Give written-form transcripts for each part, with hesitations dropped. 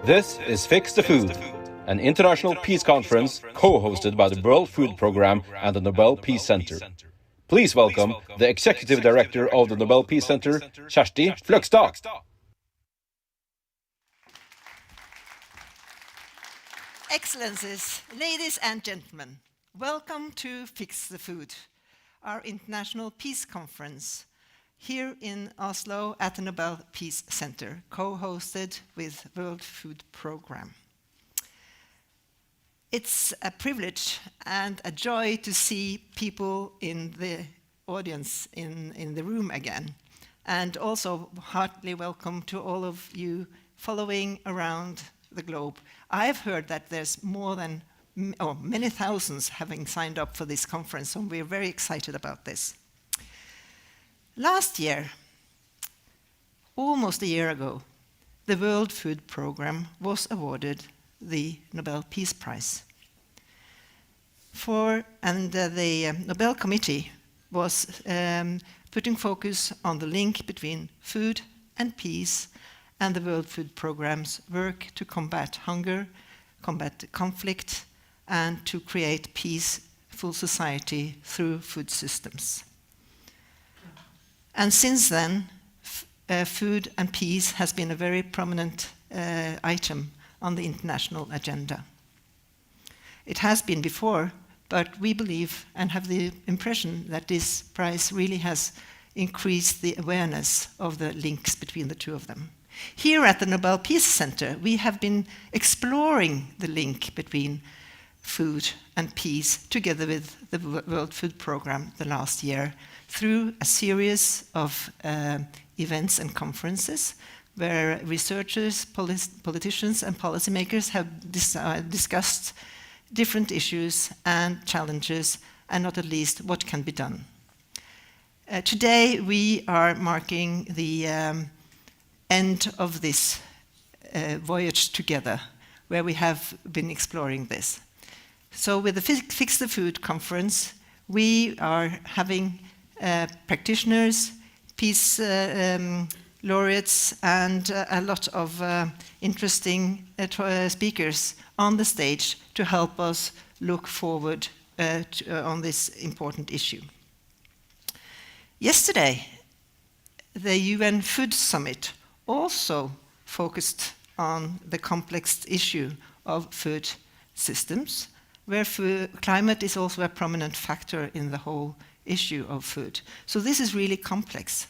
This is Fix the Food, an international peace conference co-hosted by the World Food Programme and the Nobel Peace Center. Please welcome the Executive Director of the Nobel Peace Center, Kjersti Fløgstad. Excellencies, ladies and gentlemen, welcome to Fix the Food, our international peace conference here in Oslo at the Nobel Peace Center, co-hosted with World Food Programme. It's a privilege and a joy to see people in the audience in the room again, and also heartily welcome to all of you following around the globe. I've heard that there's many thousands having signed up for this conference, so we're very excited about this. Last year, almost a year ago, the World Food Programme was awarded the Nobel Peace Prize. The Nobel Committee was putting focus on the link between food and peace and the World Food Programme's work to combat hunger, combat conflict, and to create peaceful society through food systems. And since then, food and peace has been a very prominent item on the international agenda. It has been before, but we believe and have the impression that this prize really has increased the awareness of the links between the two of them. Here at the Nobel Peace Center, we have been exploring the link between food and peace together with the World Food Programme the last year through a series of events and conferences where researchers, politicians and policymakers have discussed different issues and challenges, and not at least what can be done. Today we are marking the end of this voyage together, where we have been exploring this. So with the Fix the Food conference, we are having practitioners, peace laureates, and a lot of interesting speakers on the stage to help us look forward on this important issue. Yesterday, the UN Food Summit also focused on the complex issue of food systems, where climate is also a prominent factor in the whole issue of food. So this is really complex,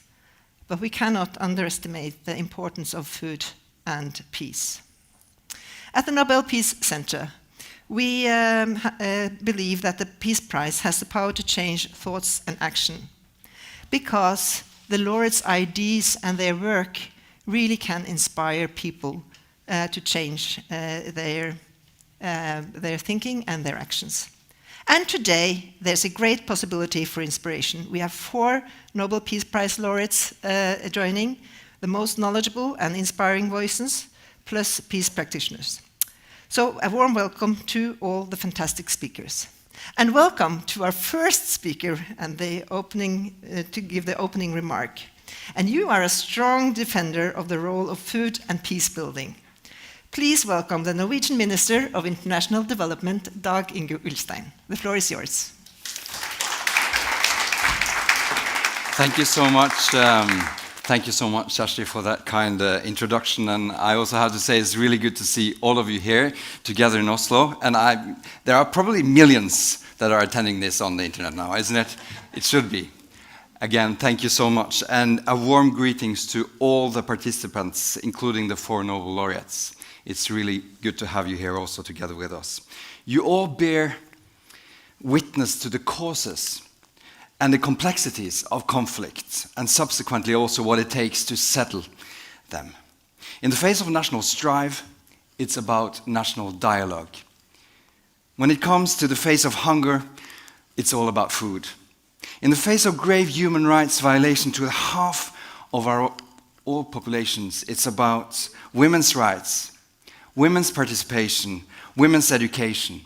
but we cannot underestimate the importance of food and peace. At the Nobel Peace Center, we believe that the Peace Prize has the power to change thoughts and action, because the laureates' ideas and their work really can inspire people to change their thinking and their actions. And today, there's a great possibility for inspiration. We have 4 Nobel Peace Prize laureates joining, the most knowledgeable and inspiring voices, plus peace practitioners. So a warm welcome to all the fantastic speakers. And welcome to our first speaker and to give the opening remark. And you are a strong defender of the role of food and peace building. Please welcome the Norwegian Minister of International Development, Dag Inge Ulstein. The floor is yours. Thank you so much. Thank you so much, Kjersti, for that kind introduction. And I also have to say it's really good to see all of you here together in Oslo. And there are probably millions that are attending this on the internet now, isn't it? It should be. Again, thank you so much. And a warm greetings to all the participants, including the 4 Nobel laureates. It's really good to have you here also together with us. You all bear witness to the causes and the complexities of conflict, and subsequently also what it takes to settle them. In the face of national strife, it's about national dialogue. When it comes to the face of hunger, it's all about food. In the face of grave human rights violation to half of all populations, it's about women's rights, women's participation, women's education.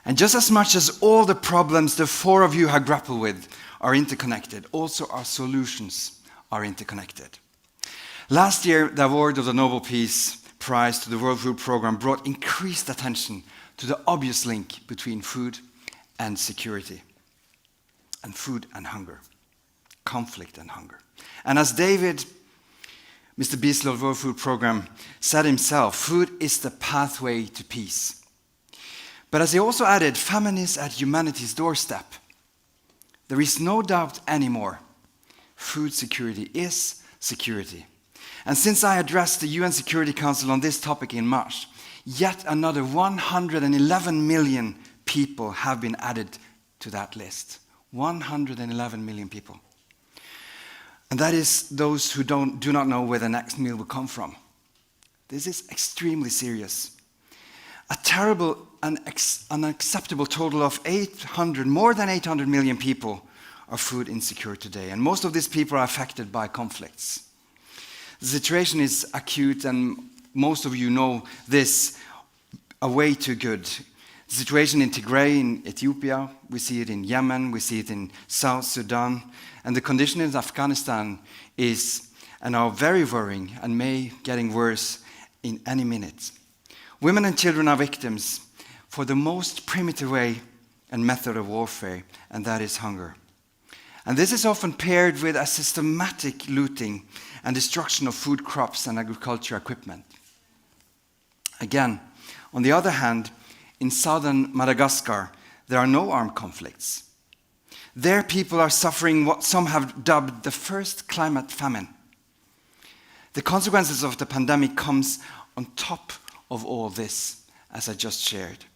And just as much as all the problems the 4 of you have grappled with are interconnected, also our solutions are interconnected. Last year, the award of the Nobel Peace Prize to the World Food Programme brought increased attention to the obvious link between food and security, and food and hunger, conflict and hunger. And as David, Mr. Beasley of the World Food Programme, said himself, food is the pathway to peace. But as he also added, famine is at humanity's doorstep. There is no doubt anymore. Food security is security. And since I addressed the UN Security Council on this topic in March, yet another 111 million people have been added to that list. 111 million people. And that is those who do not know where the next meal will come from. This is extremely serious. A terrible and unacceptable total of more than 800 million people are food insecure today. And most of these people are affected by conflicts. The situation is acute, and most of you know this way too good. The situation in Tigray in Ethiopia, we see it in Yemen, we see it in South Sudan, and the condition in Afghanistan is and are very worrying and may getting worse in any minute. Women and children are victims for the most primitive way and method of warfare, and that is hunger. And this is often paired with a systematic looting and destruction of food crops and agriculture equipment. Again, on the other hand, in southern Madagascar, there are no armed conflicts. There, people are suffering what some have dubbed the first climate famine. The consequences of the pandemic comes on top of all this, as I just shared.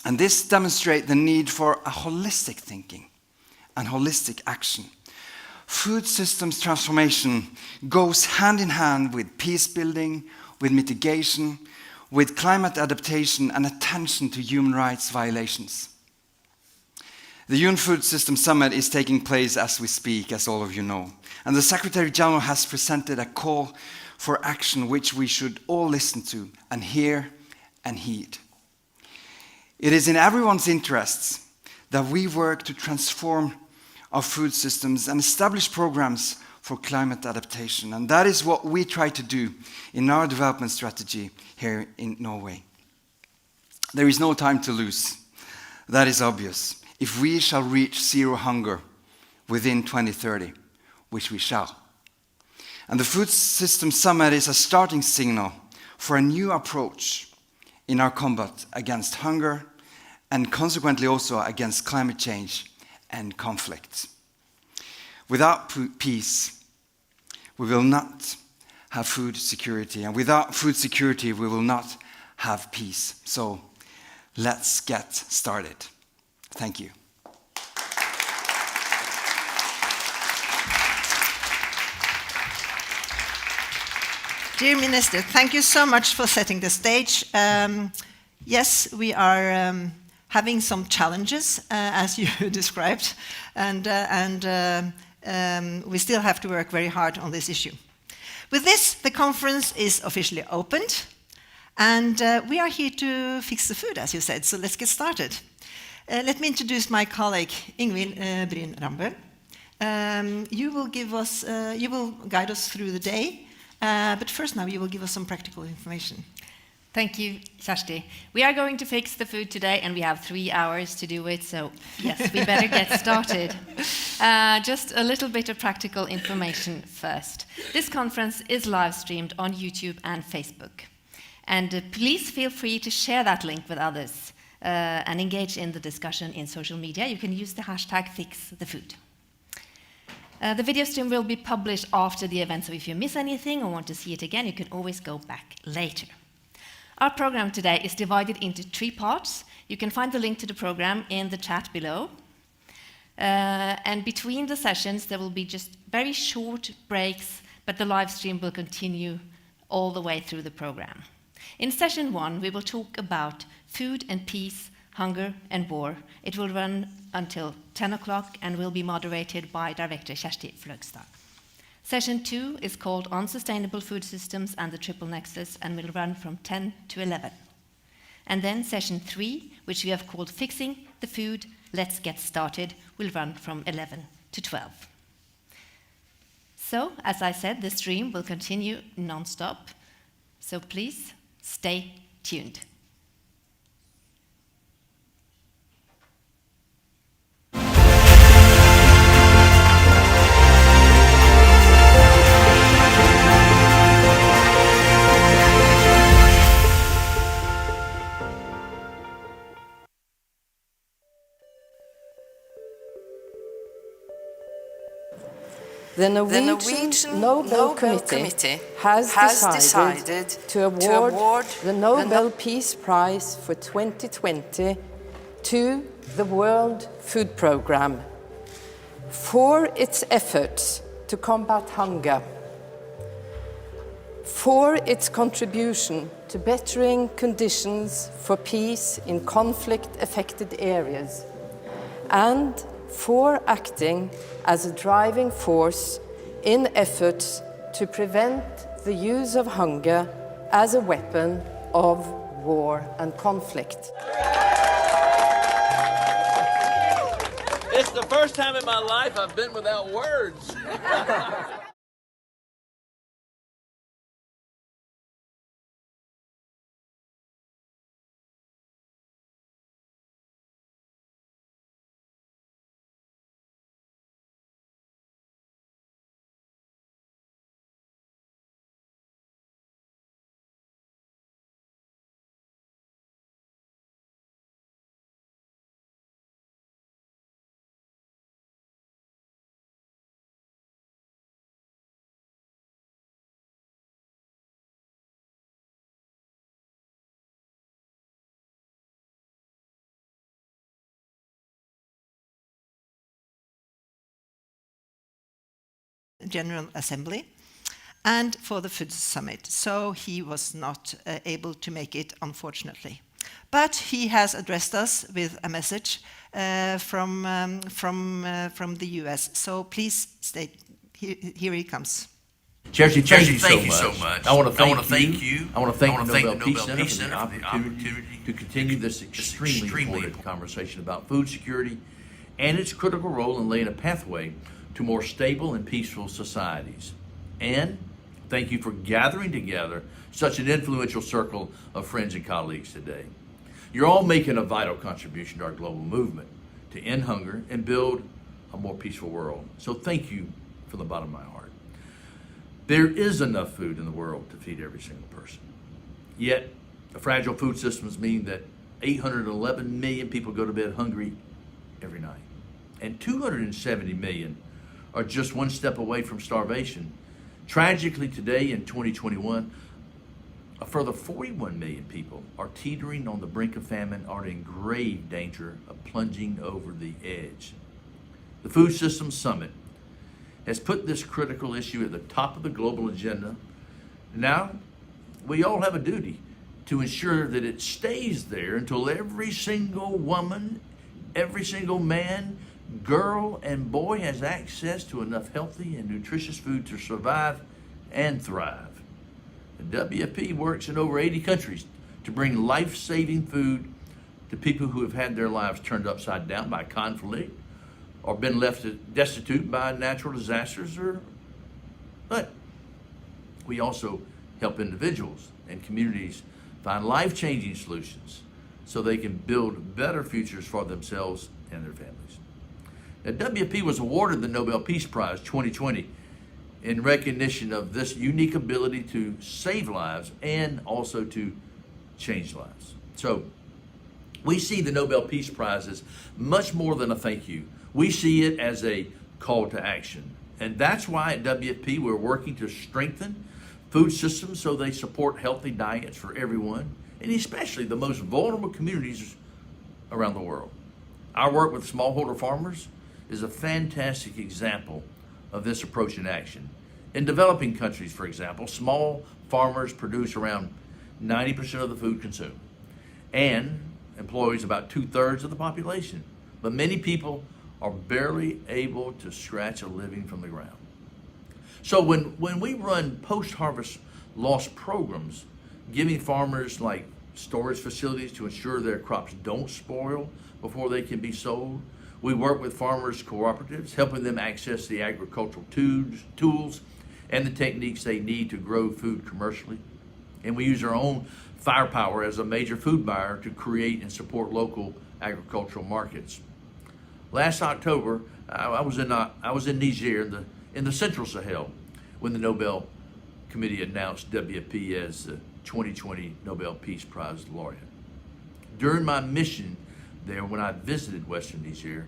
And this demonstrates the need for a holistic thinking and holistic action. Food systems transformation goes hand in hand with peace building, with mitigation, with climate adaptation and attention to human rights violations. The UN Food System Summit is taking place as we speak, as all of you know. And the Secretary General has presented a call for action which we should all listen to and hear and heed. It is in everyone's interests that we work to transform our food systems and establish programs for climate adaptation. And that is what we try to do in our development strategy here in Norway. There is no time to lose. That is obvious. If we shall reach zero hunger within 2030, which we shall. And the Food System Summit is a starting signal for a new approach in our combat against hunger and consequently also against climate change and conflict. Without peace, we will not have food security, and without food security, we will not have peace. So let's get started. Thank you. Dear Minister, thank you so much for setting the stage. Yes, we are having some challenges, as you described, and we still have to work very hard on this issue. With this, the conference is officially opened, and we are here to fix the food, as you said, so let's get started. Let me introduce my colleague, Ingvild Bryn Rambøll. You will guide us through the day, but first now you will give us some practical information. Thank you, Kjersti. We are going to fix the food today, and we have 3 hours to do it, so yes, we better get started. Just a little bit of practical information first. This conference is live streamed on YouTube and Facebook. And please feel free to share that link with others and engage in the discussion in social media. You can use the hashtag #FixTheFood. The video stream will be published after the event, so if you miss anything or want to see it again, you can always go back later. Our program today is divided into 3 parts. You can find the link to the program in the chat below. And between the sessions, there will be just very short breaks, but the live stream will continue all the way through the program. In session 1, we will talk about food and peace, hunger and war. It will run until 10 o'clock and will be moderated by Director Kjersti Fløgstad. Session 2 is called On Sustainable Food Systems and the Triple Nexus and will run from 10 to 11. And then session 3, which we have called Fixing the Food, Let's Get Started, will run from 11 to 12. So, as I said, the stream will continue non-stop. So please stay tuned. The Norwegian Nobel Committee has decided to award the Nobel Peace Prize for 2020 to the World Food Programme for its efforts to combat hunger, for its contribution to bettering conditions for peace in conflict-affected areas, and for acting as a driving force in efforts to prevent the use of hunger as a weapon of war and conflict. It's the first time in my life I've been without words. General Assembly and for the Food Summit. So he was not able to make it, unfortunately. But he has addressed us with a message from the US. So please stay. Here he comes. Chelsea, thank you so much. I want to thank you. I want to thank the Nobel Peace Center for the opportunity to continue this extremely important conversation about food security and its critical role in laying a pathway to more stable and peaceful societies. And thank you for gathering together such an influential circle of friends and colleagues today. You're all making a vital contribution to our global movement to end hunger and build a more peaceful world. So thank you from the bottom of my heart. There is enough food in the world to feed every single person. Yet, the fragile food systems mean that 811 million people go to bed hungry every night. And 270 million are just one step away from starvation. Tragically, today in 2021, a further 41 million people are teetering on the brink of famine, are in grave danger of plunging over the edge. The Food Systems Summit has put this critical issue at the top of the global agenda. Now, we all have a duty to ensure that it stays there until every single woman, every single man, girl, and boy has access to enough healthy and nutritious food to survive and thrive. The WFP works in over 80 countries to bring life-saving food to people who have had their lives turned upside down by conflict or been left destitute by natural disasters. But we also help individuals and communities find life-changing solutions so they can build better futures for themselves and their families. Now, WFP was awarded the Nobel Peace Prize 2020 in recognition of this unique ability to save lives and also to change lives. So we see the Nobel Peace Prize as much more than a thank you. We see it as a call to action. And that's why at WFP we're working to strengthen food systems so they support healthy diets for everyone, and especially the most vulnerable communities around the world. Our work with smallholder farmers is a fantastic example of this approach in action. In developing countries, for example, small farmers produce around 90% of the food consumed and employs about 2/3 of the population. But many people are barely able to scratch a living from the ground. So when we run post-harvest loss programs, giving farmers like storage facilities to ensure their crops don't spoil before they can be sold, we work with farmers' cooperatives, helping them access the agricultural tools and the techniques they need to grow food commercially. And we use our own firepower as a major food buyer to create and support local agricultural markets. Last October, I was in Niger, in the Central Sahel, when the Nobel Committee announced WP as the 2020 Nobel Peace Prize laureate. During my mission there, when I visited Western Niger,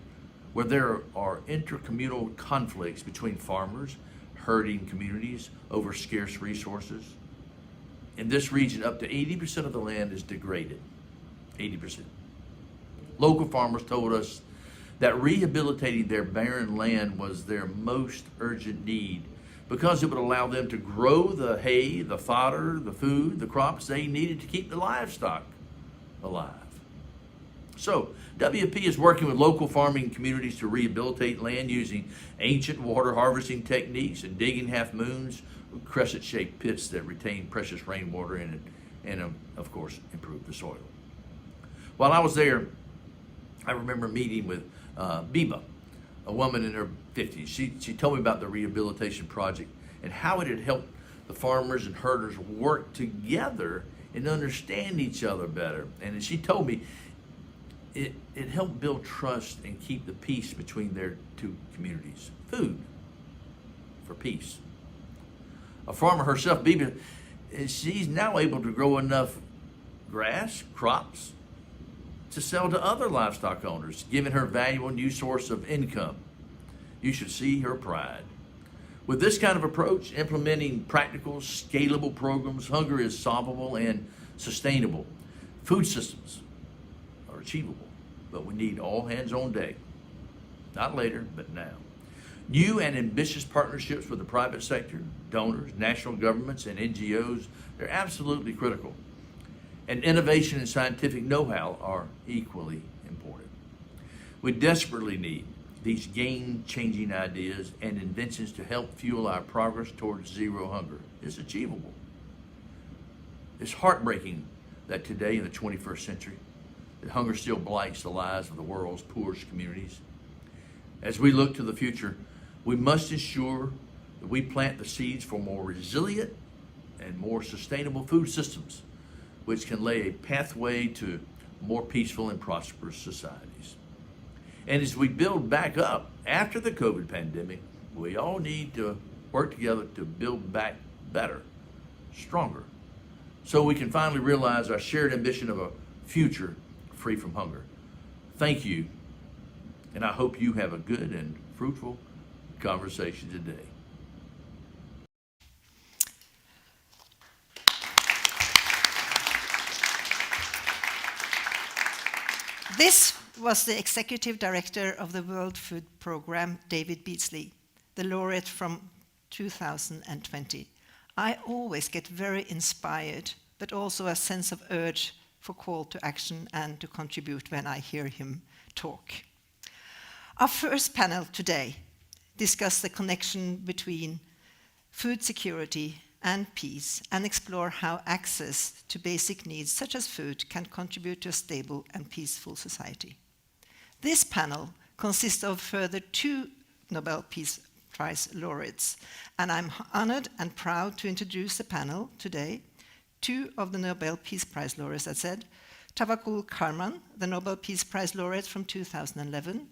where there are intercommunal conflicts between farmers, herding communities over scarce resources. In this region, up to 80% of the land is degraded. 80%. Local farmers told us that rehabilitating their barren land was their most urgent need because it would allow them to grow the hay, the fodder, the food, the crops they needed to keep the livestock alive. So, WP is working with local farming communities to rehabilitate land using ancient water harvesting techniques and digging half moons, crescent-shaped pits that retain precious rainwater and of course, improve the soil. While I was there, I remember meeting with Bama, a woman in her 50s. She told me about the rehabilitation project and how it had helped the farmers and herders work together and understand each other better. And she told me it helped build trust and keep the peace between their two communities. Food for peace. A farmer herself, Bama, she's now able to grow enough grass, crops, to sell to other livestock owners, giving her valuable new source of income. You should see her pride. With this kind of approach, implementing practical, scalable programs, hunger is solvable and sustainable. Food systems are achievable, but we need all hands on deck. Not later, but now. New and ambitious partnerships with the private sector, donors, national governments, and NGOs, they're absolutely critical. And innovation and scientific know-how are equally important. We desperately need these game-changing ideas and inventions to help fuel our progress towards zero hunger. It's achievable. It's heartbreaking that today in the 21st century, that hunger still blights the lives of the world's poorest communities. As we look to the future, we must ensure that we plant the seeds for more resilient and more sustainable food systems, which can lay a pathway to more peaceful and prosperous societies. And as we build back up after the COVID pandemic, we all need to work together to build back better, stronger, so we can finally realize our shared ambition of a future free from hunger. Thank you, and I hope you have a good and fruitful conversation today. This was the executive director of the World Food Programme, David Beasley, the laureate from 2020. I always get very inspired, but also a sense of urge for call to action and to contribute when I hear him talk. Our first panel today discuss the connection between food security and peace, and explore how access to basic needs such as food can contribute to a stable and peaceful society. This panel consists of further 2 Nobel Peace Prize laureates, and I'm honored and proud to introduce the panel today. 2 of the Nobel Peace Prize laureates, as said, Tawakkol Karman, the Nobel Peace Prize laureate from 2011,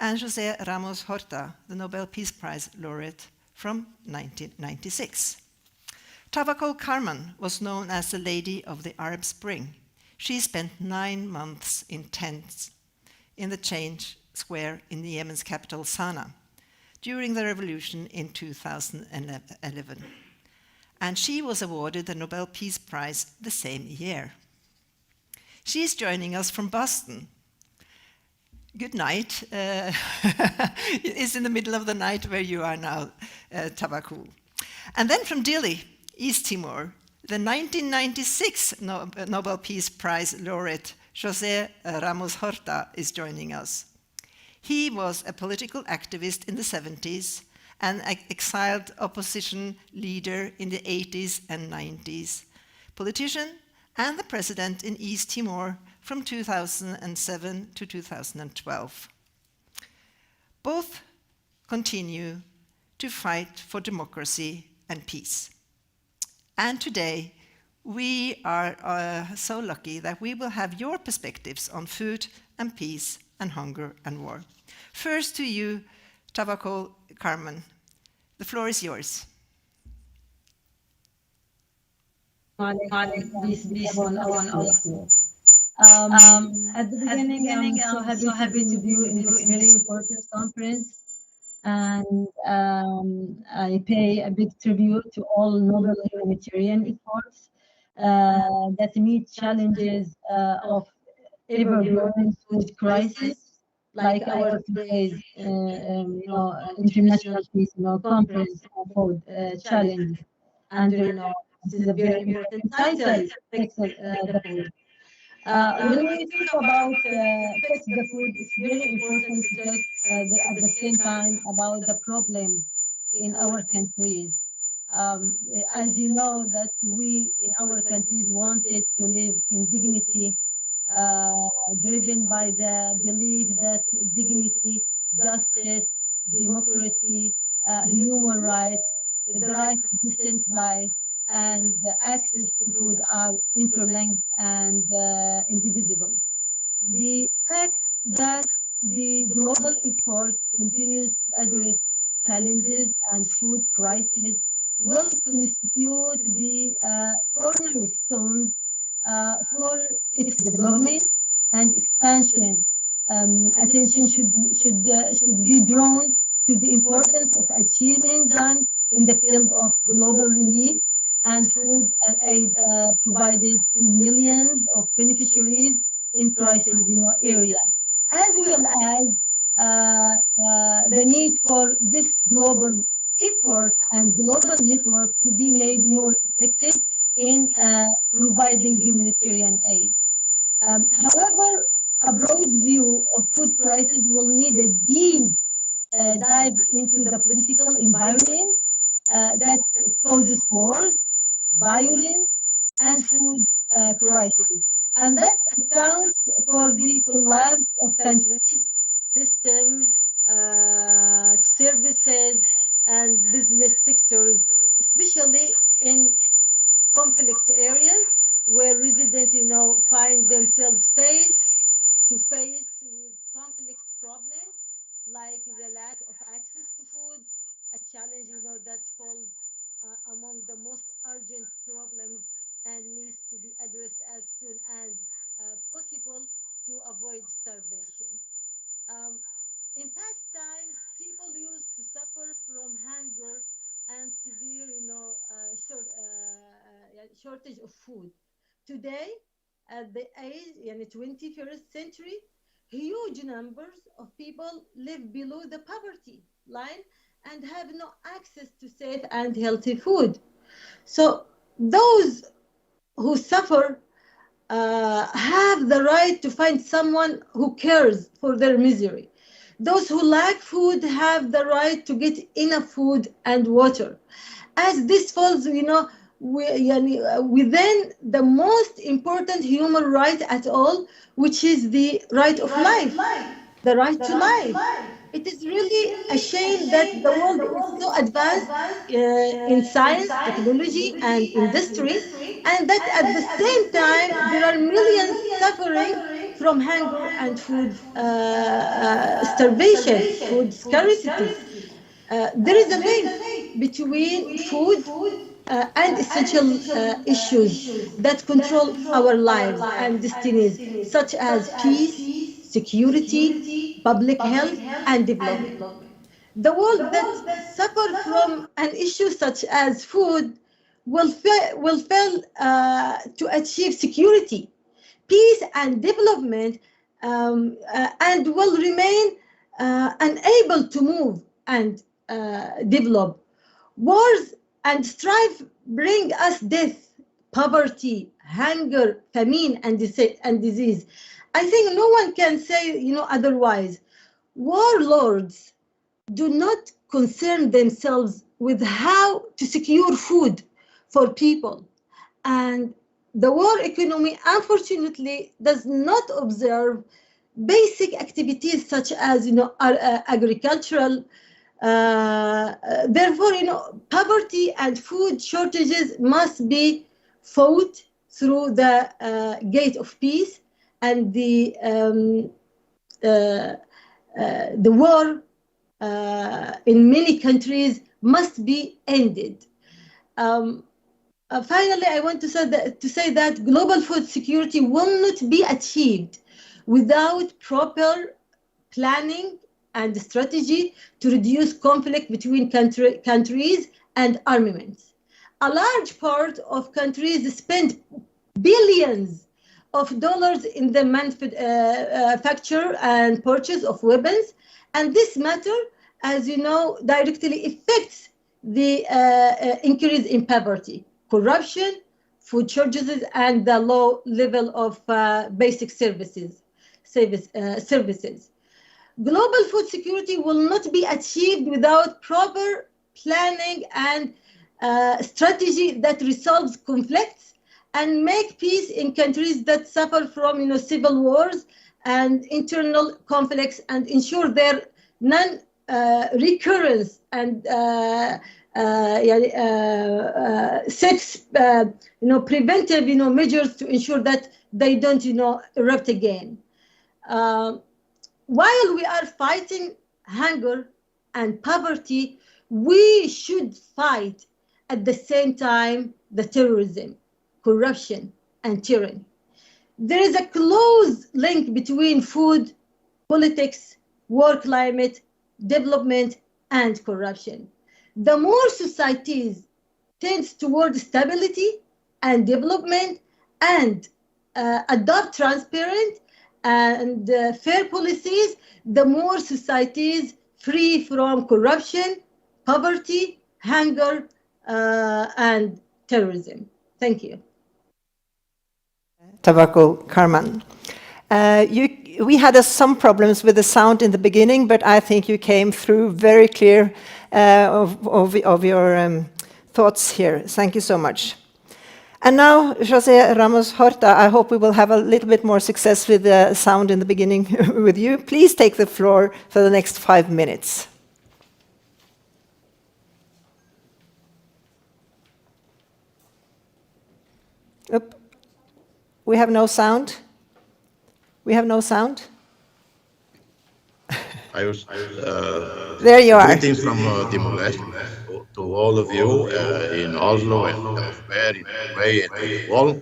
and José Ramos Horta, the Nobel Peace Prize laureate from 1996. Tawakkol Karman was known as the Lady of the Arab Spring. She spent 9 months in tents in the Change Square in the Yemen's capital, Sana'a, during the revolution in 2011. And she was awarded the Nobel Peace Prize the same year. She is joining us from Boston. Good night. It is in the middle of the night where you are now, Tawakkol. And then from Dili, East Timor, the 1996 Nobel Peace Prize laureate, José Ramos Horta, is joining us. He was a political activist in the 70s, an exiled opposition leader in the 80s and 90s, politician and the president in East Timor from 2007 to 2012. Both continue to fight for democracy and peace. And today, we are so lucky that we will have your perspectives on food and peace and hunger and war. First to you, Tawakkol Carmen. The floor is yours. This on Oslo. At the beginning, I'm so happy to be in this very important conference, and I pay a big tribute to all Nobel humanitarian efforts that meet challenges of ever-growing food crisis, like our today's, international peace, conference on food challenge. And this is a very important title, Fix the Food. When we talk about fix the food, it's very important to talk at the same time about the problem in our countries. As you know, that we in our countries wanted to live in dignity, driven by the belief that dignity, justice, democracy, human rights, the right to decent life, and the access to food are interlinked and indivisible. The fact that the global effort continues to address challenges and food crisis will constitute the cornerstones for its development and expansion. Attention should be drawn to the importance of achievements done in the field of global relief and food aid provided to millions of beneficiaries in crisis area, as well as the need for this global effort and global network to be made more effective in providing humanitarian aid. However, a broad view of food crisis will need a deep dive into the political environment that causes wars, violence, and food crisis. And that accounts for the collapse of countries, systems, services, and business sectors, especially in conflict areas where residents, find themselves face to face with complex problems like the lack of access to food, a challenge, that falls among the most urgent problems and needs to be addressed as soon as possible to avoid starvation. In past times, people used to suffer from hunger and severe, shortage of food. Today, at the age, 21st century, huge numbers of people live below the poverty line and have no access to safe and healthy food. So those who suffer have the right to find someone who cares for their misery. Those who lack food have the right to get enough food and water. As this falls, within the most important human right at all, which is the right of life, the right to life. It is really a shame that the world is so advanced in science, technology, and industry, and that at the same time there are millions suffering from hunger and food starvation, food scarcity. There is a link between food and essential issues that control our lives and destinies, such as peace, security, public health, and development. The world that suffers from an issue such as food will fail to achieve security, peace, and development, and will remain unable to move and develop. Wars and strife bring us death, poverty, hunger, famine, and disease. I think no one can say, otherwise. Warlords do not concern themselves with how to secure food for people. And the war economy, unfortunately, does not observe basic activities such as, agricultural. Therefore, poverty and food shortages must be fought through the gate of peace, and the war in many countries must be ended. Finally, I want to say that global food security will not be achieved without proper planning and strategy to reduce conflict between countries and armaments. A large part of countries spend billions of dollars in the manufacture and purchase of weapons, and this matter, as you know, directly affects the increase in poverty, corruption, food shortages, and the low level of basic services. Global food security will not be achieved without proper planning and strategy that resolves conflicts and make peace in countries that suffer from civil wars and internal conflicts, and ensure their non-recurrence and sets preventive measures to ensure that they don't erupt again. While we are fighting hunger and poverty, we should fight at the same time the terrorism, corruption, and tyranny. There is a close link between food, politics, war climate, development, and corruption. The more societies tend towards stability and development and adopt transparent and fair policies, the more societies free from corruption, poverty, hunger, and terrorism. Thank you. Tawakkol Karman. We had some problems with the sound in the beginning, but I think you came through very clear of your thoughts here. Thank you so much. And now, José Ramos Horta, I hope we will have a little bit more success with the sound in the beginning with you. Please take the floor for the next 5 minutes. Oop. We have no sound. We have no sound. There you are. Greetings from Timor-Leste to all of you in Oslo and elsewhere in Norway and in Wall.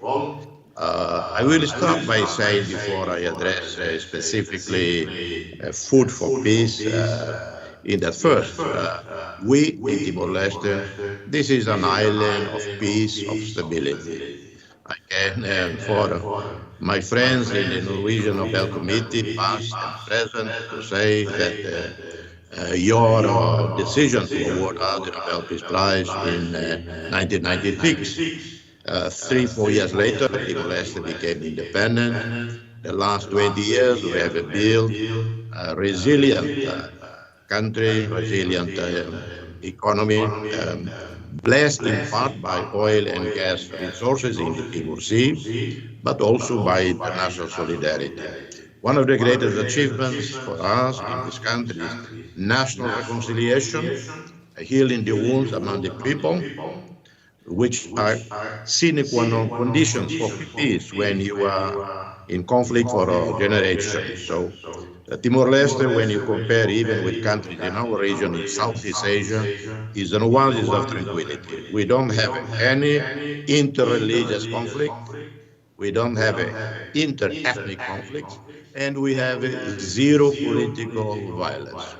I will start by saying, before I address specifically food for peace, in that first, we in Timor-Leste, this is an island of peace, of stability. I can, for my friends in the Norwegian Nobel Committee, past and present, to say that your decision to award us the Nobel Peace Prize in 1996, 3-4 years later, Timor-Leste became independent. The last 20 years, we have built a resilient country, resilient economy, blessed in part by oil and gas resources in the Timor Sea, but also by international solidarity. One of the greatest achievements for us in this country is national reconciliation, healing the wounds among the people, which are sine qua non conditions for peace when you are in conflict for a generation. So Timor-Leste, when you compare even with countries in our region in Southeast Asia, is an oasis of tranquility. We don't have any inter-religious conflict, we don't have inter-ethnic conflicts, and we have zero political violence.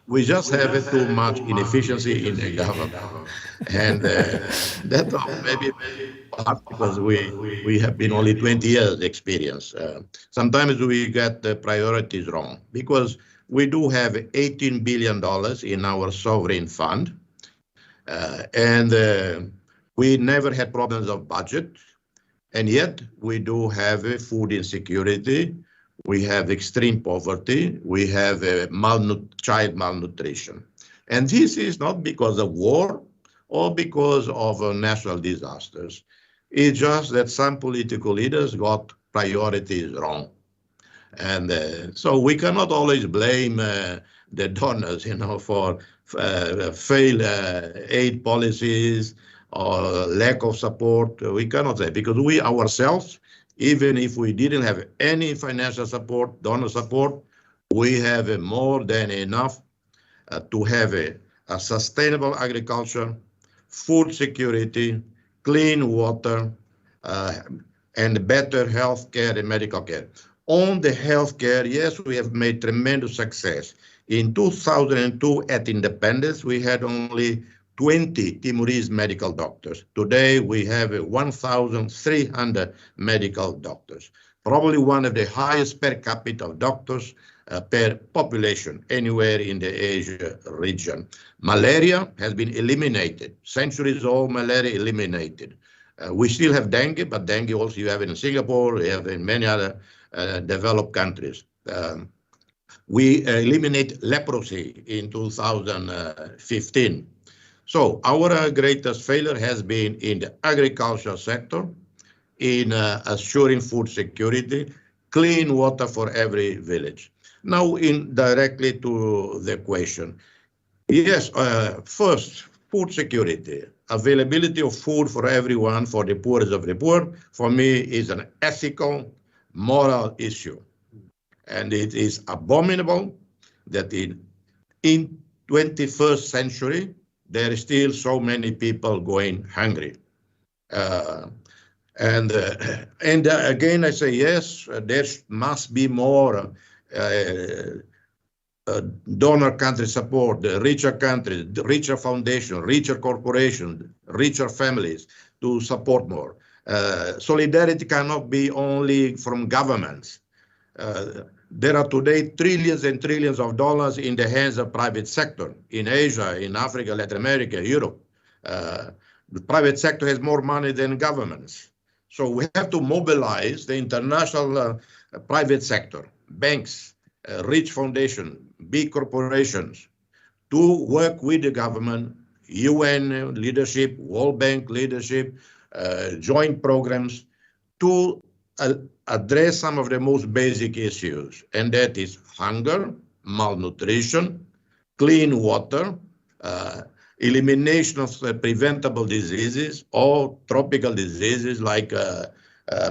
We just have too much inefficiency in the government. And that maybe part because we have been only 20 years experience. Sometimes we get the priorities wrong because we do have $18 billion in our sovereign fund. And we never had problems of budget. And yet we do have food insecurity. We have extreme poverty. We have child malnutrition. And this is not because of war or because of natural disasters. It's just that some political leaders got priorities wrong. And so we cannot always blame the donors, for failed aid policies or lack of support, we cannot say, because we ourselves, even if we didn't have any financial support, donor support, we have more than enough to have a sustainable agriculture, food security, clean water, and better health care and medical care. On the health care, yes, we have made tremendous success. In 2002, at independence, we had only 20 Timorese medical doctors. Today, we have 1,300 medical doctors, probably one of the highest per capita doctors per population anywhere in the Asia region. Malaria has been eliminated, centuries-old malaria eliminated. We still have dengue, but dengue also you have in Singapore, you have in many other developed countries. We eliminated leprosy in 2015. So our greatest failure has been in the agricultural sector, in assuring food security, clean water for every village. Now, directly to the question. Yes, first, food security. Availability of food for everyone, for the poorest of the poor, for me is an ethical, moral issue. And it is abominable that in 21st century, there are still so many people going hungry. And again, I say, yes, there must be more donor country support, the richer countries, the richer foundation, richer corporations, richer families to support more. Solidarity cannot be only from governments. There are today trillions and trillions of dollars in the hands of private sector in Asia, in Africa, Latin America, Europe. The private sector has more money than governments. So we have to mobilize the international private sector, banks, rich foundation, big corporations, to work with the government, UN leadership, World Bank leadership, joint programs to address some of the most basic issues, and that is hunger, malnutrition, clean water, elimination of preventable diseases or tropical diseases like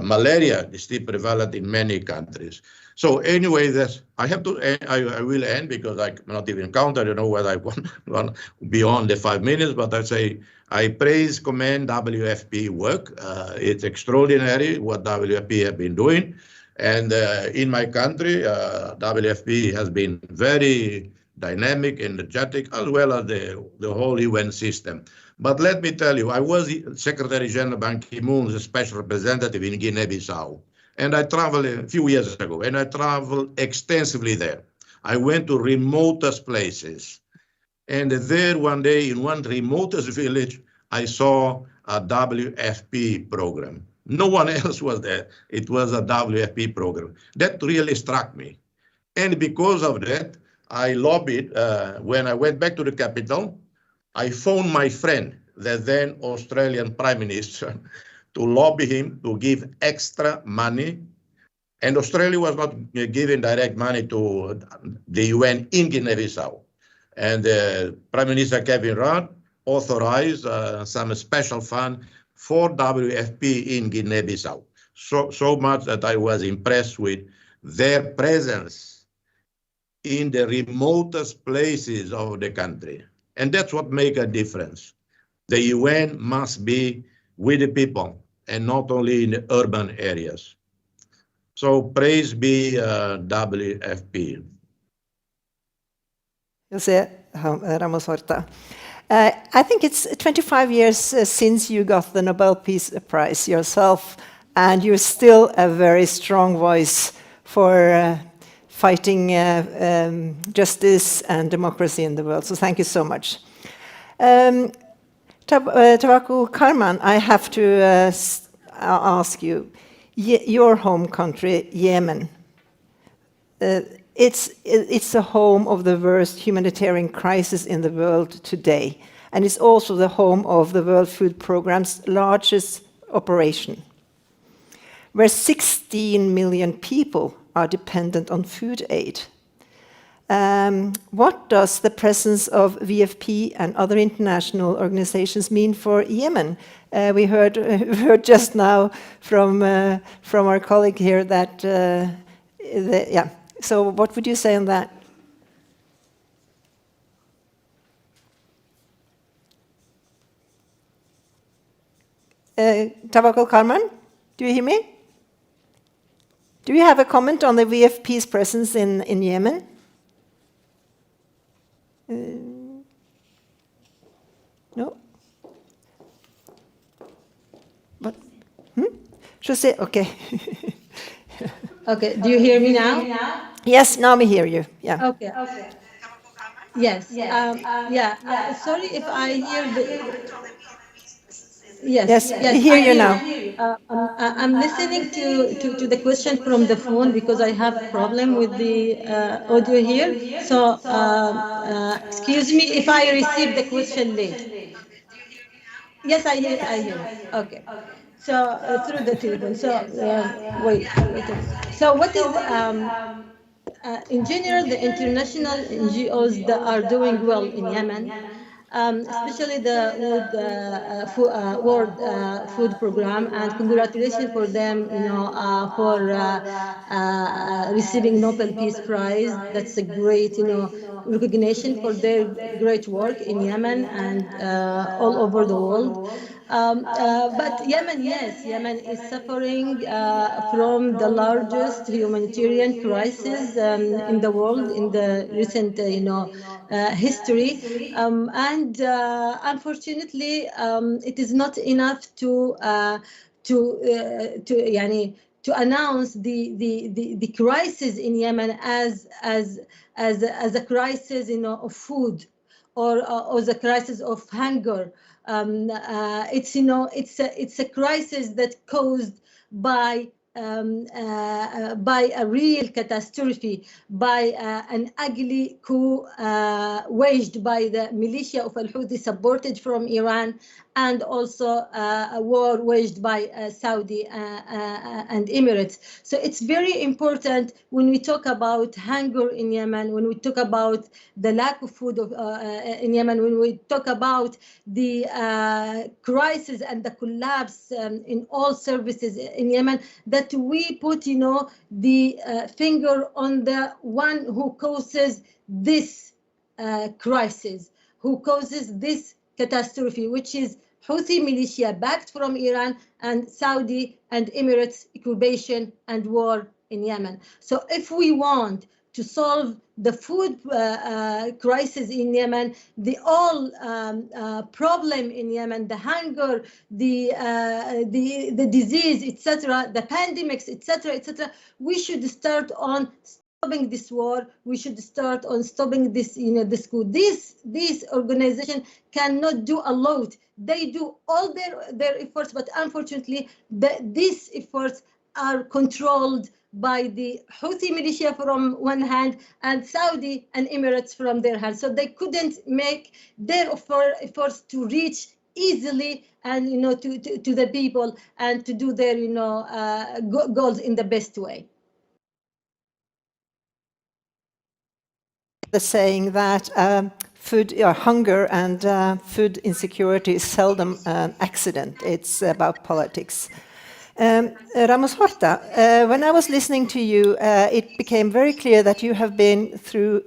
malaria is still prevalent in many countries. So anyway, I have to. I will end because I cannot even count. I don't know whether I want beyond the 5 minutes, but I say I commend WFP work. It's extraordinary what WFP have been doing, and in my country, WFP has been very dynamic, energetic, as well as the whole UN system. But let me tell you, I was Secretary General Ban Ki-moon's special representative in Guinea-Bissau. And I traveled a few years ago, and I traveled extensively there. I went to remotest places. And there one day, in one remotest village, I saw a WFP program. No one else was there. It was a WFP program. That really struck me. And because of that, I lobbied, when I went back to the capital, I phoned my friend, the then Australian Prime Minister, to lobby him to give extra money. And Australia was not giving direct money to the UN in Guinea-Bissau. And Prime Minister Kevin Rudd authorized some special fund for WFP in Guinea-Bissau. So much that I was impressed with their presence in the remotest places of the country. And that's what makes a difference. The UN must be with the people and not only in the urban areas. So praise be WFP. José Ramos Horta. I think it's 25 years since you got the Nobel Peace Prize yourself, and you're still a very strong voice for fighting justice and democracy in the world. So thank you so much. Tawakkol Karman, I have to ask you, your home country, Yemen, it's the home of the worst humanitarian crisis in the world today, and it's also the home of the World Food Programme's largest operation, where 16 million people are dependent on food aid. What does the presence of VFP and other international organizations mean for Yemen? We heard just now from our colleague here that, yeah. So what would you say on that? Tawakkol Karman, do you hear me? Do you have a comment on the VFP's presence in Yemen? No? What? Jose, okay. Okay, do you hear me now? Yes, now we hear you. Yeah. Okay. Yes. Sorry if I hear the. Yes, we hear you now. I'm listening to the question from the phone because I have a problem with the audio here. So excuse me if I receive the question late. Yes, I hear. Okay. So through the telephone. So wait. So what is in general the international NGOs that are doing well in Yemen? Especially the World Food Program, and congratulations for them, for receiving Nobel Peace Prize. That's a great, recognition for their great work in Yemen and all over the world. But Yemen, yes, Yemen is suffering from the largest humanitarian crisis in the world in the recent, history, and unfortunately, it is not enough to announce the crisis in Yemen as a crisis, of food, or the crisis of hunger. It's a crisis that caused by a real catastrophe, by an ugly coup waged by the militia of al-Houthi, supported from Iran, and also a war waged by Saudi and Emirates. So it's very important when we talk about hunger in Yemen, when we talk about the lack of food in Yemen, when we talk about the crisis and the collapse in all services in Yemen, that we put, the finger on the one who causes this crisis, who causes this catastrophe, which is Houthi militia backed from Iran and Saudi and Emirates occupation and war in Yemen. So if we want to solve the food crisis in Yemen, the all problem in Yemen, the hunger, the disease, etc., the pandemics, etc., we should start on stopping this war. We should start on stopping this, this coup. This organization cannot do a lot. They do all their efforts, but unfortunately, these efforts are controlled by the Houthi militia from one hand and Saudi and Emirates from their hand. So they couldn't make their efforts to reach easily and to the people and to do their goals in the best way. The saying that food hunger and food insecurity is seldom an accident. It's about politics. Ramos Horta, when I was listening to you, it became very clear that you have been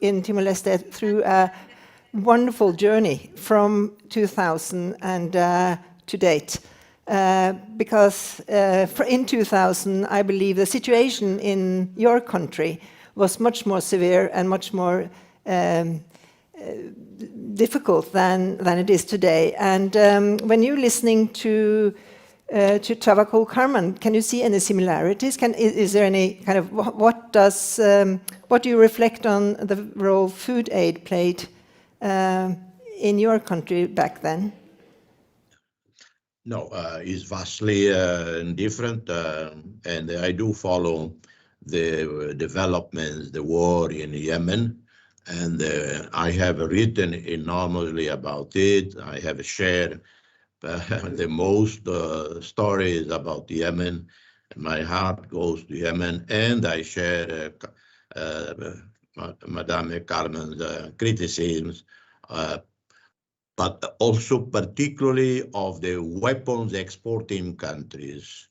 in Timor-Leste through a wonderful journey from 2000 and to date. Because in 2000, I believe the situation in your country was much more severe and much more difficult than it is today. And when you're listening to Tawakkol Karman, can you see any similarities? Is there any kind of what do you reflect on the role food aid played in your country back then? No, it's vastly different, and I do follow the developments, the war in Yemen, and I have written enormously about it. I have shared the most stories about Yemen. My heart goes to Yemen, and I share Madame Carmen's criticisms, but also particularly of the weapons exporting countries.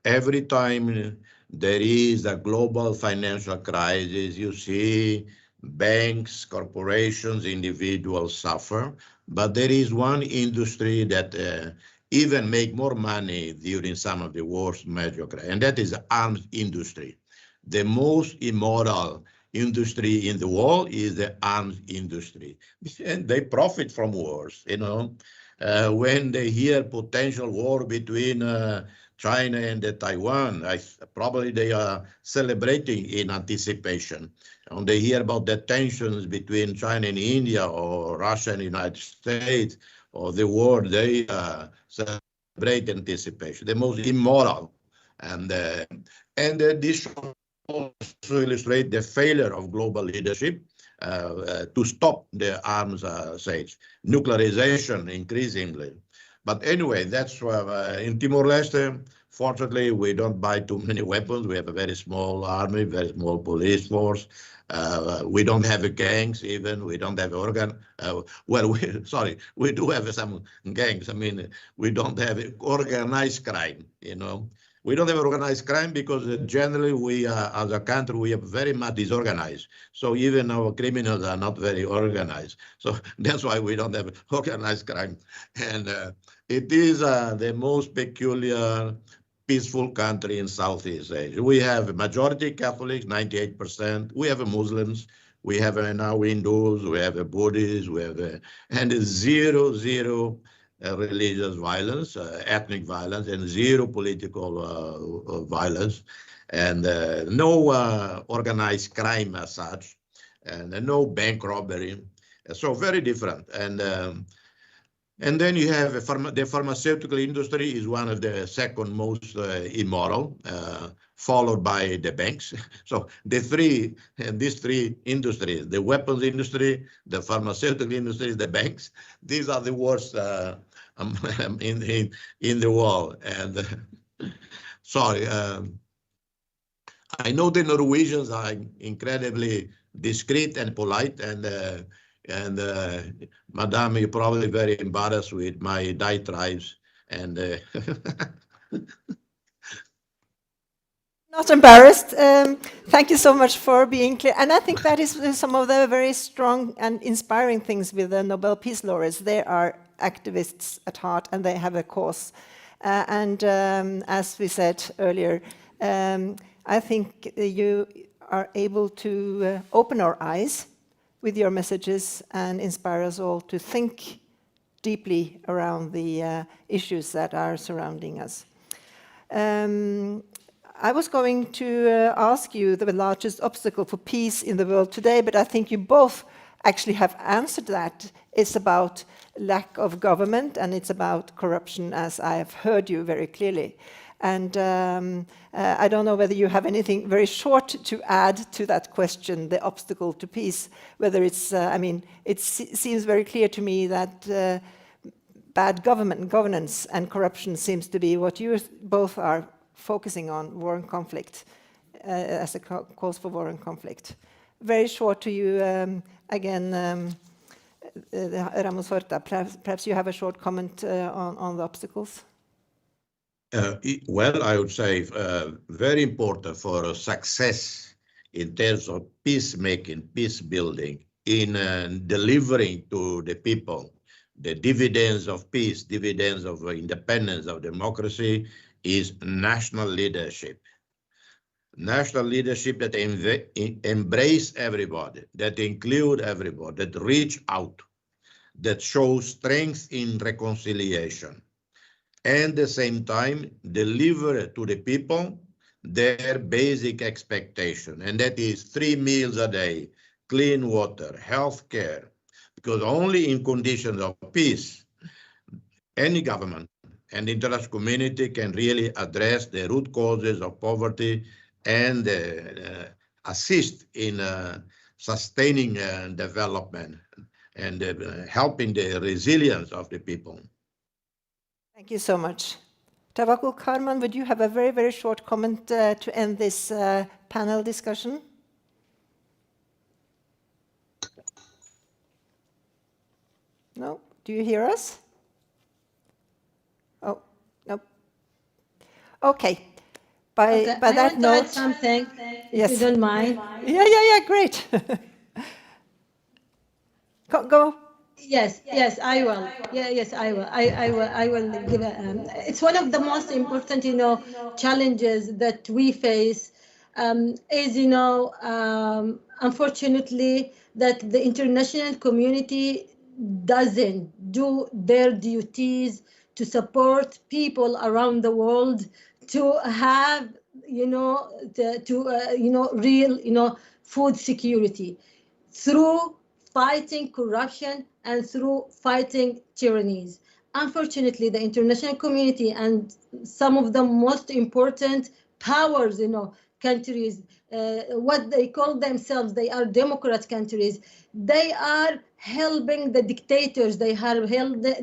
Every time there is a global financial crisis, you see banks, corporations, individuals suffer, but there is one industry that even make more money during some of the worst major crises, and that is the arms industry. The most immoral industry in the world is the arms industry, and they profit from wars. When they hear potential war between China and Taiwan, probably they are celebrating in anticipation. When they hear about the tensions between China and India, or Russia and the United States, or the war, they celebrate anticipation. The most immoral, and this also illustrate the failure of global leadership to stop the arms sales, nuclearization increasingly. But anyway, that's in Timor-Leste. Fortunately, we don't buy too many weapons. We have a very small army, very small police force. We don't have gangs even. We don't have we do have some gangs. I mean, we don't have organized crime, We don't have organized crime because generally we, as a country, we are very much disorganized. So even our criminals are not very organized. So that's why we don't have organized crime. And it is the most peculiar, peaceful country in Southeast Asia. We have a majority Catholics, 98%. We have Muslims. We have now Hindus. We have Buddhists. We have and zero religious violence, ethnic violence, and zero political violence, and no organized crime as such, and no bank robbery. So very different. And then you have the pharmaceutical industry is one of the second most immoral, followed by the banks. So these three industries, the weapons industry, the pharmaceutical industry, the banks, these are the worst in the world. And sorry, I know the Norwegians are incredibly discreet and polite, and Madame, you're probably very embarrassed with my diatribes, and Not embarrassed. Thank you so much for being clear. And I think that is some of the very strong and inspiring things with the Nobel Peace Laureates. They are activists at heart, and they have a cause. As we said earlier, I think you are able to open our eyes with your messages and inspire us all to think deeply around the issues that are surrounding us. I was going to ask you the largest obstacle for peace in the world today, but I think you both actually have answered that. It's about lack of government, and it's about corruption, as I have heard you very clearly. And I don't know whether you have anything very short to add to that question, the obstacle to peace, whether it's, it seems very clear to me that bad governance and corruption seems to be what you both are focusing on, war and conflict, as a cause for war and conflict. Very short to you, again, Ramos Horta, perhaps you have a short comment on the obstacles? Well, I would say very important for success in terms of peacemaking, peace building, in delivering to the people the dividends of peace, dividends of independence, of democracy, is national leadership. National leadership that embrace everybody, that include everybody, that reach out, that shows strength in reconciliation, and at the same time deliver to the people their basic expectation, and that is 3 meals a day, clean water, health care, because only in conditions of peace, any government and the international community can really address the root causes of poverty and assist in sustaining development and helping the resilience of the people. Thank you so much. Tawakkol Karman, would you have a very, very short comment to end this panel discussion? No? Do you hear us? Oh, no. Okay. By that note, I want to add something, if you don't mind. Yeah, great. Go. Yes, I will. Yeah, yes, I will. I will give a. It's one of the most important, challenges that we face. Is unfortunately that the international community doesn't do their duties to support people around the world to have real food security through fighting corruption and through fighting tyrannies. Unfortunately, the international community and some of the most important powers, countries, what they call themselves, they are democrat countries. They are helping the dictators. They are helping, the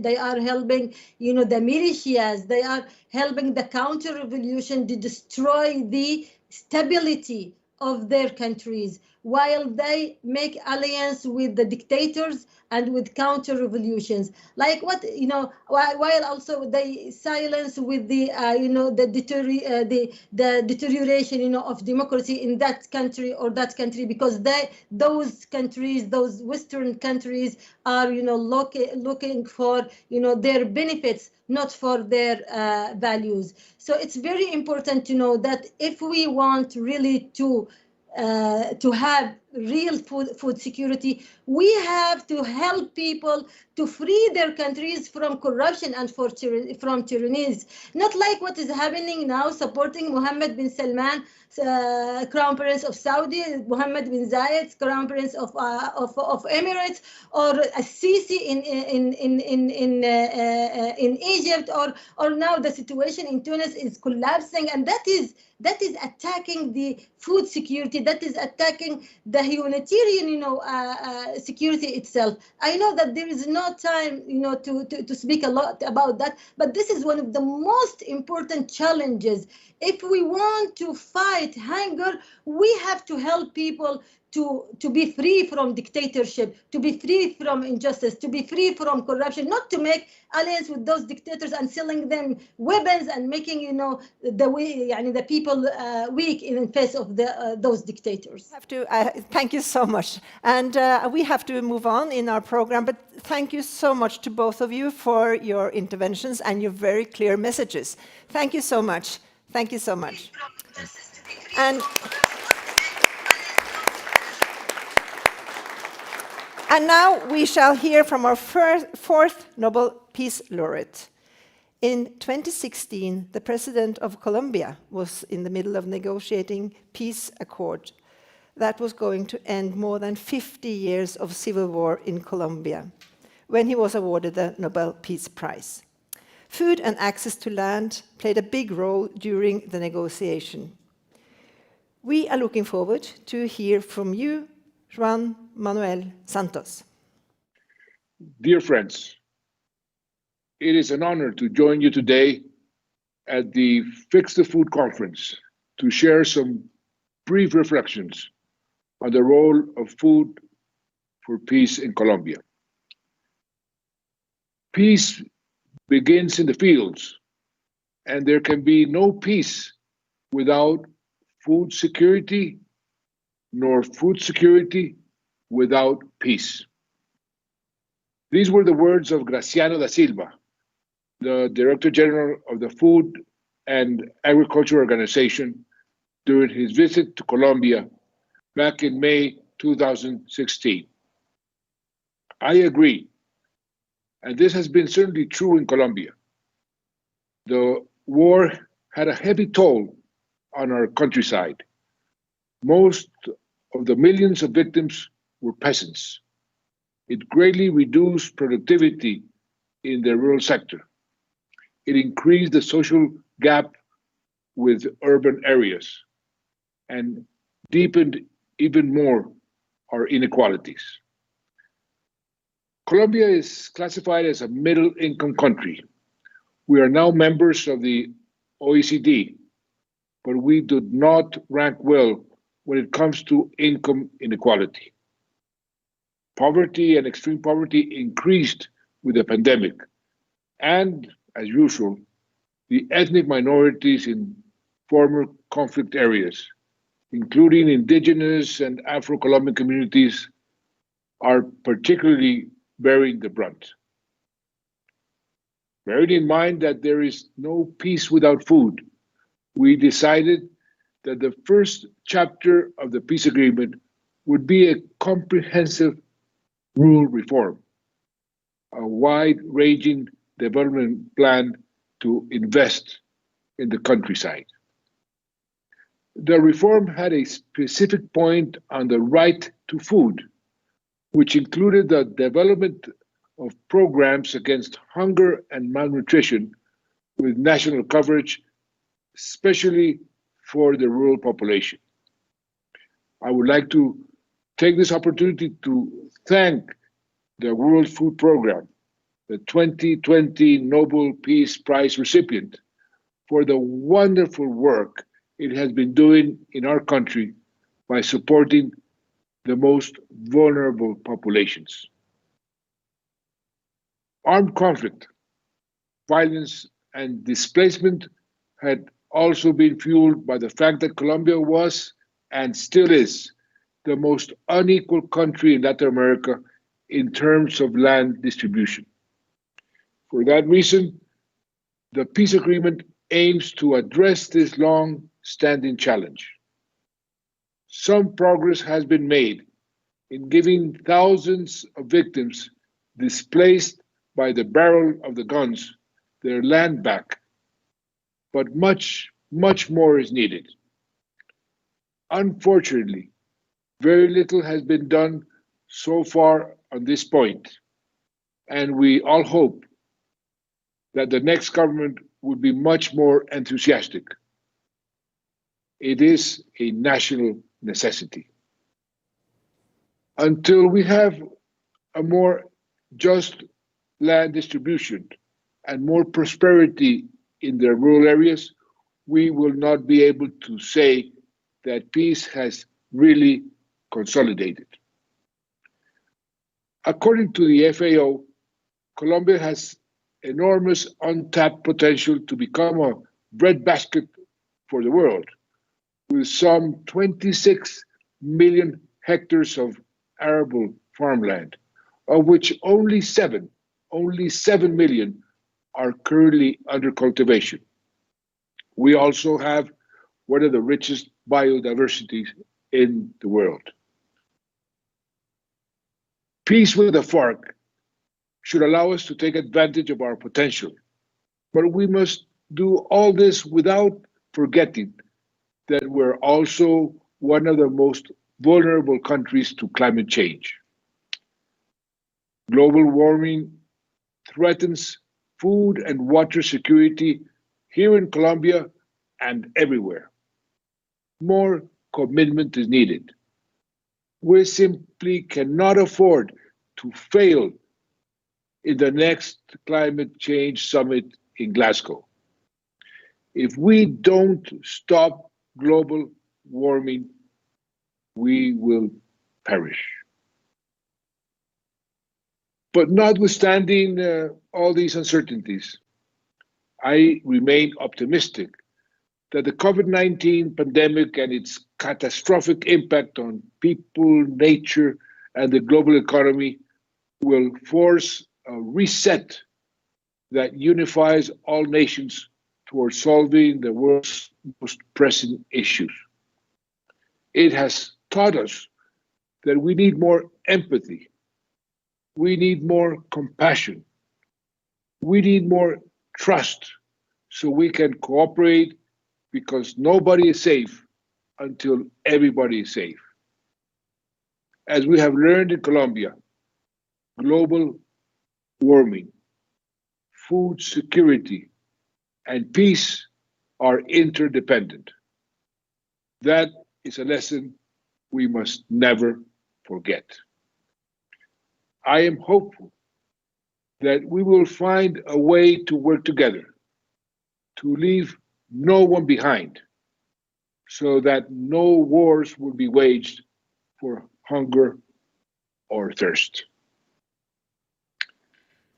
militias. They are helping the counter-revolution to destroy the stability of their countries, while they make alliance with the dictators and with counter-revolutions. Like what, while also they silence with the, the deterioration, of democracy in that country or that country, because those countries, those Western countries are, looking for, their benefits, not for their values. So it's very important to know that if we want really to have real food security, we have to help people to free their countries from corruption and from tyrannies. Not like what is happening now, supporting Mohammed bin Salman, Crown Prince of Saudi, Mohammed bin Zayed, Crown Prince of Emirates, or Sisi in Egypt, or now the situation in Tunis is collapsing, and that is attacking the food security. That is attacking the humanitarian, security itself. I know that there is no time, to speak a lot about that, but this is one of the most important challenges. If we want to fight hunger, we have to help people to be free from dictatorship, to be free from injustice, to be free from corruption, not to make alliance with those dictators and selling them weapons and making, the people weak in the face of those dictators. Thank you so much. And we have to move on in our program, but thank you so much to both of you for your interventions and your very clear messages. Thank you so much. Thank you so much. And now we shall hear from our fourth Nobel Peace Laureate. In 2016, the president of Colombia was in the middle of negotiating peace accord that was going to end more than 50 years of civil war in Colombia, when he was awarded the Nobel Peace Prize. Food and access to land played a big role during the negotiation. We are looking forward to hear from you, Juan Manuel Santos. Dear friends, it is an honor to join you today at the Fix the Food conference to share some brief reflections on the role of food for peace in Colombia. Peace begins in the fields, and there can be no peace without food security, nor food security without peace. These were the words of Graciano da Silva, the Director General of the Food and Agriculture Organization, during his visit to Colombia back in May 2016. I agree, and this has been certainly true in Colombia. The war had a heavy toll on our countryside. Most of the millions of victims were peasants. It greatly reduced productivity in the rural sector. It increased the social gap with urban areas and deepened even more our inequalities. Colombia is classified as a middle-income country. We are now members of the OECD, but we do not rank well when it comes to income inequality. Poverty and extreme poverty increased with the pandemic, and, as usual, the ethnic minorities in former conflict areas, including indigenous and Afro-Colombian communities, are particularly bearing the brunt. Bearing in mind that there is no peace without food, we decided that the first chapter of the peace agreement would be a comprehensive rural reform, a wide-ranging development plan to invest in the countryside. The reform had a specific point on the right to food, which included the development of programs against hunger and malnutrition with national coverage, especially for the rural population. I would like to take this opportunity to thank the World Food Programme, the 2020 Nobel Peace Prize recipient, for the wonderful work it has been doing in our country by supporting the most vulnerable populations. Armed conflict, violence, and displacement had also been fueled by the fact that Colombia was, and still is, the most unequal country in Latin America in terms of land distribution. For that reason, the peace agreement aims to address this long-standing challenge. Some progress has been made in giving thousands of victims displaced by the barrel of the guns their land back, but much, much more is needed. Unfortunately, very little has been done so far on this point, and we all hope that the next government would be much more enthusiastic. It is a national necessity. Until we have a more just land distribution and more prosperity in the rural areas, we will not be able to say that peace has really consolidated. According to the FAO, Colombia has enormous untapped potential to become a breadbasket for the world, with some 26 million hectares of arable farmland, of which only 7 million are currently under cultivation. We also have one of the richest biodiversities in the world. Peace with the FARC should allow us to take advantage of our potential, but we must do all this without forgetting that we're also one of the most vulnerable countries to climate change. Global warming threatens food and water security here in Colombia and everywhere. More commitment is needed. We simply cannot afford to fail in the next climate change summit in Glasgow. If we don't stop global warming, we will perish. But notwithstanding all these uncertainties, I remain optimistic that the COVID-19 pandemic and its catastrophic impact on people, nature, and the global economy will force a reset that unifies all nations towards solving the world's most pressing issues. It has taught us that we need more empathy, we need more compassion, we need more trust so we can cooperate, because nobody is safe until everybody is safe. As we have learned in Colombia, global warming, food security, and peace are interdependent. That is a lesson we must never forget. I am hopeful that we will find a way to work together, to leave no one behind, so that no wars will be waged for hunger or thirst.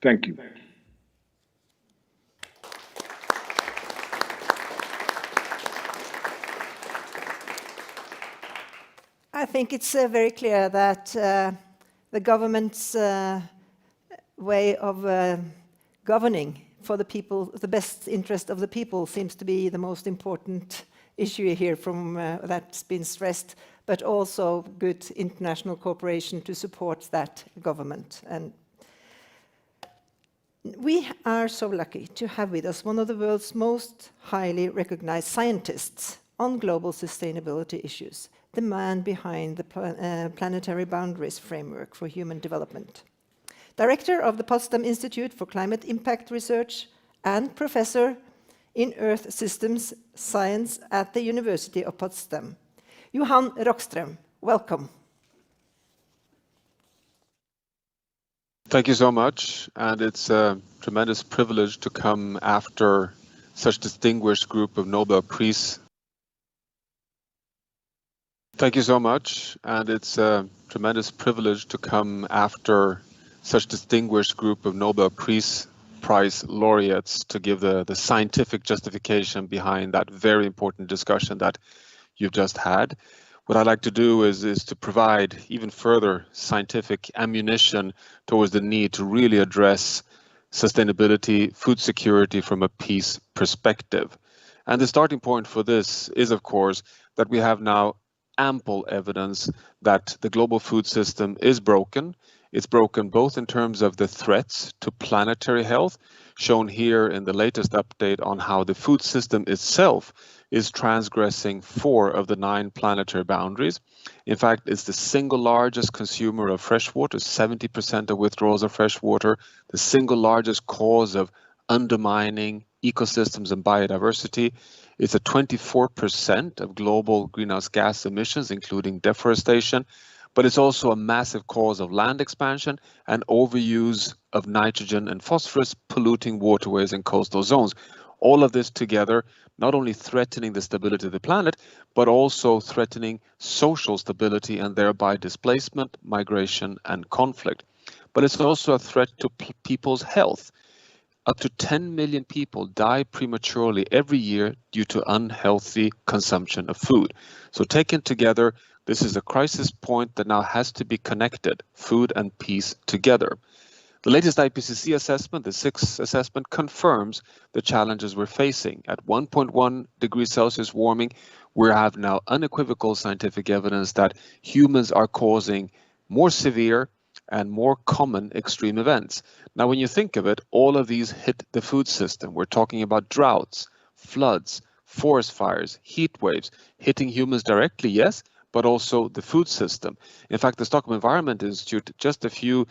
Thank you. I think it's very clear that the government's way of governing for the people, the best interest of the people, seems to be the most important issue here from that's been stressed, but also good international cooperation to support that government. And we are so lucky to have with us one of the world's most highly recognized scientists on global sustainability issues, the man behind the Planetary Boundaries Framework for Human Development. Director of the Potsdam Institute for Climate Impact Research and professor in Earth Systems Science at the University of Potsdam. Johan Rockström, welcome. Thank you so much, and it's a tremendous privilege to come after such distinguished group of Nobel Peace. Thank you so much, and it's a tremendous privilege to come after such distinguished group of Nobel Peace Prize laureates to give the scientific justification behind that very important discussion that you've just had. What I'd like to do is to provide even further scientific ammunition towards the need to really address sustainability, food security from a peace perspective. And the starting point for this is, of course, that we have now ample evidence that the global food system is broken. It's broken both in terms of the threats to planetary health, shown here in the latest update on how the food system itself is transgressing 4 of the 9 planetary boundaries. In fact, it's the single largest consumer of fresh water, 70% of withdrawals of fresh water, the single largest cause of undermining ecosystems and biodiversity. It's a 24% of global greenhouse gas emissions, including deforestation, but it's also a massive cause of land expansion and overuse of nitrogen and phosphorus, polluting waterways and coastal zones. All of this together, not only threatening the stability of the planet, but also threatening social stability and thereby displacement, migration, and conflict. But it's also a threat to people's health. Up to 10 million people die prematurely every year due to unhealthy consumption of food. So taken together, this is a crisis point that now has to be connected, food and peace together. The latest IPCC assessment, the 6th assessment, confirms the challenges we're facing. At 1.1 degrees Celsius warming, we have now unequivocal scientific evidence that humans are causing more severe and more common extreme events. Now, when you think of it, all of these hit the food system. We're talking about droughts, floods, forest fires, heat waves, hitting humans directly, yes, but also the food system. In fact, the Stockholm Environment Institute just a few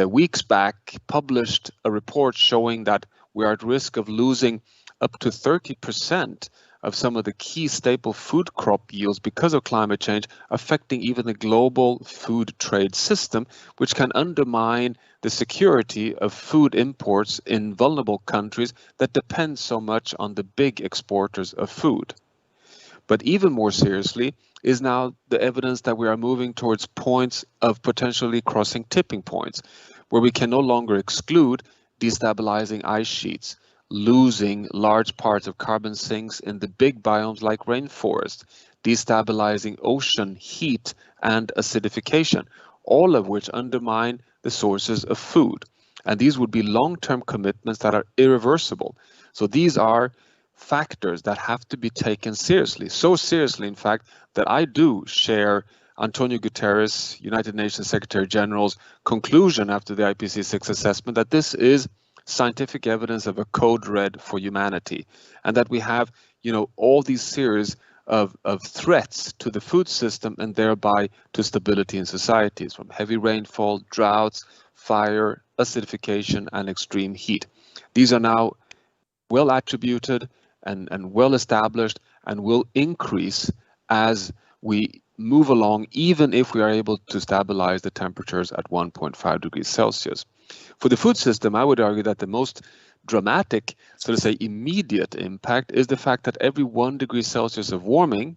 weeks back published a report showing that we are at risk of losing up to 30% of some of the key staple food crop yields because of climate change, affecting even the global food trade system, which can undermine the security of food imports in vulnerable countries that depend so much on the big exporters of food. But even more seriously is now the evidence that we are moving towards points of potentially crossing tipping points, where we can no longer exclude destabilizing ice sheets, losing large parts of carbon sinks in the big biomes like rainforest, destabilizing ocean heat and acidification, all of which undermine the sources of food. And these would be long-term commitments that are irreversible. So these are factors that have to be taken seriously, so seriously, in fact, that I do share Antonio Guterres, United Nations Secretary General's conclusion after the IPCC assessment that this is scientific evidence of a code red for humanity, and that we have, all these series of threats to the food system and thereby to stability in societies, from heavy rainfall, droughts, fire, acidification, and extreme heat. These are now well attributed and well established and will increase as we move along, even if we are able to stabilize the temperatures at 1.5 degrees Celsius. For the food system, I would argue that the most dramatic, so to say, immediate impact is the fact that every 1 degree Celsius of warming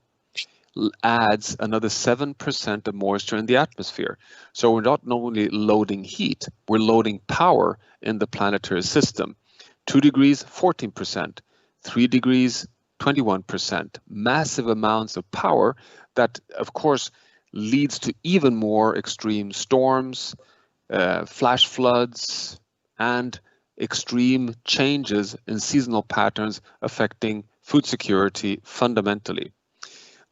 adds another 7% of moisture in the atmosphere. So we're not only loading heat, we're loading power in the planetary system. 2 degrees, 14%, 3 degrees, 21%, massive amounts of power that, of course, leads to even more extreme storms, flash floods, and extreme changes in seasonal patterns affecting food security fundamentally.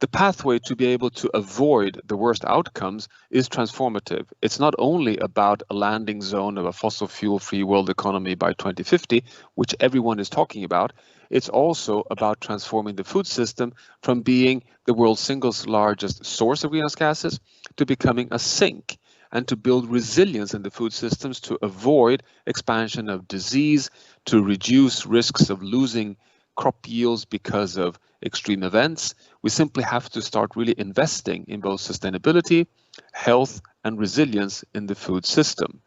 The pathway to be able to avoid the worst outcomes is transformative. It's not only about a landing zone of a fossil fuel-free world economy by 2050, which everyone is talking about. It's also about transforming the food system from being the world's single largest source of greenhouse gases to becoming a sink, and to build resilience in the food systems to avoid expansion of disease, to reduce risks of losing crop yields because of extreme events. We simply have to start really investing in both sustainability, health, and resilience in the food system.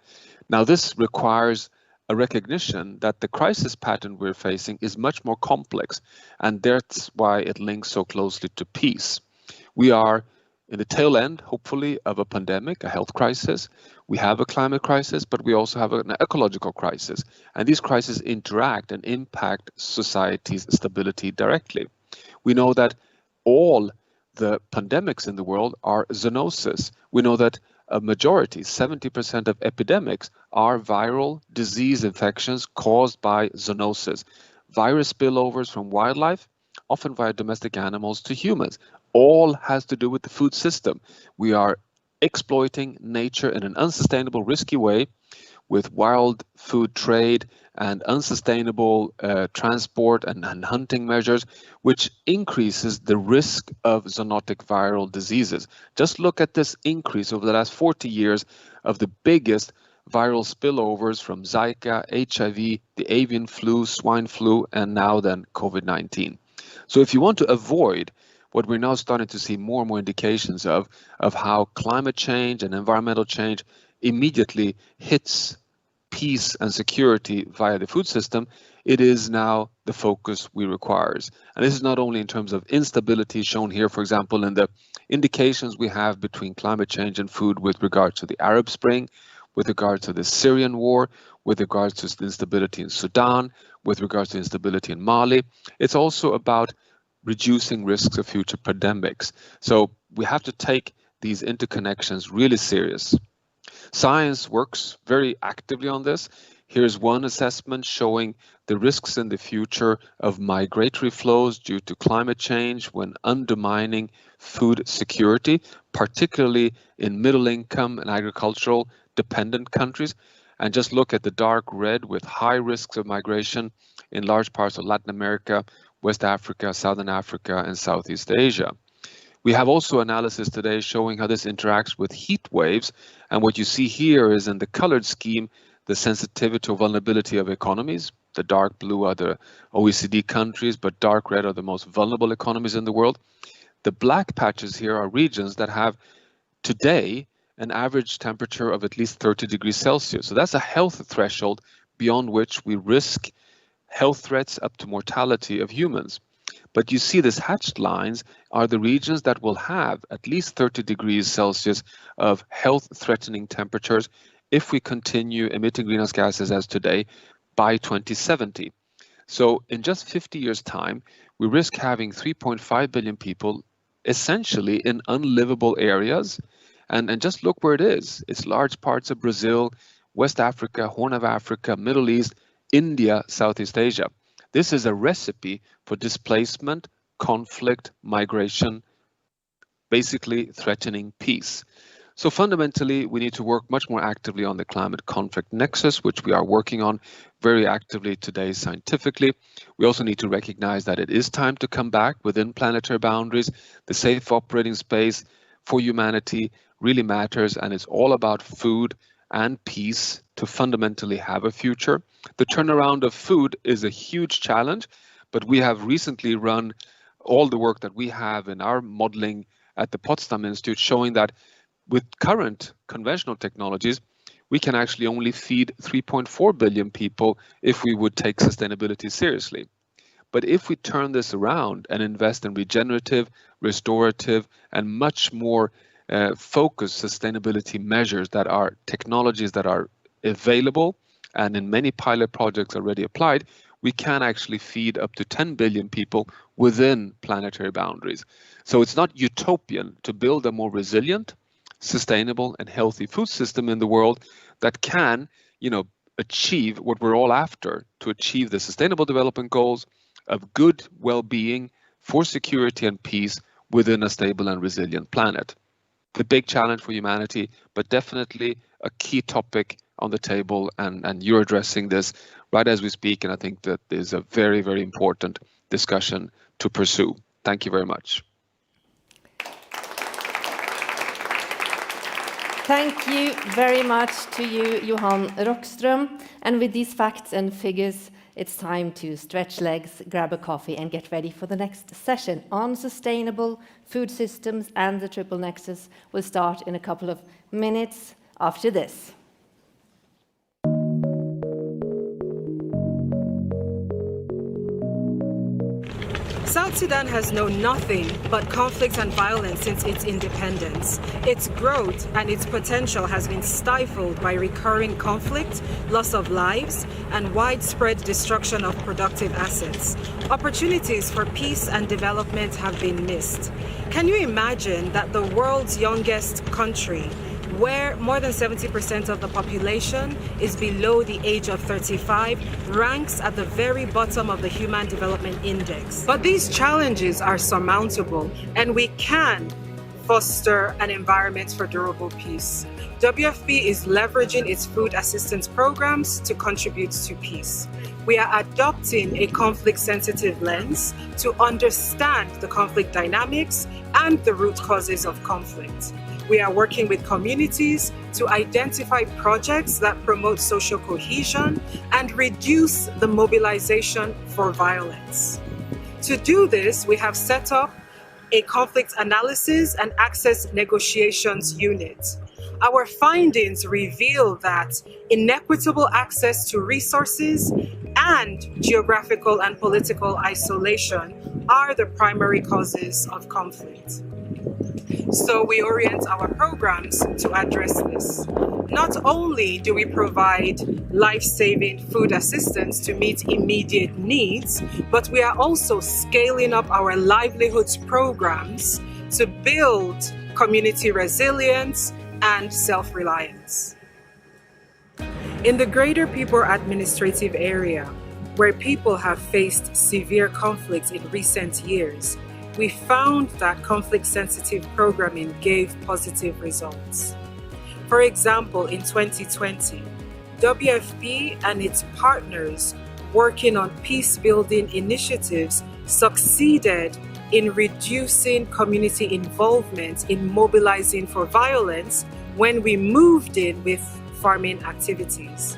Now, this requires a recognition that the crisis pattern we're facing is much more complex, and that's why it links so closely to peace. We are in the tail end, hopefully, of a pandemic, a health crisis. We have a climate crisis, but we also have an ecological crisis. And these crises interact and impact society's stability directly. We know that all the pandemics in the world are zoonoses. We know that a majority, 70% of epidemics, are viral disease infections caused by zoonoses, virus spillovers from wildlife, often via domestic animals, to humans. All has to do with the food system. We are exploiting nature in an unsustainable, risky way with wild food trade and unsustainable transport and hunting measures, which increases the risk of zoonotic viral diseases. Just look at this increase over the last 40 years of the biggest viral spillovers from Zika, HIV, the avian flu, swine flu, and now then COVID-19. So if you want to avoid what we're now starting to see more and more indications of how climate change and environmental change immediately hits peace and security via the food system, it is now the focus we requires. And this is not only in terms of instability shown here, for example, in the indications we have between climate change and food with regard to the Arab Spring, with regard to the Syrian war, with regards to instability in Sudan, with regards to instability in Mali. It's also about reducing risks of future pandemics. So we have to take these interconnections really serious. Science works very actively on this. Here's one assessment showing the risks in the future of migratory flows due to climate change when undermining food security, particularly in middle income and agricultural dependent countries. And just look at the dark red with high risks of migration in large parts of Latin America, West Africa, Southern Africa, and Southeast Asia. We have also analysis today showing how this interacts with heat waves. And what you see here is in the colored scheme, the sensitivity or vulnerability of economies. The dark blue are the OECD countries, but dark red are the most vulnerable economies in the world. The black patches here are regions that have today an average temperature of at least 30 degrees Celsius. So that's a health threshold beyond which we risk health threats up to mortality of humans. But you see these hatched lines are the regions that will have at least 30 degrees Celsius of health-threatening temperatures if we continue emitting greenhouse gases as today by 2070. So in just 50 years' time, we risk having 3.5 billion people essentially in unlivable areas. And just look where it is. It's large parts of Brazil, West Africa, Horn of Africa, Middle East, India, Southeast Asia. This is a recipe for displacement, conflict, migration, basically threatening peace. So fundamentally, we need to work much more actively on the climate conflict nexus, which we are working on very actively today scientifically. We also need to recognize that it is time to come back within planetary boundaries. The safe operating space for humanity really matters, and it's all about food and peace to fundamentally have a future. The turnaround of food is a huge challenge, but we have recently run all the work that we have in our modeling at the Potsdam Institute showing that with current conventional technologies, we can actually only feed 3.4 billion people if we would take sustainability seriously. But if we turn this around and invest in regenerative, restorative, and much more focused sustainability measures that are technologies that are available and in many pilot projects already applied, we can actually feed up to 10 billion people within planetary boundaries. So it's not utopian to build a more resilient, sustainable, and healthy food system in the world that can, achieve what we're all after, to achieve the Sustainable Development Goals of good well-being for security and peace within a stable and resilient planet. The big challenge for humanity, but definitely a key topic on the table, and you're addressing this right as we speak, and I think that is a very, very important discussion to pursue. Thank you very much. Thank you very much to you, Johan Rockström. And with these facts and figures, it's time to stretch legs, grab a coffee, and get ready for the next session on sustainable food systems and the triple nexus. We'll start in a couple of minutes after this. South Sudan has known nothing but conflict and violence since its independence. Its growth and its potential has been stifled by recurring conflict, loss of lives, and widespread destruction of productive assets. Opportunities for peace and development have been missed. Can you imagine that the world's youngest country, where more than 70% of the population is below the age of 35, ranks at the very bottom of the Human Development Index? But these challenges are surmountable, and we can foster an environment for durable peace. WFP is leveraging its food assistance programs to contribute to peace. We are adopting a conflict-sensitive lens to understand the conflict dynamics and the root causes of conflict. We are working with communities to identify projects that promote social cohesion and reduce the mobilization for violence. To do this, we have set up a conflict analysis and access negotiations unit. Our findings reveal that inequitable access to resources and geographical and political isolation are the primary causes of conflict. So we orient our programs to address this. Not only do we provide life-saving food assistance to meet immediate needs, but we are also scaling up our livelihoods programs to build community resilience and self-reliance. In the Greater Pibor administrative area, where people have faced severe conflicts in recent years, we found that conflict-sensitive programming gave positive results. For example, in 2020, WFP and its partners working on peace-building initiatives succeeded in reducing community involvement in mobilizing for violence when we moved in with farming activities.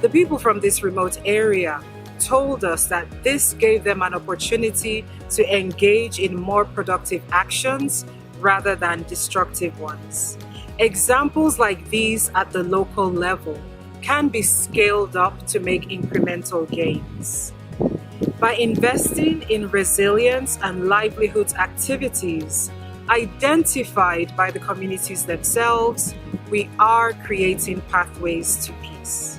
The people from this remote area told us that this gave them an opportunity to engage in more productive actions rather than destructive ones. Examples like these at the local level can be scaled up to make incremental gains. By investing in resilience and livelihoods activities identified by the communities themselves, we are creating pathways to peace.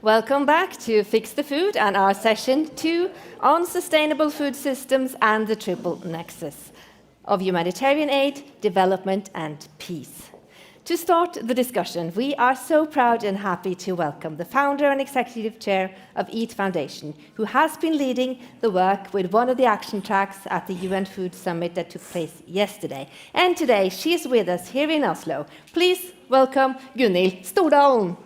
Welcome back to Fix the Food and our session 2 on sustainable food systems and the triple nexus of humanitarian aid, development and peace. To start the discussion, we are so proud and happy to welcome the founder and executive chair of EAT Foundation, who has been leading the work with one of the action tracks at the UN Food Summit that took place yesterday. And today she is with us here in Oslo. Please welcome Gunhild Stordalen.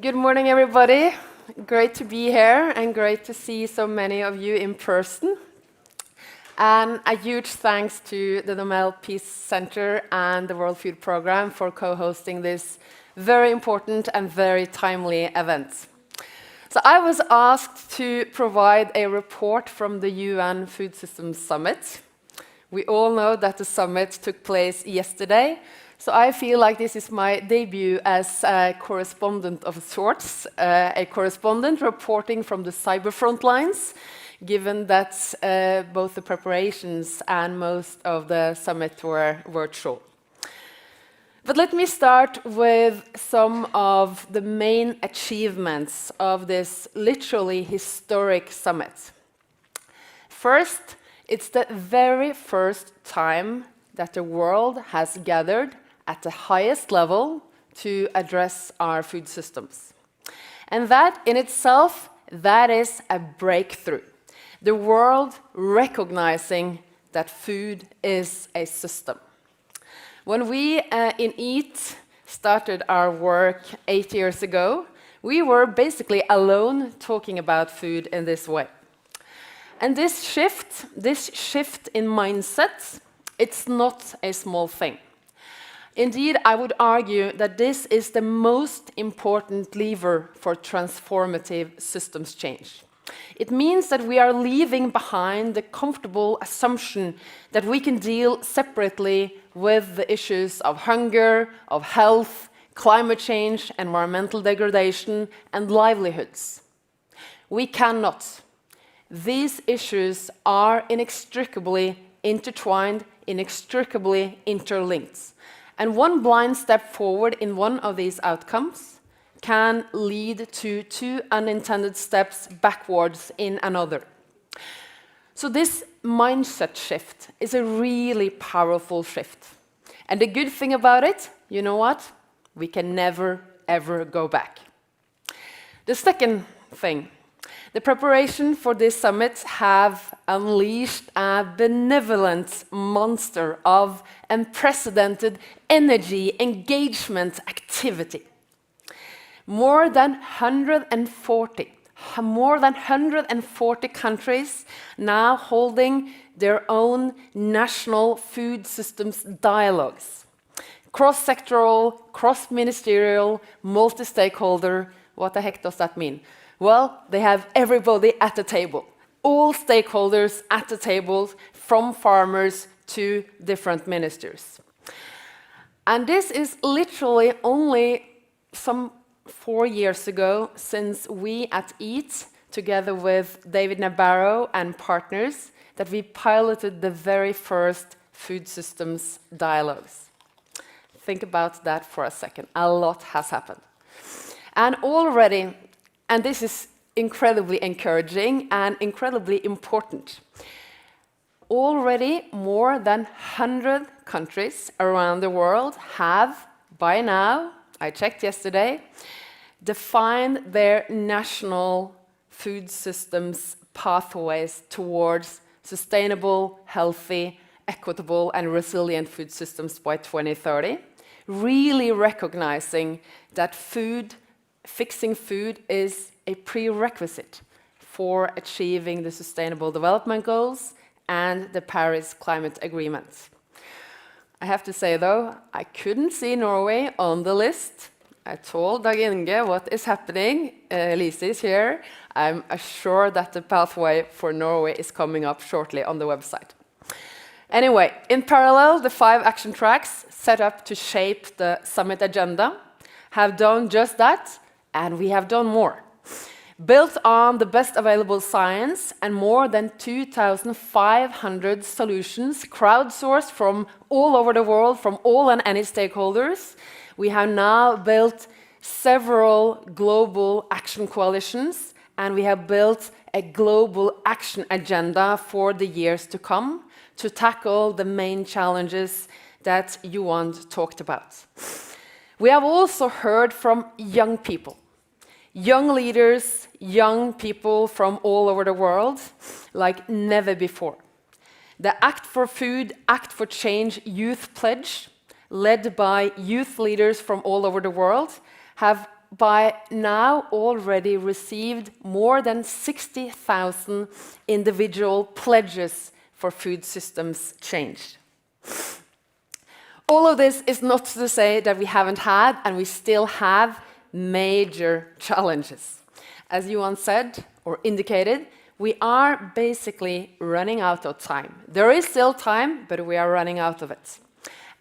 Good morning, everybody. Great to be here and great to see so many of you in person. And a huge thanks to the Nobel Peace Center and the World Food Programme for co-hosting this very important and very timely event. So I was asked to provide a report from the UN Food Systems Summit. We all know that the summit took place yesterday, so I feel like this is my debut as a correspondent of sorts, a correspondent reporting from the cyber front lines, given that both the preparations and most of the summit were virtual. But let me start with some of the main achievements of this literally historic summit. First, it's the very first time that the world has gathered at the highest level to address our food systems. And that in itself, that is a breakthrough. The world recognizing that food is a system. When we in EAT started our work 8 years ago, we were basically alone talking about food in this way. And this shift in mindset, it's not a small thing. Indeed, I would argue that this is the most important lever for transformative systems change. It means that we are leaving behind the comfortable assumption that we can deal separately with the issues of hunger, of health, climate change, environmental degradation, and livelihoods. We cannot. These issues are inextricably intertwined, inextricably interlinked. And one blind step forward in one of these outcomes can lead to two unintended steps backwards in another. So this mindset shift is a really powerful shift. And the good thing about it, you know what? We can never, ever go back. The second thing, the preparation for this summit have unleashed a benevolent monster of unprecedented energy, engagement, activity. More than 140 countries now holding their own national food systems dialogues. Cross-sectoral, cross-ministerial, multi-stakeholder. What the heck does that mean? Well, they have everybody at the table. All stakeholders at the table, from farmers to different ministers. And this is literally only some 4 years ago since we at EAT, together with David Nabarro and partners, that we piloted the very first food systems dialogues. Think about that for a second. A lot has happened. And already, and this is incredibly encouraging and incredibly important, already more than 100 countries around the world have, by now, I checked yesterday, defined their national food systems pathways towards sustainable, healthy, equitable, and resilient food systems by 2030, really recognizing that fixing food is a prerequisite for achieving the Sustainable Development Goals and the Paris Climate Agreement. I have to say, though, I couldn't see Norway on the list. I told Dag Inge what is happening. Lise is here. I'm assured that the pathway for Norway is coming up shortly on the website. Anyway, in parallel, the 5 action tracks set up to shape the summit agenda have done just that, and we have done more. Built on the best available science and more than 2,500 solutions crowdsourced from all over the world, from all and any stakeholders, we have now built several global action coalitions, and we have built a global action agenda for the years to come to tackle the main challenges that Johan talked about. We have also heard from young people. Young leaders, young people from all over the world, like never before. The Act for Food, Act for Change Youth Pledge, led by youth leaders from all over the world, have by now already received more than 60,000 individual pledges for food systems change. all of this is not to say that we haven't had, and we still have, major challenges. As Johan said, or indicated, we are basically running out of time. There is still time, but we are running out of it.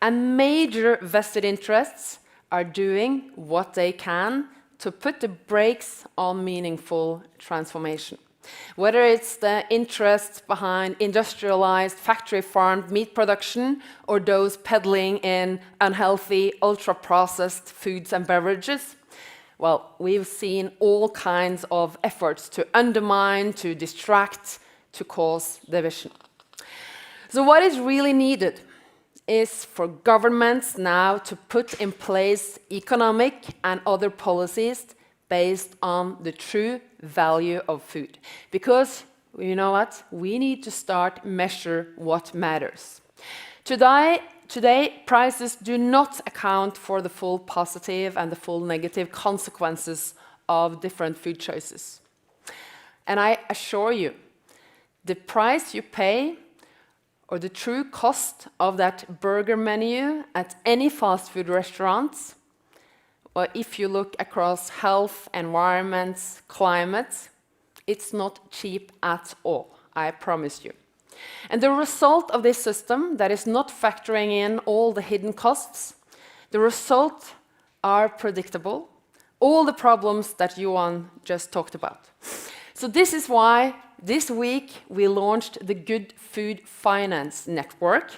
And major vested interests are doing what they can to put the brakes on meaningful transformation. Whether it's the interests behind industrialized, factory-farmed meat production, or those peddling in unhealthy, ultra-processed foods and beverages, well, we've seen all kinds of efforts to undermine, to distract, to cause division. So what is really needed is for governments now to put in place economic and other policies based on the true value of food. Because, you know what? We need to start measure what matters. Today, prices do not account for the full positive and the full negative consequences of different food choices. And I assure you, the price you pay or the true cost of that burger menu at any fast food restaurant, or if you look across health, environment, climate, it's not cheap at all, I promise you. And the result of this system that is not factoring in all the hidden costs, the results are predictable, all the problems that Johan just talked about. So this is why this week we launched the Good Food Finance Network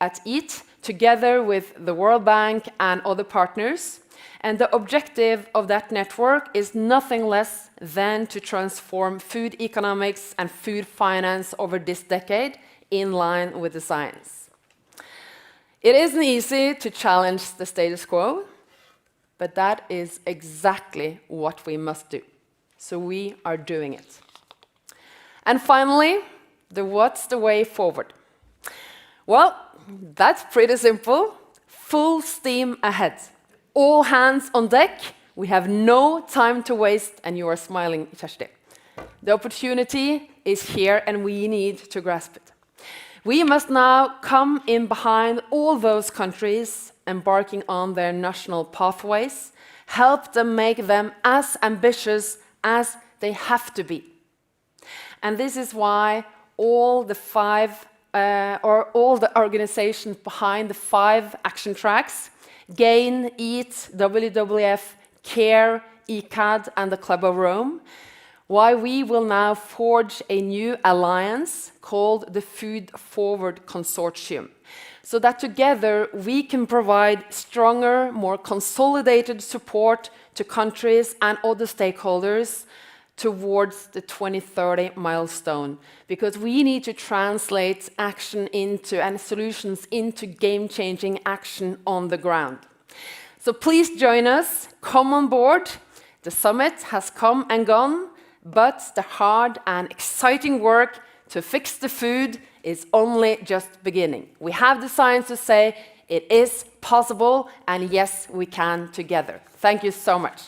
at EAT, together with the World Bank and other partners. And the objective of that network is nothing less than to transform food economics and food finance over this decade in line with the science. It isn't easy to challenge the status quo, but that is exactly what we must do. So we are doing it. And finally, what's the way forward? Well, that's pretty simple. Full steam ahead. All hands on deck. We have no time to waste, and you are smiling, Kjersti. The opportunity is here, and we need to grasp it. We must now come in behind all those countries embarking on their national pathways, help them make them as ambitious as they have to be. And this is why all the organizations behind the 5 action tracks, GAIN, EAT, WWF, CARE, ECAD, and the Club of Rome, why we will now forge a new alliance called the Food Forward Consortium, so that together we can provide stronger, more consolidated support to countries and other stakeholders towards the 2030 milestone, because we need to translate action into and solutions into game-changing action on the ground. So please join us, come on board. The summit has come and gone, but the hard and exciting work to fix the food is only just beginning. We have the science to say it is possible, and yes, we can together. Thank you so much.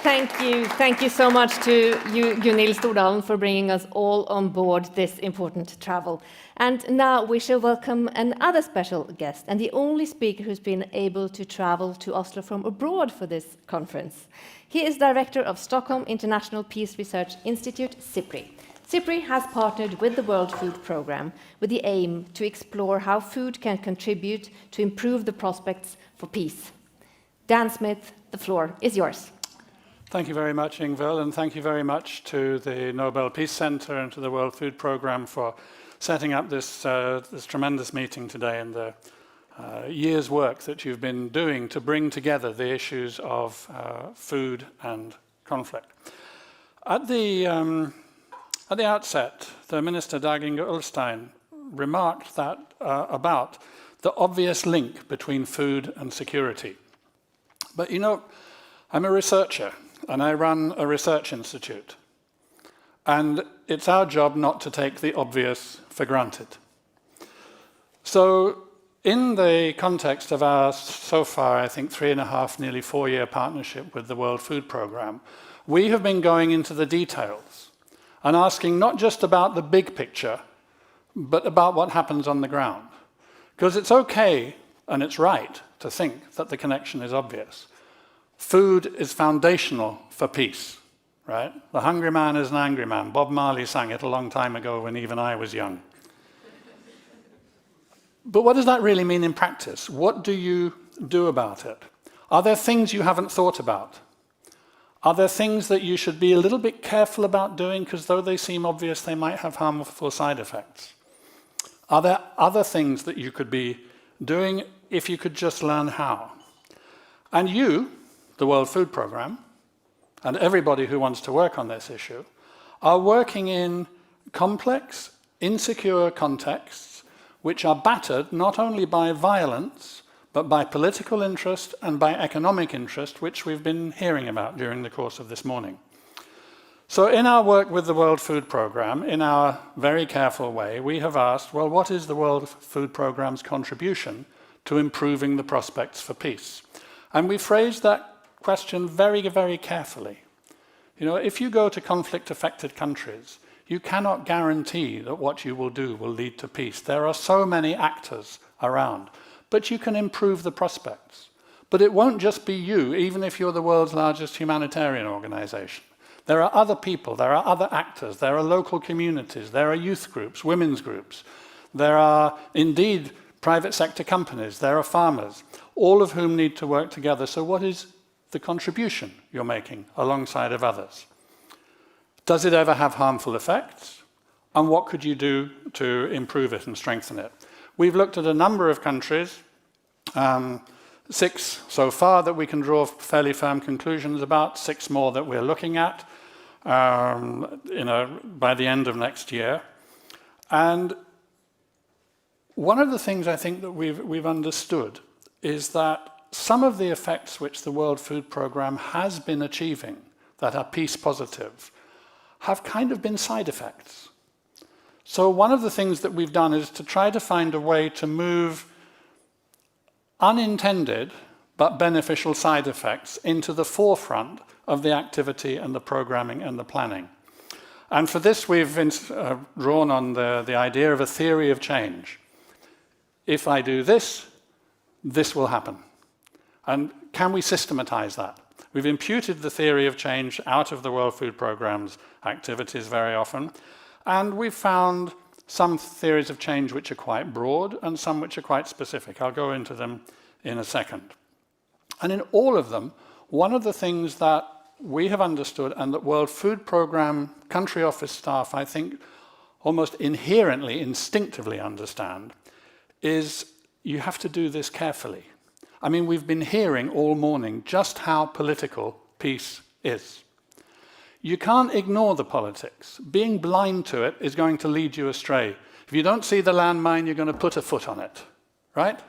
Thank you so much to you, Gunhild Stordalen, for bringing us all on board this important travel. And now we shall welcome another special guest, and the only speaker who's been able to travel to Oslo from abroad for this conference. He is director of Stockholm International Peace Research Institute, SIPRI. SIPRI has partnered with the World Food Programme with the aim to explore how food can contribute to improve the prospects for peace. Dan Smith, the floor is yours. Thank you very much, Ingvild, and thank you very much to the Nobel Peace Center and to the World Food Programme for setting up this tremendous meeting today and the year's work that you've been doing to bring together the issues of food and conflict. At the outset, the Minister Dag Inge Ulstein remarked that about the obvious link between food and security. But you know, I'm a researcher, and I run a research institute. And it's our job not to take the obvious for granted. So in the context of our, so far, I think 3.5, nearly 4-year partnership with the World Food Programme, we have been going into the details and asking not just about the big picture, but about what happens on the ground. Because it's okay and it's right to think that the connection is obvious. Food is foundational for peace, right? The hungry man is an angry man. Bob Marley sang it a long time ago when even I was young. But what does that really mean in practice? What do you do about it? Are there things you haven't thought about? Are there things that you should be a little bit careful about doing because though they seem obvious, they might have harmful side effects? Are there other things that you could be doing if you could just learn how? And you, the World Food Programme, and everybody who wants to work on this issue, are working in complex, insecure contexts which are battered not only by violence, but by political interest and by economic interest, which we've been hearing about during the course of this morning. So in our work with the World Food Programme, in our very careful way, we have asked, well, what is the World Food Programme's contribution to improving the prospects for peace? And we phrased that question very, very carefully. You know, if you go to conflict-affected countries, you cannot guarantee that what you will do will lead to peace. There are so many actors around, but you can improve the prospects. But it won't just be you, even if you're the world's largest humanitarian organization. There are other people, there are other actors, there are local communities, there are youth groups, women's groups, there are indeed private sector companies, there are farmers, all of whom need to work together. So what is the contribution you're making alongside of others? Does it ever have harmful effects? And what could you do to improve it and strengthen it? We've looked at a number of countries, 6 so far that we can draw fairly firm conclusions about, 6 more that we're looking at by the end of next year. And one of the things I think that we've understood is that some of the effects which the World Food Programme has been achieving that are peace positive have kind of been side effects. So one of the things that we've done is to try to find a way to move unintended but beneficial side effects into the forefront of the activity and the programming and the planning. And for this we've drawn on the idea of a theory of change. If I do this, this will happen. And can we systematize that? We've imputed the theory of change out of the World Food Programme's activities very often, and we've found some theories of change which are quite broad and some which are quite specific. I'll go into them in a second. And in all of them, one of the things that we have understood and that World Food Programme country office staff, I think, almost inherently, instinctively understand, is you have to do this carefully. I mean, we've been hearing all morning just how political peace is. You can't ignore the politics. Being blind to it is going to lead you astray. If you don't see the landmine, you're going to put a foot on it, right?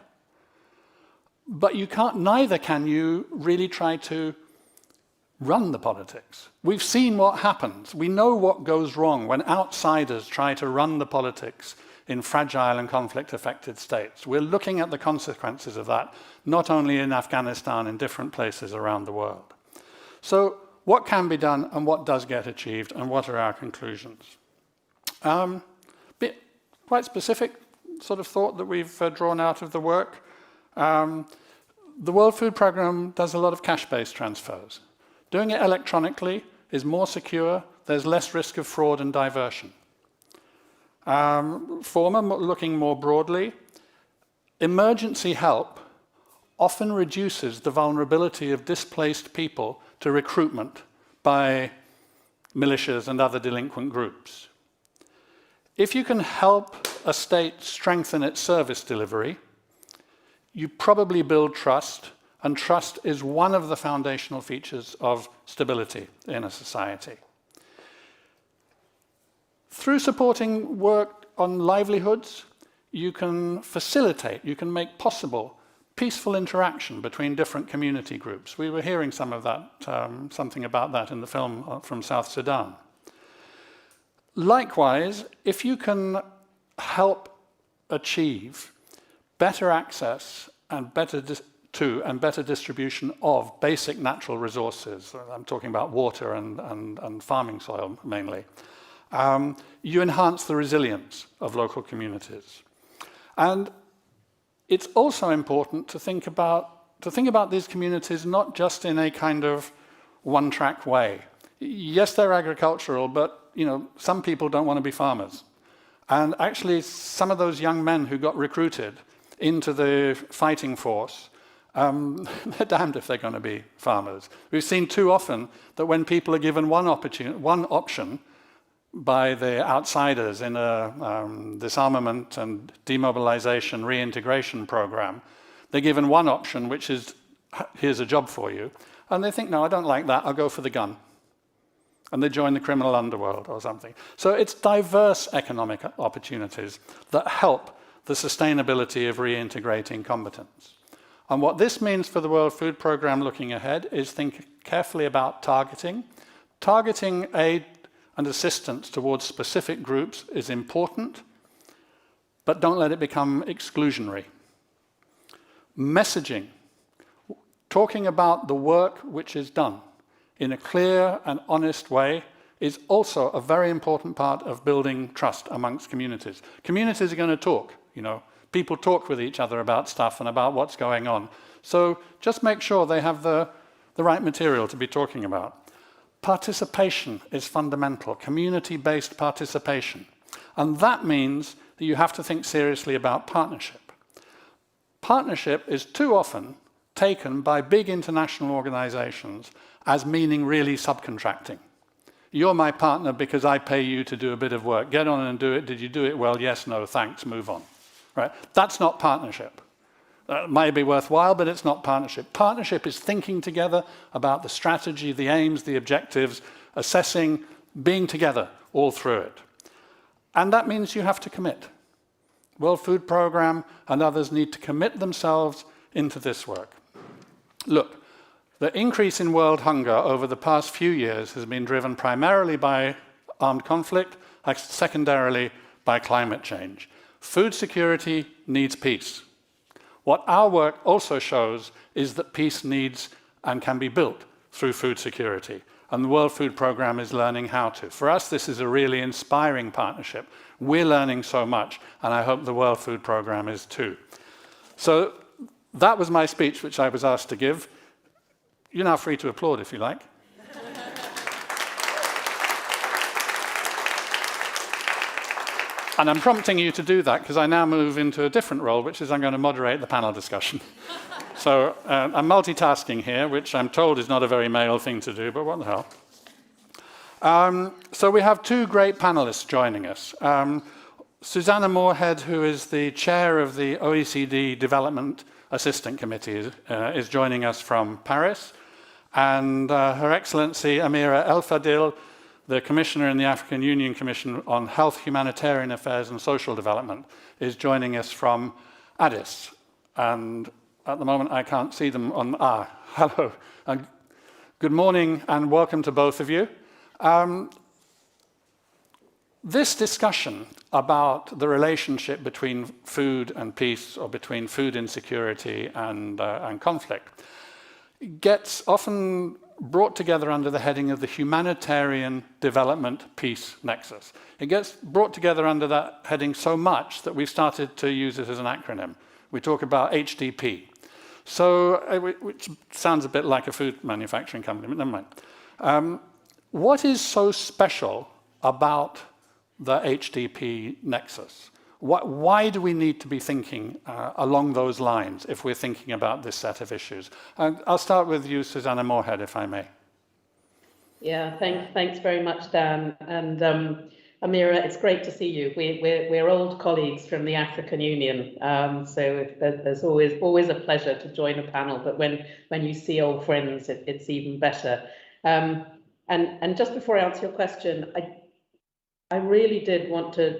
But you can't, neither can you really try to run the politics. We've seen what happens. We know what goes wrong when outsiders try to run the politics in fragile and conflict-affected states. We're looking at the consequences of that, not only in Afghanistan, in different places around the world. So what can be done and what does get achieved and what are our conclusions? Quite specific sort of thought that we've drawn out of the work. The World Food Programme does a lot of cash-based transfers. Doing it electronically is more secure, there's less risk of fraud and diversion. Looking more broadly, emergency help often reduces the vulnerability of displaced people to recruitment by militias and other delinquent groups. If you can help a state strengthen its service delivery, you probably build trust, and trust is one of the foundational features of stability in a society. Through supporting work on livelihoods, you can facilitate, you can make possible peaceful interaction between different community groups. We were hearing some of that, something about that in the film from South Sudan. Likewise, if you can help achieve better access and better distribution of basic natural resources, I'm talking about water and farming soil mainly, you enhance the resilience of local communities. And it's also important to think about these communities not just in a kind of one-track way. Yes, they're agricultural, but some people don't want to be farmers. And actually, some of those young men who got recruited into the fighting force, they're damned if they're going to be farmers. We've seen too often that when people are given one option by the outsiders in a disarmament and demobilization reintegration program, they're given one option, which is, here's a job for you. And they think, no, I don't like that, I'll go for the gun. And they join the criminal underworld or something. So it's diverse economic opportunities that help the sustainability of reintegrating combatants. And what this means for the World Food Programme looking ahead is think carefully about targeting. Targeting aid and assistance towards specific groups is important, but don't let it become exclusionary. Messaging, talking about the work which is done in a clear and honest way, is also a very important part of building trust amongst communities. Communities are going to talk, People talk with each other about stuff and about what's going on. So just make sure they have the right material to be talking about. Participation is fundamental, community-based participation. And that means that you have to think seriously about partnership. Partnership is too often taken by big international organizations as meaning really subcontracting. You're my partner because I pay you to do a bit of work. Get on and do it. Did you do it well? Yes, no, thanks, move on. Right? That's not partnership. It might be worthwhile, but it's not partnership. Partnership is thinking together about the strategy, the aims, the objectives, assessing, being together all through it. And that means you have to commit. World Food Programme and others need to commit themselves into this work. Look, the increase in world hunger over the past few years has been driven primarily by armed conflict, secondarily by climate change. Food security needs peace. What our work also shows is that peace needs and can be built through food security. And the World Food Programme is learning how to. For us, this is a really inspiring partnership. We're learning so much, and I hope the World Food Programme is too. So that was my speech, which I was asked to give. You're now free to applaud if you like. And I'm prompting you to do that because I now move into a different role, which is I'm going to moderate the panel discussion. So I'm multitasking here, which I'm told is not a very male thing to do, but what the hell. So we have two great panelists joining us. Susanna Moorhead, who is the chair of the OECD Development Assistant Committee, is joining us from Paris. And Her Excellency Amira El Fadil, the Commissioner in the African Union Commission on Health, Humanitarian Affairs and Social Development, is joining us from Addis. And at the moment, I can't see them on... hello. Good morning and welcome to both of you. This discussion about the relationship between food and peace, or between food insecurity and conflict, gets often brought together under the heading of the humanitarian development peace nexus. It gets brought together under that heading so much that we've started to use it as an acronym. We talk about HDP. So, which sounds a bit like a food manufacturing company, but never mind. What is so special about the HDP nexus? Why do we need to be thinking along those lines if we're thinking about this set of issues? I'll start with you, Susanna Moorhead, if I may. Yeah, thanks very much, Dan. And Amira, it's great to see you. We're old colleagues from the African Union, so there's always a pleasure to join a panel. But when you see old friends, it's even better. And just before I answer your question, I really did want to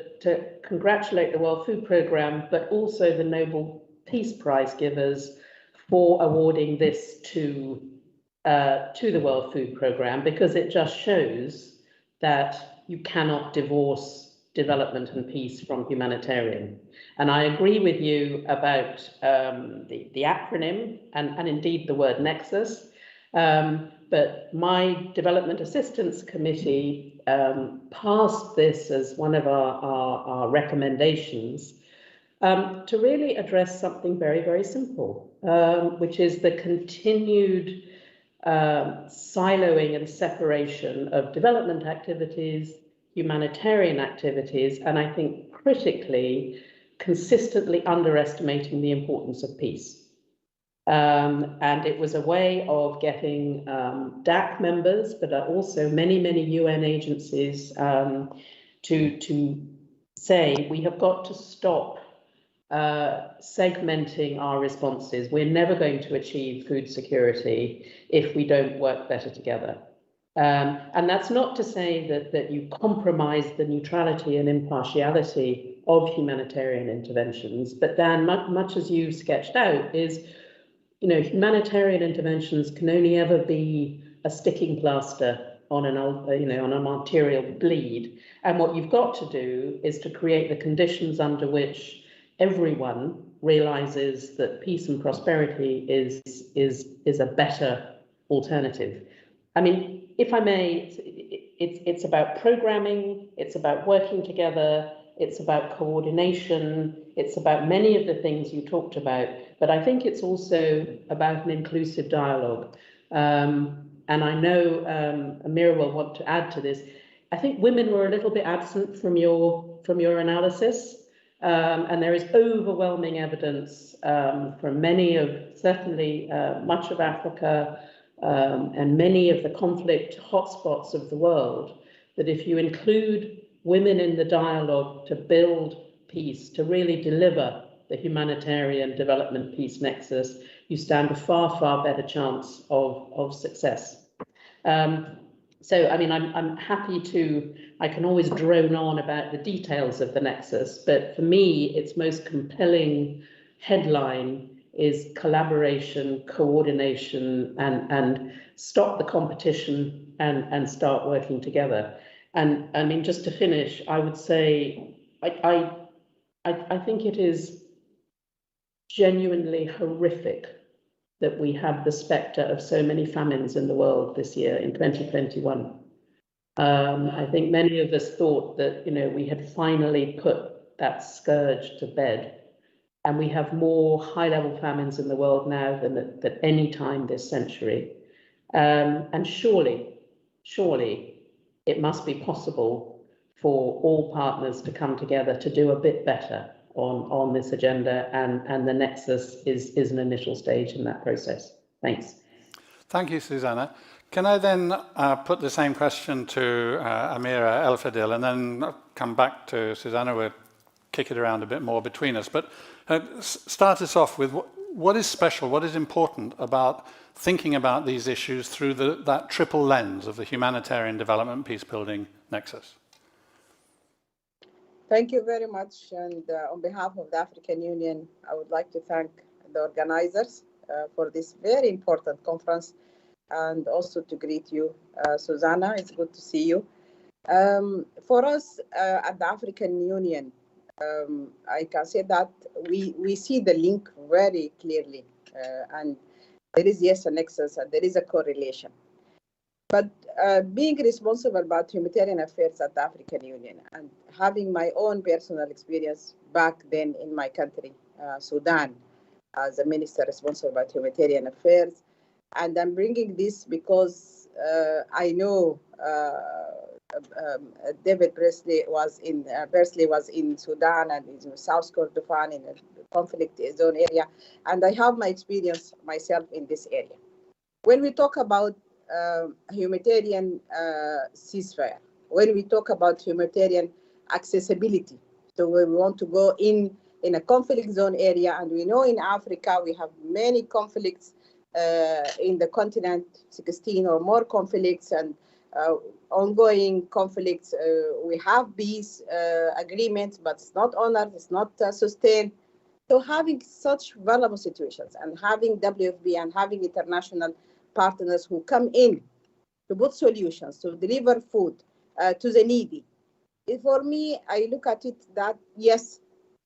congratulate the World Food Programme, but also the Nobel Peace Prize givers for awarding this to the World Food Programme, because it just shows that you cannot divorce development and peace from humanitarian. And I agree with you about the acronym and indeed the word nexus. But my Development Assistance Committee passed this as one of our recommendations to really address something very, very simple, which is the continued siloing and separation of development activities, humanitarian activities, and I think critically, consistently underestimating the importance of peace. And it was a way of getting DAC members, but also many, many UN agencies to say we have got to stop segmenting our responses. We're never going to achieve food security if we don't work better together. And that's not to say that you compromise the neutrality and impartiality of humanitarian interventions, but Dan, much as you sketched out, is humanitarian interventions can only ever be a sticking plaster on an arterial bleed. And what you've got to do is to create the conditions under which everyone realizes that peace and prosperity is a better alternative. I mean, if I may, it's about programming, it's about working together, it's about coordination, it's about many of the things you talked about, but I think it's also about an inclusive dialogue. And I know Amira will want to add to this. I think women were a little bit absent from your analysis, and there is overwhelming evidence from many of, certainly much of Africa and many of the conflict hotspots of the world, that if you include women in the dialogue to build peace, to really deliver the humanitarian development peace nexus, you stand a far, far better chance of success. So, I mean, I'm happy to, I can always drone on about the details of the nexus, but for me, its most compelling headline is collaboration, coordination, and stop the competition and start working together. And I mean, just to finish, I would say, I think it is genuinely horrific that we have the spectre of so many famines in the world this year in 2021. I think many of us thought that, we had finally put that scourge to bed, and we have more high-level famines in the world now than at any time this century. And surely it must be possible for all partners to come together to do a bit better on this agenda, and the nexus is an initial stage in that process. Thanks. Thank you, Susanna. Can I then put the same question to Amira El-Fadil, and then come back to Susanna? We'll kick it around a bit more between us. But start us off with what is special, what is important about thinking about these issues through that triple lens of the humanitarian development peace-building nexus. Thank you very much. And on behalf of the African Union, I would like to thank the organizers for this very important conference, and also to greet you, Susanna. It's good to see you. For us at the African Union, I can say that we see the link very clearly, and there is, yes, a nexus, and there is a correlation. But being responsible about humanitarian affairs at the African Union, and having my own personal experience back then in my country, Sudan, as a minister responsible about humanitarian affairs, and I'm bringing this because I know David Presley was in Sudan and in South Kordofan in a conflict zone area, and I have my experience myself in this area. When we talk about humanitarian ceasefire, when we talk about humanitarian accessibility, so when we want to go in a conflict zone area, and we know in Africa we have many conflicts in the continent, 16 or more conflicts and ongoing conflicts. We have peace agreements, but it's not honored, it's not sustained. So having such vulnerable situations, and having WFP and having international partners who come in to put solutions, to deliver food to the needy. For me, I look at it that, yes,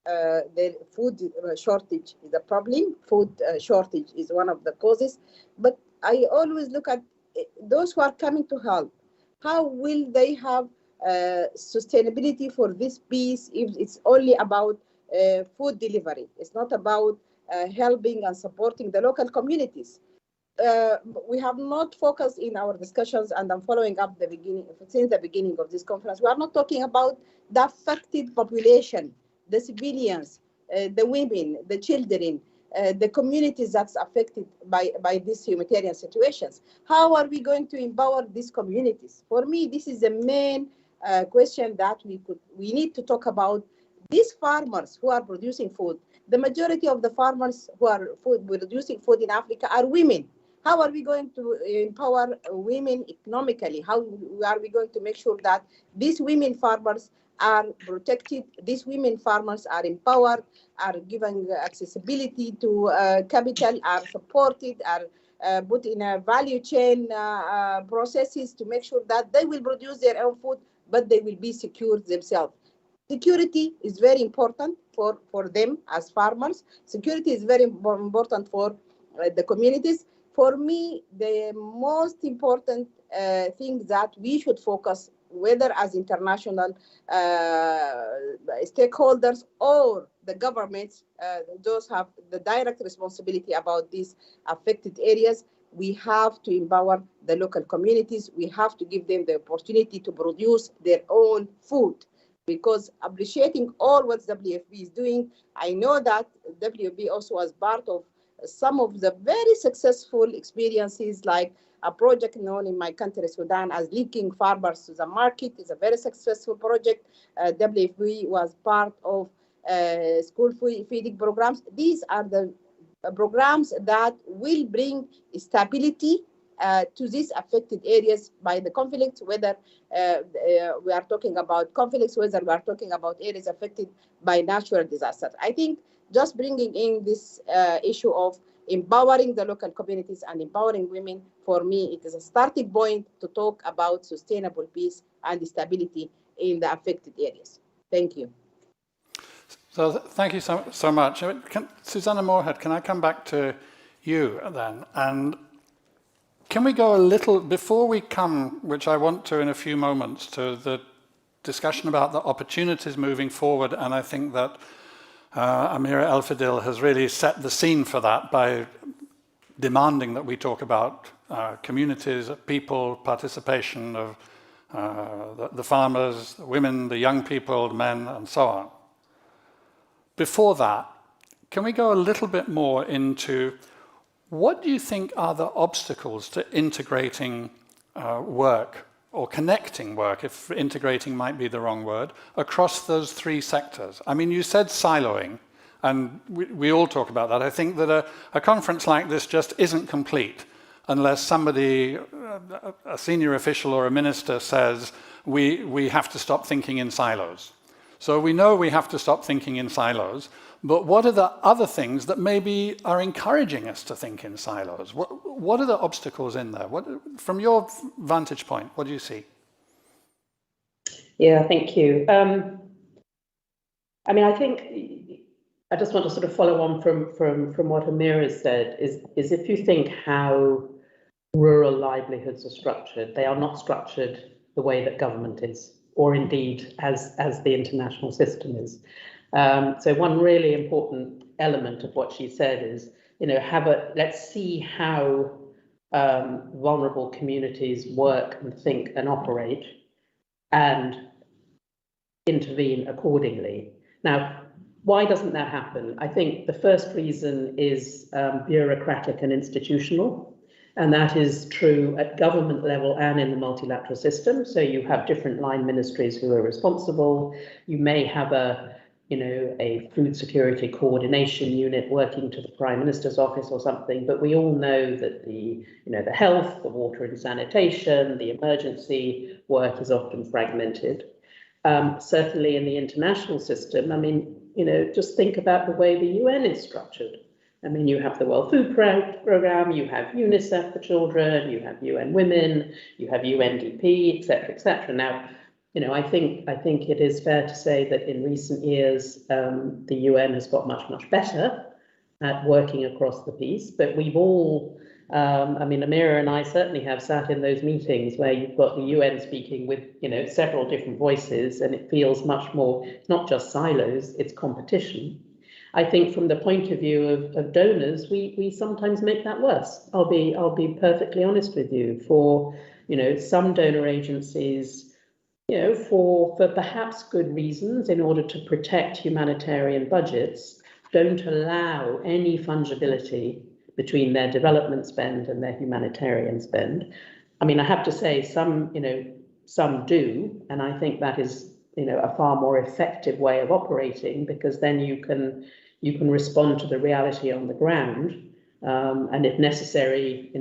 the food shortage is a problem. Food shortage is one of the causes. But I always look at those who are coming to help. How will they have sustainability for this peace if it's only about food delivery? It's not about helping and supporting the local communities. We have not focused in our discussions, and I'm following up since the beginning of this conference. We are not talking about the affected population, the civilians, the women, the children, the communities that's affected by these humanitarian situations. How are we going to empower these communities? For me, this is the main question that we need to talk about. These farmers who are producing food, the majority of the farmers who are producing food in Africa are women. How are we going to empower women economically? How are we going to make sure that these women farmers are protected, these women farmers are empowered, are given accessibility to capital, are supported, are put in a value chain processes to make sure that they will produce their own food, but they will be secure themselves. Security is very important for them as farmers. Security is very important for the communities. For me, the most important thing that we should focus, whether as international stakeholders or the governments, those have the direct responsibility about these affected areas. We have to empower the local communities. We have to give them the opportunity to produce their own food. Because appreciating all what WFP is doing, I know that WFP also was part of some of the very successful experiences, like a project known in my country, Sudan, as linking farmers to the market. Is a very successful project. WFP was part of school feeding programs. These are the programs that will bring stability to these affected areas by the conflicts, whether we are talking about conflicts, whether we are talking about areas affected by natural disasters. I think just bringing in this issue of empowering the local communities and empowering women, for me, it is a starting point to talk about sustainable peace and stability in the affected areas. Thank you. So thank you so much. Susanna Moorhead, can I come back to you then? And can we go a little, before we come, which I want to in a few moments, to the discussion about the opportunities moving forward, and I think that Amira El-Fadil has really set the scene for that by demanding that we talk about communities, people, participation of the farmers, the women, the young people, the men, and so on. Before that, can we go a little bit more into what do you think are the obstacles to integrating work, or connecting work, if integrating might be the wrong word, across those three sectors? I mean, you said siloing, and we all talk about that. I think that a conference like this just isn't complete unless somebody, a senior official or a minister, says, we have to stop thinking in silos. So we know we have to stop thinking in silos, but what are the other things that maybe are encouraging us to think in silos? What are the obstacles in there? From your vantage point, what do you see? Yeah, thank you. I mean, I think I just want to sort of follow on from what Amira said, is if you think how rural livelihoods are structured, they are not structured the way that government is, or indeed as the international system is. So one really important element of what she said is, let's see how vulnerable communities work and think and operate, and intervene accordingly. Now, why doesn't that happen? I think the first reason is bureaucratic and institutional. And that is true at government level and in the multilateral system. So you have different line ministries who are responsible. You may have a food security coordination unit working to the Prime Minister's office or something. But we all know that the health, the water and sanitation, the emergency work is often fragmented. Certainly in the international system, I mean, just think about the way the UN is structured. I mean, you have the World Food Programme, you have UNICEF for children, you have UN Women, you have UNDP, etc., etc. Now, I think it is fair to say that in recent years, the UN has got much, much better at working across the piece, but we've all I mean, Amira and I certainly have sat in those meetings where you've got the UN speaking with, several different voices, and it feels much more, it's not just silos, it's competition. I think from the point of view of donors, we sometimes make that worse. I'll be perfectly honest with you. For some donor agencies, for perhaps good reasons, in order to protect humanitarian budgets, don't allow any fungibility between their development spend and their humanitarian spend. I mean, I have to say some do, and I think that is a far more effective way of operating, because then you can respond to the reality on the ground, and if necessary,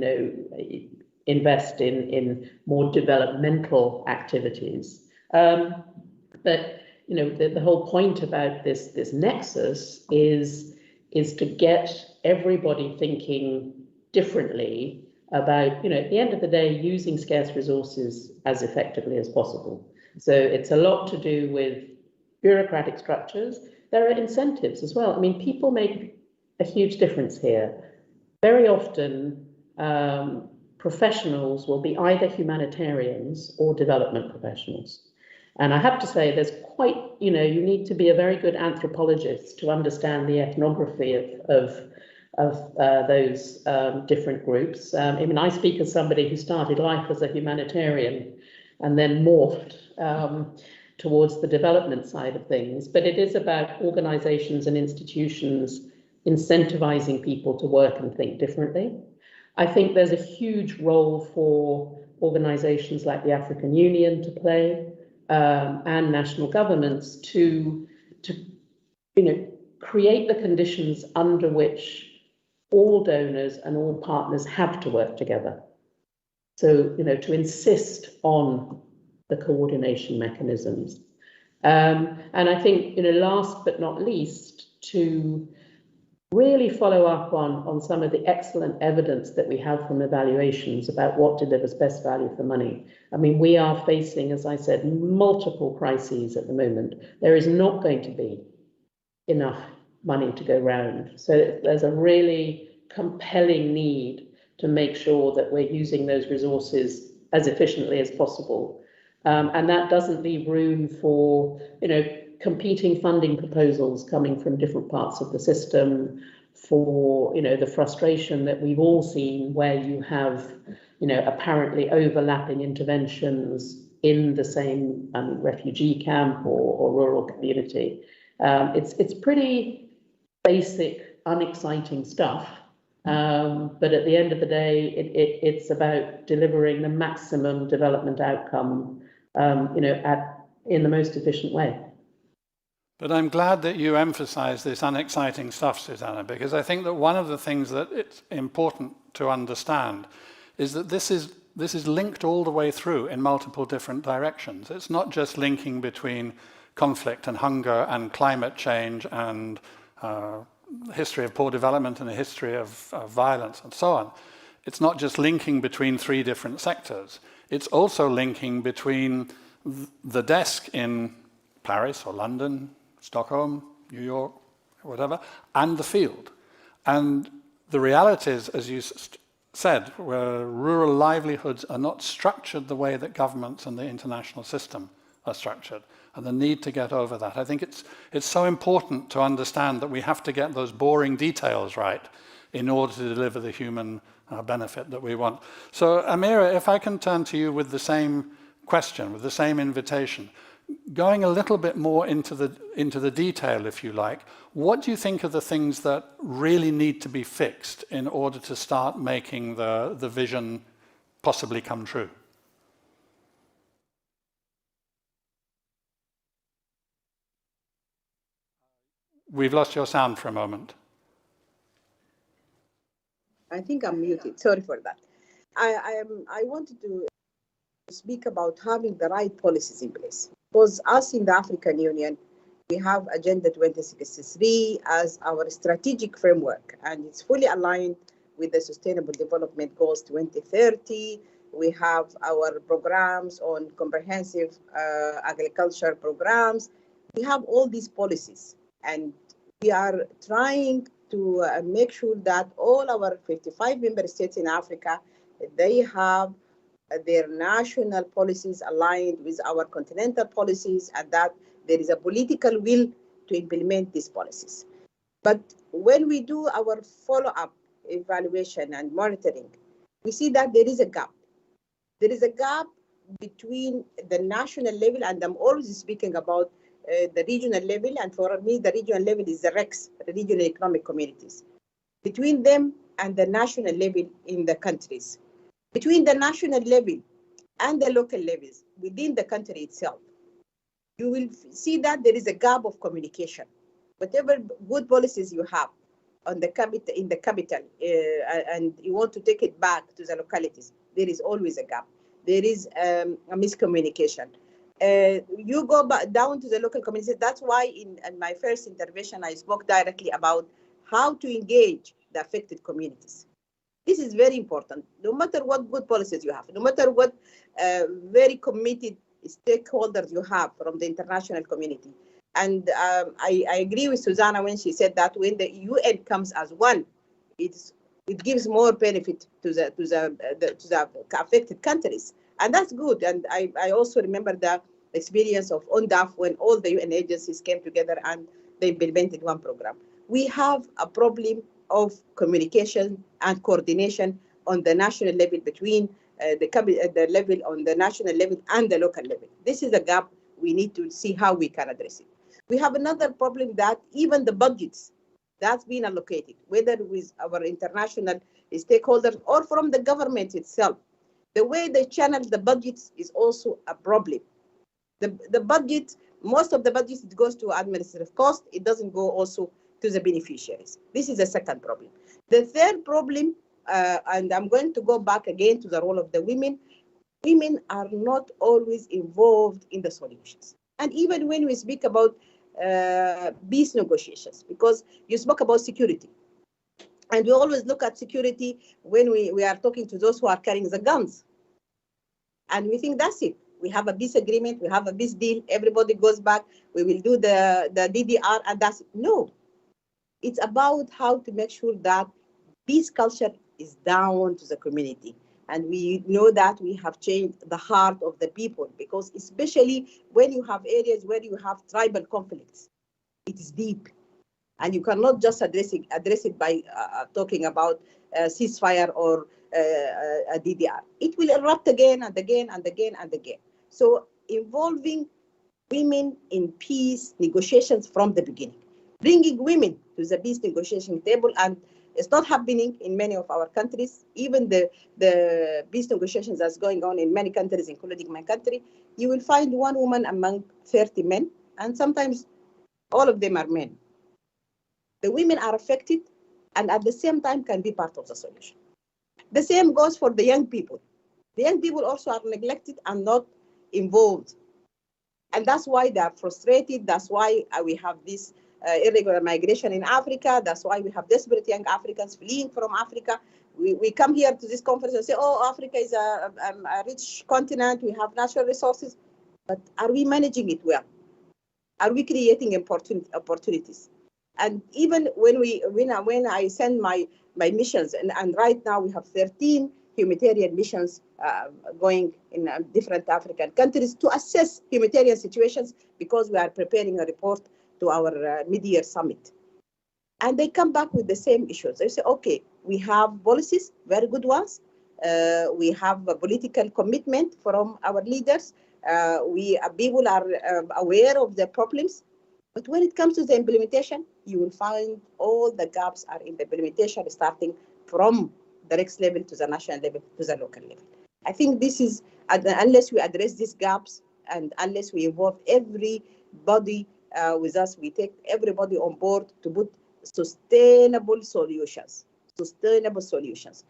invest in more developmental activities. But the whole point about this nexus is to get everybody thinking differently about, at the end of the day, using scarce resources as effectively as possible. So it's a lot to do with bureaucratic structures. There are incentives as well. I mean, people make a huge difference here. Very often, professionals will be either humanitarians or development professionals. And I have to say, there's quite, you need to be a very good anthropologist to understand the ethnography of those different groups. I mean, I speak as somebody who started life as a humanitarian and then morphed towards the development side of things. But it is about organizations and institutions incentivizing people to work and think differently. I think there's a huge role for organizations like the African Union to play, and national governments to create the conditions under which all donors and all partners have to work together. So, to insist on the coordination mechanisms. And I think, last but not least, to really follow up on some of the excellent evidence that we have from evaluations about what delivers best value for money. I mean, we are facing, as I said, multiple crises at the moment. There is not going to be enough money to go round. So there's a really compelling need to make sure that we're using those resources as efficiently as possible. And that doesn't leave room for, competing funding proposals coming from different parts of the system, for, the frustration that we've all seen where you have, apparently overlapping interventions in the same refugee camp or rural community. It's pretty basic, unexciting stuff. But at the end of the day, it's about delivering the maximum development outcome, in the most efficient way. But I'm glad that you emphasize this unexciting stuff, Susanna, because I think that one of the things that it's important to understand is that this is linked all the way through in multiple different directions. It's not just linking between conflict and hunger and climate change and history of poor development and a history of violence and so on. It's not just linking between three different sectors. It's also linking between the desk in Paris or London, Stockholm, New York, whatever, and the field. And the reality is, as you said, where rural livelihoods are not structured the way that governments and the international system are structured, and the need to get over that. I think it's so important to understand that we have to get those boring details right in order to deliver the human benefit that we want. So, Amira, if I can turn to you with the same question, with the same invitation, going a little bit more into the detail, if you like, what do you think are the things that really need to be fixed in order to start making the vision possibly come true? We've lost your sound for a moment. I think I'm muted. Sorry for that. I wanted to speak about having the right policies in place. Because us in the African Union, we have Agenda 2063 as our strategic framework, and it's fully aligned with the Sustainable Development Goals 2030. We have our programs on comprehensive agriculture programs. We have all these policies, and we are trying to make sure that all our 55 member states in Africa, they have their national policies aligned with our continental policies, and that there is a political will to implement these policies. But when we do our follow-up evaluation and monitoring, we see that there is a gap. There is a gap between the national level, and I'm always speaking about the regional level, and for me, the regional level is the RECs, the regional economic communities. Between them and the national level in the countries. Between the national level and the local levels within the country itself, you will see that there is a gap of communication. Whatever good policies you have on the in the capital, and you want to take it back to the localities, there is always a gap. There is a miscommunication. You go back down to the local communities. That's why in my first intervention, I spoke directly about how to engage the affected communities. This is very important. No matter what good policies you have, no matter what very committed stakeholders you have from the international community. And I agree with Susanna when she said that when the UN comes as one, it gives more benefit to the affected countries. And that's good. And I also remember the experience of UNDAF when all the UN agencies came together and they implemented one program. We have a problem of communication and coordination on the national level between the level on the national level and the local level. This is a gap. We need to see how we can address it. We have another problem that even the budgets that's been allocated, whether with our international stakeholders or from the government itself, the way they channel the budgets is also a problem. The budget, most of the budget, it goes to administrative cost. It doesn't go also to the beneficiaries. This is the second problem. The third problem, and I'm going to go back again to the role of the women. Women are not always involved in the solutions. And even when we speak about peace negotiations, because you spoke about security. And we always look at security when we are talking to those who are carrying the guns. And we think that's it. We have a peace agreement, we have a peace deal, everybody goes back, we will do the DDR, and that's it. No. It's about how to make sure that peace culture is down to the community. And we know that we have changed the heart of the people, because especially when you have areas where you have tribal conflicts, it is deep. And you cannot just address it by talking about ceasefire or a DDR. It will erupt again and again and again and again. So involving women in peace negotiations from the beginning, bringing women to the peace negotiation table, and it's not happening in many of our countries. Even the peace negotiations that's going on in many countries, including my country, you will find one woman among 30 men, and sometimes all of them are men. The women are affected and at the same time can be part of the solution. The same goes for the young people. The young people also are neglected and not involved. And that's why they are frustrated. That's why we have this irregular migration in Africa. That's why we have desperate young Africans fleeing from Africa. We come here to this conference and say, oh, Africa is a rich continent. We have natural resources. But are we managing it well? Are we creating opportunities? And even when I send my missions, and right now we have 13 humanitarian missions going in different African countries to assess humanitarian situations, because we are preparing a report to our mid-year summit. And they come back with the same issues. They say, okay, we have policies, very good ones. We have a political commitment from our leaders. People are aware of the problems. But when it comes to the implementation, you will find all the gaps are in the implementation, starting from the next level to the national level to the local level. I think this is, unless we address these gaps and unless we involve everybody with us, we take everybody on board to put sustainable solutions. Sustainable solutions.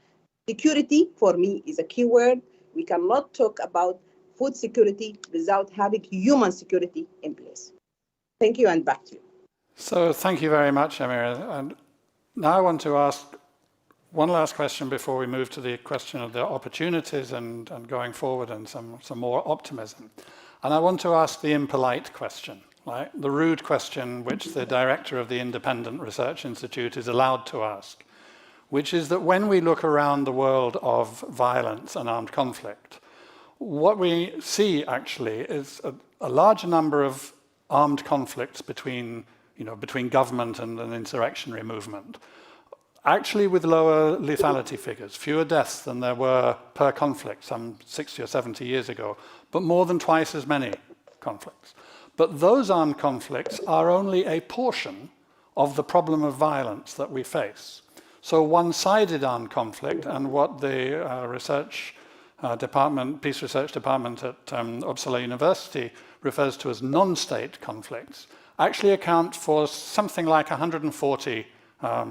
Security, for me, is a key word. We cannot talk about food security without having human security in place. Thank you, and back to you. So thank you very much, Amira. And now I want to ask one last question before we move to the question of the opportunities and going forward and some more optimism. And I want to ask the impolite question, right? The rude question which the director of the Independent Research Institute is allowed to ask, which is that when we look around the world of violence and armed conflict, what we see actually is a large number of armed conflicts between government and an insurrectionary movement, actually with lower lethality figures, fewer deaths than there were per conflict some 60 or 70 years ago, but more than twice as many conflicts. But those armed conflicts are only a portion of the problem of violence that we face. So one-sided armed conflict, and what the Peace Research Department at Uppsala University refers to as non-state conflicts, actually account for something like 140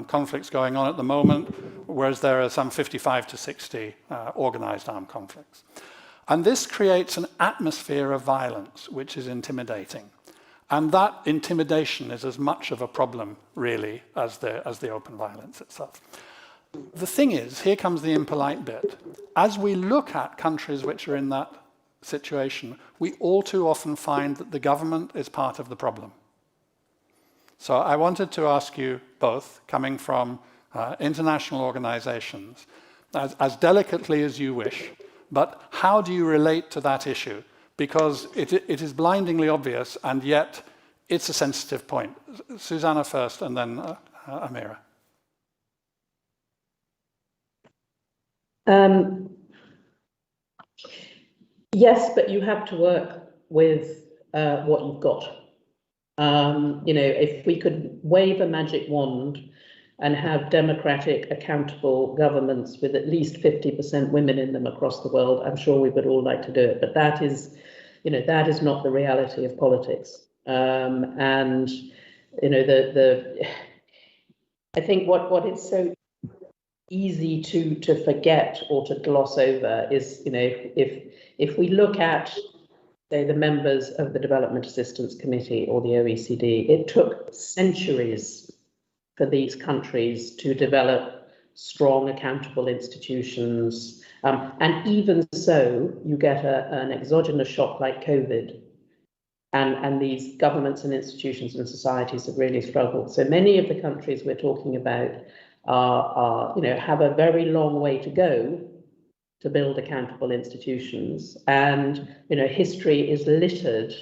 conflicts going on at the moment, whereas there are some 55 to 60 organized armed conflicts. And this creates an atmosphere of violence, which is intimidating. And that intimidation is as much of a problem, really, as the open violence itself. The thing is, here comes the impolite bit. As we look at countries which are in that situation, we all too often find that the government is part of the problem. So I wanted to ask you both, coming from international organizations, as delicately as you wish, but how do you relate to that issue? Because it is blindingly obvious, and yet it's a sensitive point. Susanna first, and then Amira. Yes, but you have to work with what you've got. If we could wave a magic wand and have democratic, accountable governments with at least 50% women in them across the world, I'm sure we would all like to do it. But that is not the reality of politics. I think what is so easy to forget or to gloss over is, if we look at, say, the members of the Development Assistance Committee or the OECD, it took centuries for these countries to develop strong, accountable institutions. And even so, you get an exogenous shock like COVID, and these governments and institutions and societies have really struggled. So many of the countries we're talking about have a very long way to go to build accountable institutions. And history is littered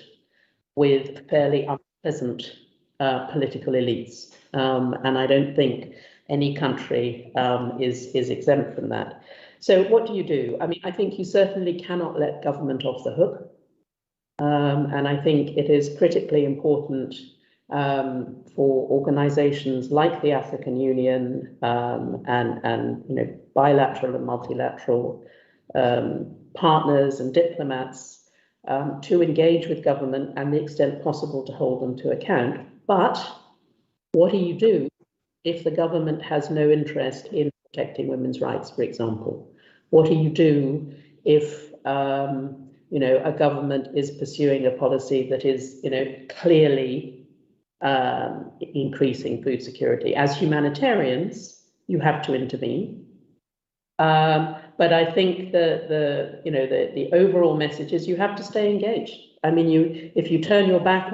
with fairly unpleasant political elites. And I don't think any country is exempt from that. So what do you do? I mean, I think you certainly cannot let government off the hook. And I think it is critically important for organizations like the African Union and bilateral and multilateral partners and diplomats to engage with government and the extent possible to hold them to account. But what do you do if the government has no interest in protecting women's rights, for example? What do you do if a government is pursuing a policy that is clearly increasing food security? As humanitarians, you have to intervene. But I think the overall message is you have to stay engaged. I mean, if you turn your back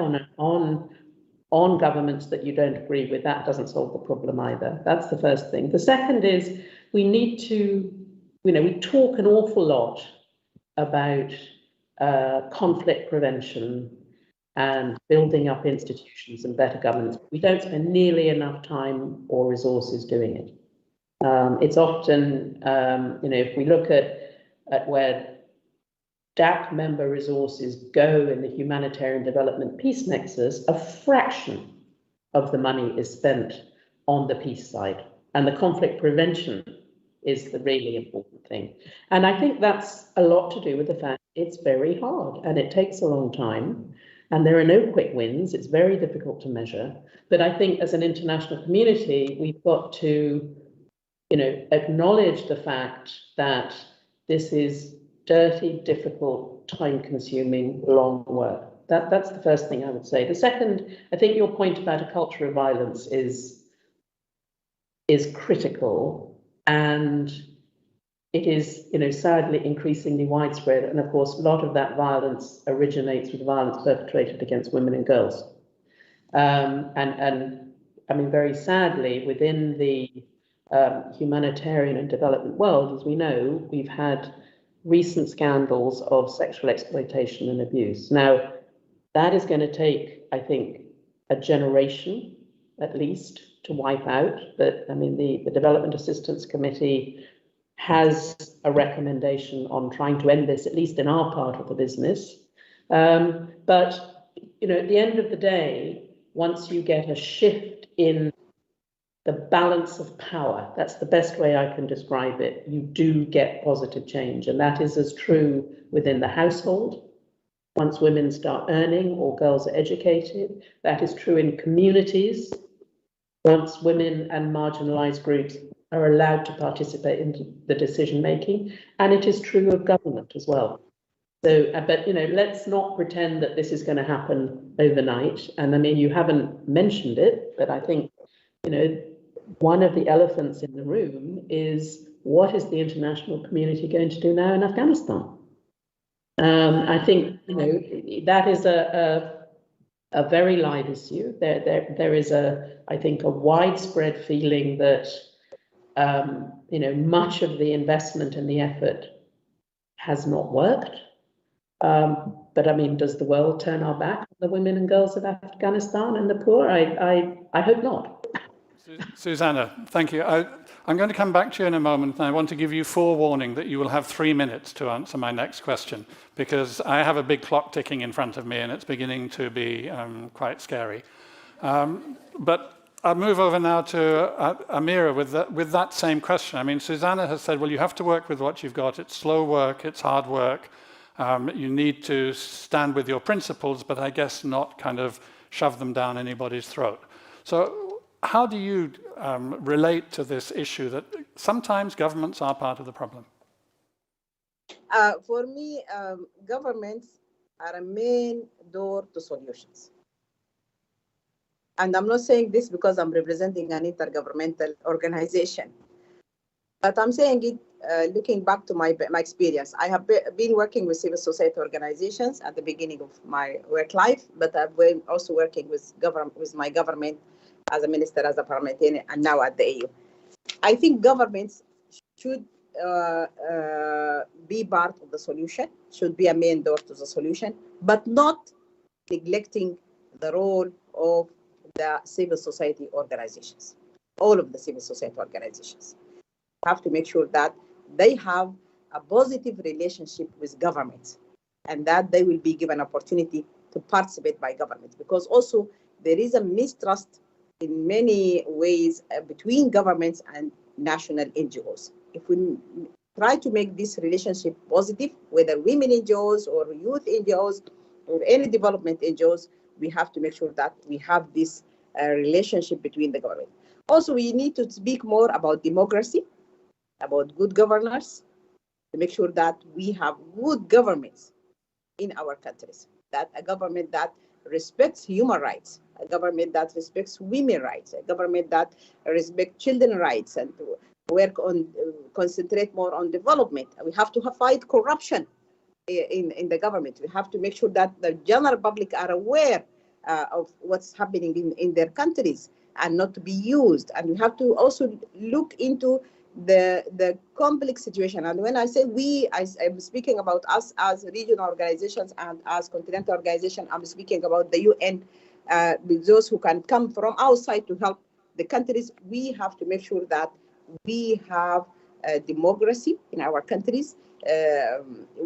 on governments that you don't agree with, that doesn't solve the problem either. That's the first thing. The second is we need to, we talk an awful lot about conflict prevention and building up institutions and better governance. We don't spend nearly enough time or resources doing it. It's often, if we look at where DAC member resources go in the humanitarian development peace nexus, a fraction of the money is spent on the peace side, and the conflict prevention is the really important thing. And I think that's a lot to do with the fact it's very hard and it takes a long time, and there are no quick wins. It's very difficult to measure. But I think as an international community, we've got to acknowledge the fact that this is dirty, difficult, time-consuming, long work. That's the first thing I would say. The second, I think your point about a culture of violence is critical, and it is, sadly increasingly widespread. And of course, a lot of that violence originates with violence perpetrated against women and girls. And I mean, very sadly, within the humanitarian and development world, as we know, we've had recent scandals of sexual exploitation and abuse. Now, that is going to take, I think, a generation at least to wipe out. But I mean, the Development Assistance Committee has a recommendation on trying to end this, at least in our part of the business. But, at the end of the day, once you get a shift in the balance of power, that's the best way I can describe it, you do get positive change. And that is as true within the household. Once women start earning or girls are educated, that is true in communities. Once women and marginalized groups are allowed to participate in the decision making, and it is true of government as well. So, but let's not pretend that this is going to happen overnight. And I mean, you haven't mentioned it, but I think, one of the elephants in the room is, what is the international community going to do now in Afghanistan? I think, that is a very live issue. There is I think, a widespread feeling that, much of the investment and the effort has not worked. But I mean, does the world turn our back on the women and girls of Afghanistan and the poor? I hope not. Susanna, thank you. I'm going to come back to you in a moment, and I want to give you forewarning that you will have 3 minutes to answer my next question, because I have a big clock ticking in front of me, and it's beginning to be quite scary. But I'll move over now to Amira with that same question. I mean, Susanna has said, well, you have to work with what you've got. It's slow work, it's hard work. You need to stand with your principles, but I guess not kind of shove them down anybody's throat. So how do you relate to this issue that sometimes governments are part of the problem? For me, governments are a main door to solutions. And I'm not saying this because I'm representing an intergovernmental organization, but I'm saying it looking back to my experience. I have been working with civil society organizations at the beginning of my work life, but I've been also working with my government as a minister, as a parliamentarian, and now at the EU. I think governments should be part of the solution, should be a main door to the solution, but not neglecting the role of the civil society organizations, all of the civil society organizations. Have to make sure that they have a positive relationship with governments, and that they will be given opportunity to participate by governments, because also there is a mistrust in many ways between governments and national NGOs. If we try to make this relationship positive, whether women NGOs or youth NGOs or any development NGOs, we have to make sure that we have this relationship between the government. Also, we need to speak more about democracy, about good governance, to make sure that we have good governments in our countries, that a government that respects human rights, a government that respects women's rights, a government that respects children's rights, and to work on, concentrate more on development. We have to fight corruption in the government. We have to make sure that the general public are aware of what's happening in their countries and not to be used. And we have to also look into the complex situation. And when I say we, I'm speaking about us as regional organizations and as continental organizations. I'm speaking about the UN, with those who can come from outside to help the countries. We have to make sure that we have democracy in our countries.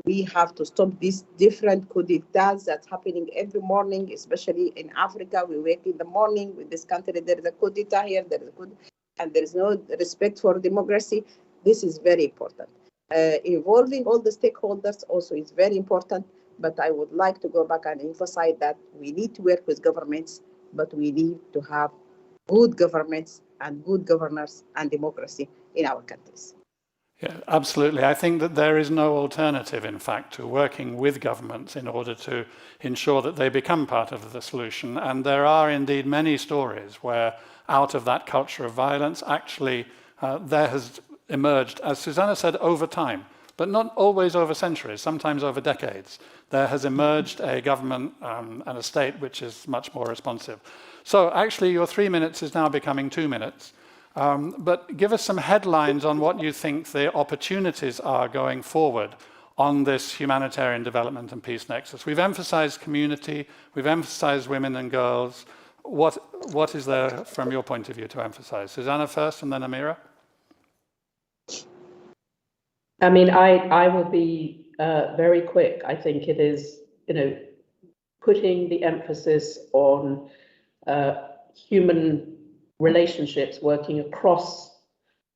We have to stop these different coup d'etats that's happening every morning, especially in Africa. We wake in the morning with this country, there is a coup d'etat here, there is a coup, and there is no respect for democracy. This is very important. Involving all the stakeholders also is very important, but I would like to go back and emphasize that we need to work with governments, but we need to have good governments and good governors and democracy in our countries. Yeah, absolutely. I think that there is no alternative, in fact, to working with governments in order to ensure that they become part of the solution. And there are indeed many stories where out of that culture of violence, actually, there has emerged, as Susanna said, over time, but not always over centuries, sometimes over decades. There has emerged a government and a state which is much more responsive. So actually your 3 minutes is now becoming 2 minutes. But give us some headlines on what you think the opportunities are going forward on this humanitarian development and peace nexus. We've emphasized community, we've emphasized women and girls. What is there from your point of view to emphasize? Susanna first and then Amira. I mean, I will be very quick. I think it is, putting the emphasis on human relationships working across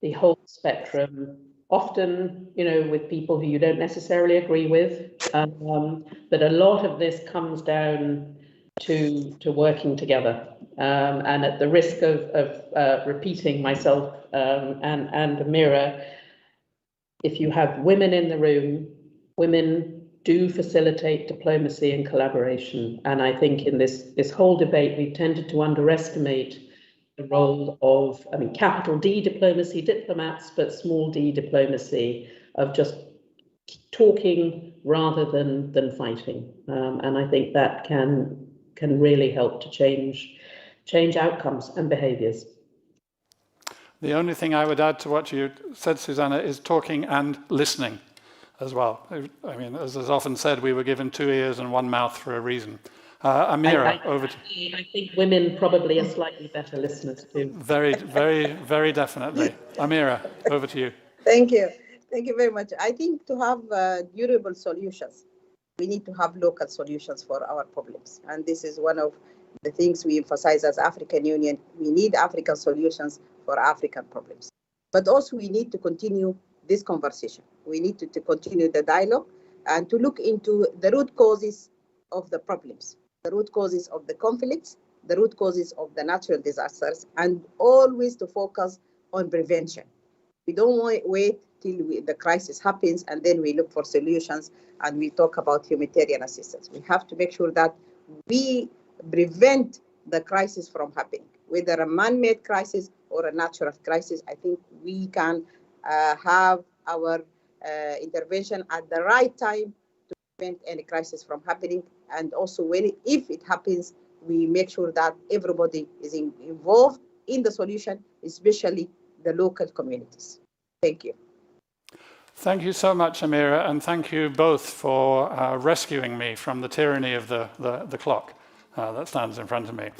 the whole spectrum, often, with people who you don't necessarily agree with. But a lot of this comes down to working together. And at the risk of repeating myself and Amira, if you have women in the room, women do facilitate diplomacy and collaboration. And I think in this whole debate, we've tended to underestimate the role of, capital D diplomacy, diplomats, but small d diplomacy, of just talking rather than fighting. And I think that can really help to change outcomes and behaviors. The only thing I would add to what you said, Susanna, is talking and listening as well. I mean, as is often said, we were given 2 ears and 1 mouth for a reason. Amira, over to you. I think women probably are slightly better listeners too. Very, very, very definitely. Amira, over to you. Thank you. Thank you very much. I think to have durable solutions, we need to have local solutions for our problems. And this is one of the things we emphasize as African Union. We need African solutions for African problems. But also we need to continue this conversation. We need to continue the dialogue and to look into the root causes of the problems, the root causes of the conflicts, the root causes of the natural disasters, and always to focus on prevention. We don't wait till the crisis happens and then we look for solutions and we talk about humanitarian assistance. We have to make sure that we prevent the crisis from happening, whether a man-made crisis or a natural crisis. I think we can have our intervention at the right time to prevent any crisis from happening. And also, if it happens, we make sure that everybody is involved in the solution, especially the local communities. Thank you. Thank you so much, Amira, and thank you both for rescuing me from the tyranny of the clock that stands in front of me.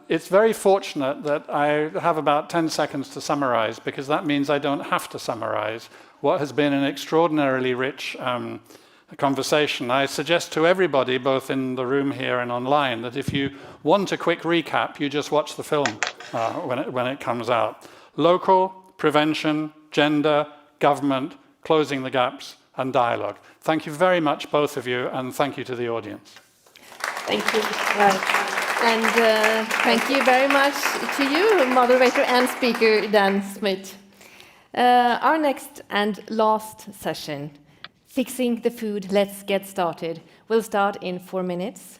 It's very fortunate that I have about 10 seconds to summarize, because that means I don't have to summarize what has been an extraordinarily rich conversation. I suggest to everybody, both in the room here and online, that if you want a quick recap, you just watch the film when it comes out. Local, prevention, gender, government, closing the gaps, and dialogue. Thank you very much, both of you, and thank you to the audience. Thank you. And thank you very much to you, moderator and speaker Dan Smith. Our next and last session, Fixing the Food, Let's Get Started, will start in 4 minutes.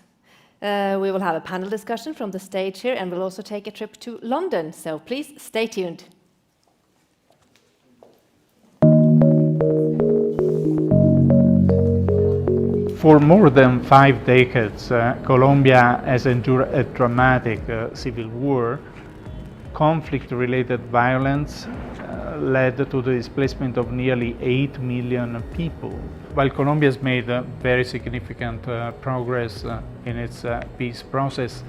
We will have a panel discussion from the stage here, and we'll also take a trip to London, so please stay tuned. For more than 5 decades, Colombia has endured a dramatic civil war. Conflict-related violence led to the displacement of nearly 8 million people. While Colombia has made very significant progress in its peace process,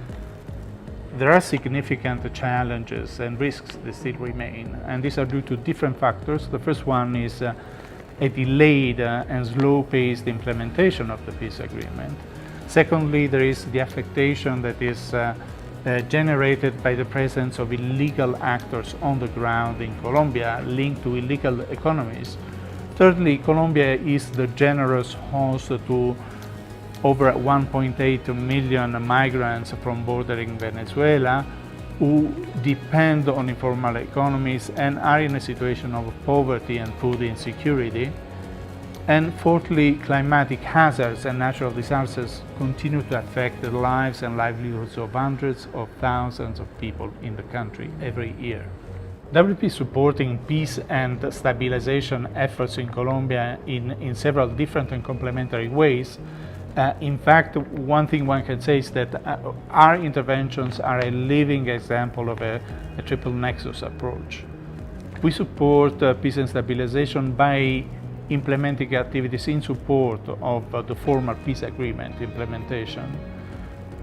there are significant challenges and risks that still remain, and these are due to different factors. The first one is a delayed and slow-paced implementation of the peace agreement. Secondly, there is the affectation that is generated by the presence of illegal actors on the ground in Colombia linked to illegal economies. Thirdly, Colombia is the generous host to over 1.8 million migrants from bordering Venezuela who depend on informal economies and are in a situation of poverty and food insecurity. And fourthly, climatic hazards and natural disasters continue to affect the lives and livelihoods of hundreds of thousands of people in the country every year. WP is supporting peace and stabilization efforts in Colombia in several different and complementary ways. In fact, one thing one can say is that our interventions are a living example of a triple nexus approach. We support peace and stabilization by implementing activities in support of the formal peace agreement implementation.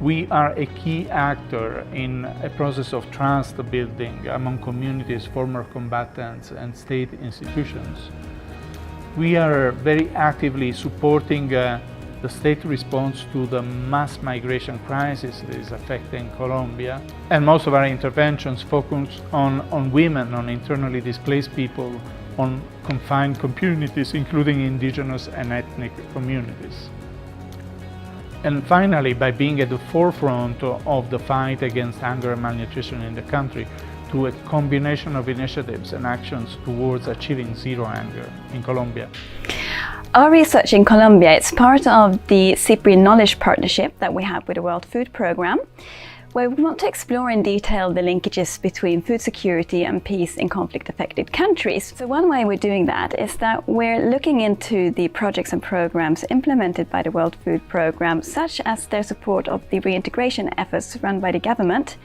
We are a key actor in a process of trust building among communities, former combatants, and state institutions. We are very actively supporting the state response to the mass migration crisis that is affecting Colombia. And most of our interventions focus on women, on internally displaced people, on confined communities, including indigenous and ethnic communities. And finally, by being at the forefront of the fight against hunger and malnutrition in the country, through a combination of initiatives and actions towards achieving zero hunger in Colombia. Our research in Colombia is part of the CIPRI Knowledge Partnership that we have with the World Food Programme, where we want to explore in detail the linkages between food security and peace in conflict-affected countries. So one way we're doing that is that we're looking into the projects and programs implemented by the World Food Programme, such as their support of the reintegration efforts run by the government,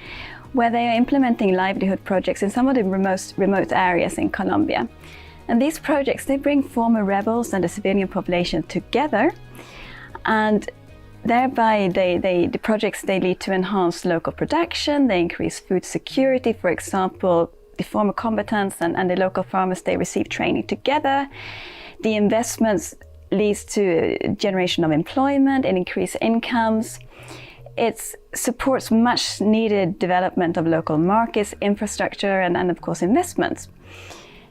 where they are implementing livelihood projects in some of the remote areas in Colombia. And these projects, they bring former rebels and the civilian population together, and thereby, the projects, they lead to enhanced local production, they increase food security. For example, the former combatants and the local farmers, they receive training together. The investments leads to a generation of employment and increased incomes. It supports much needed development of local markets, infrastructure, and of course investments.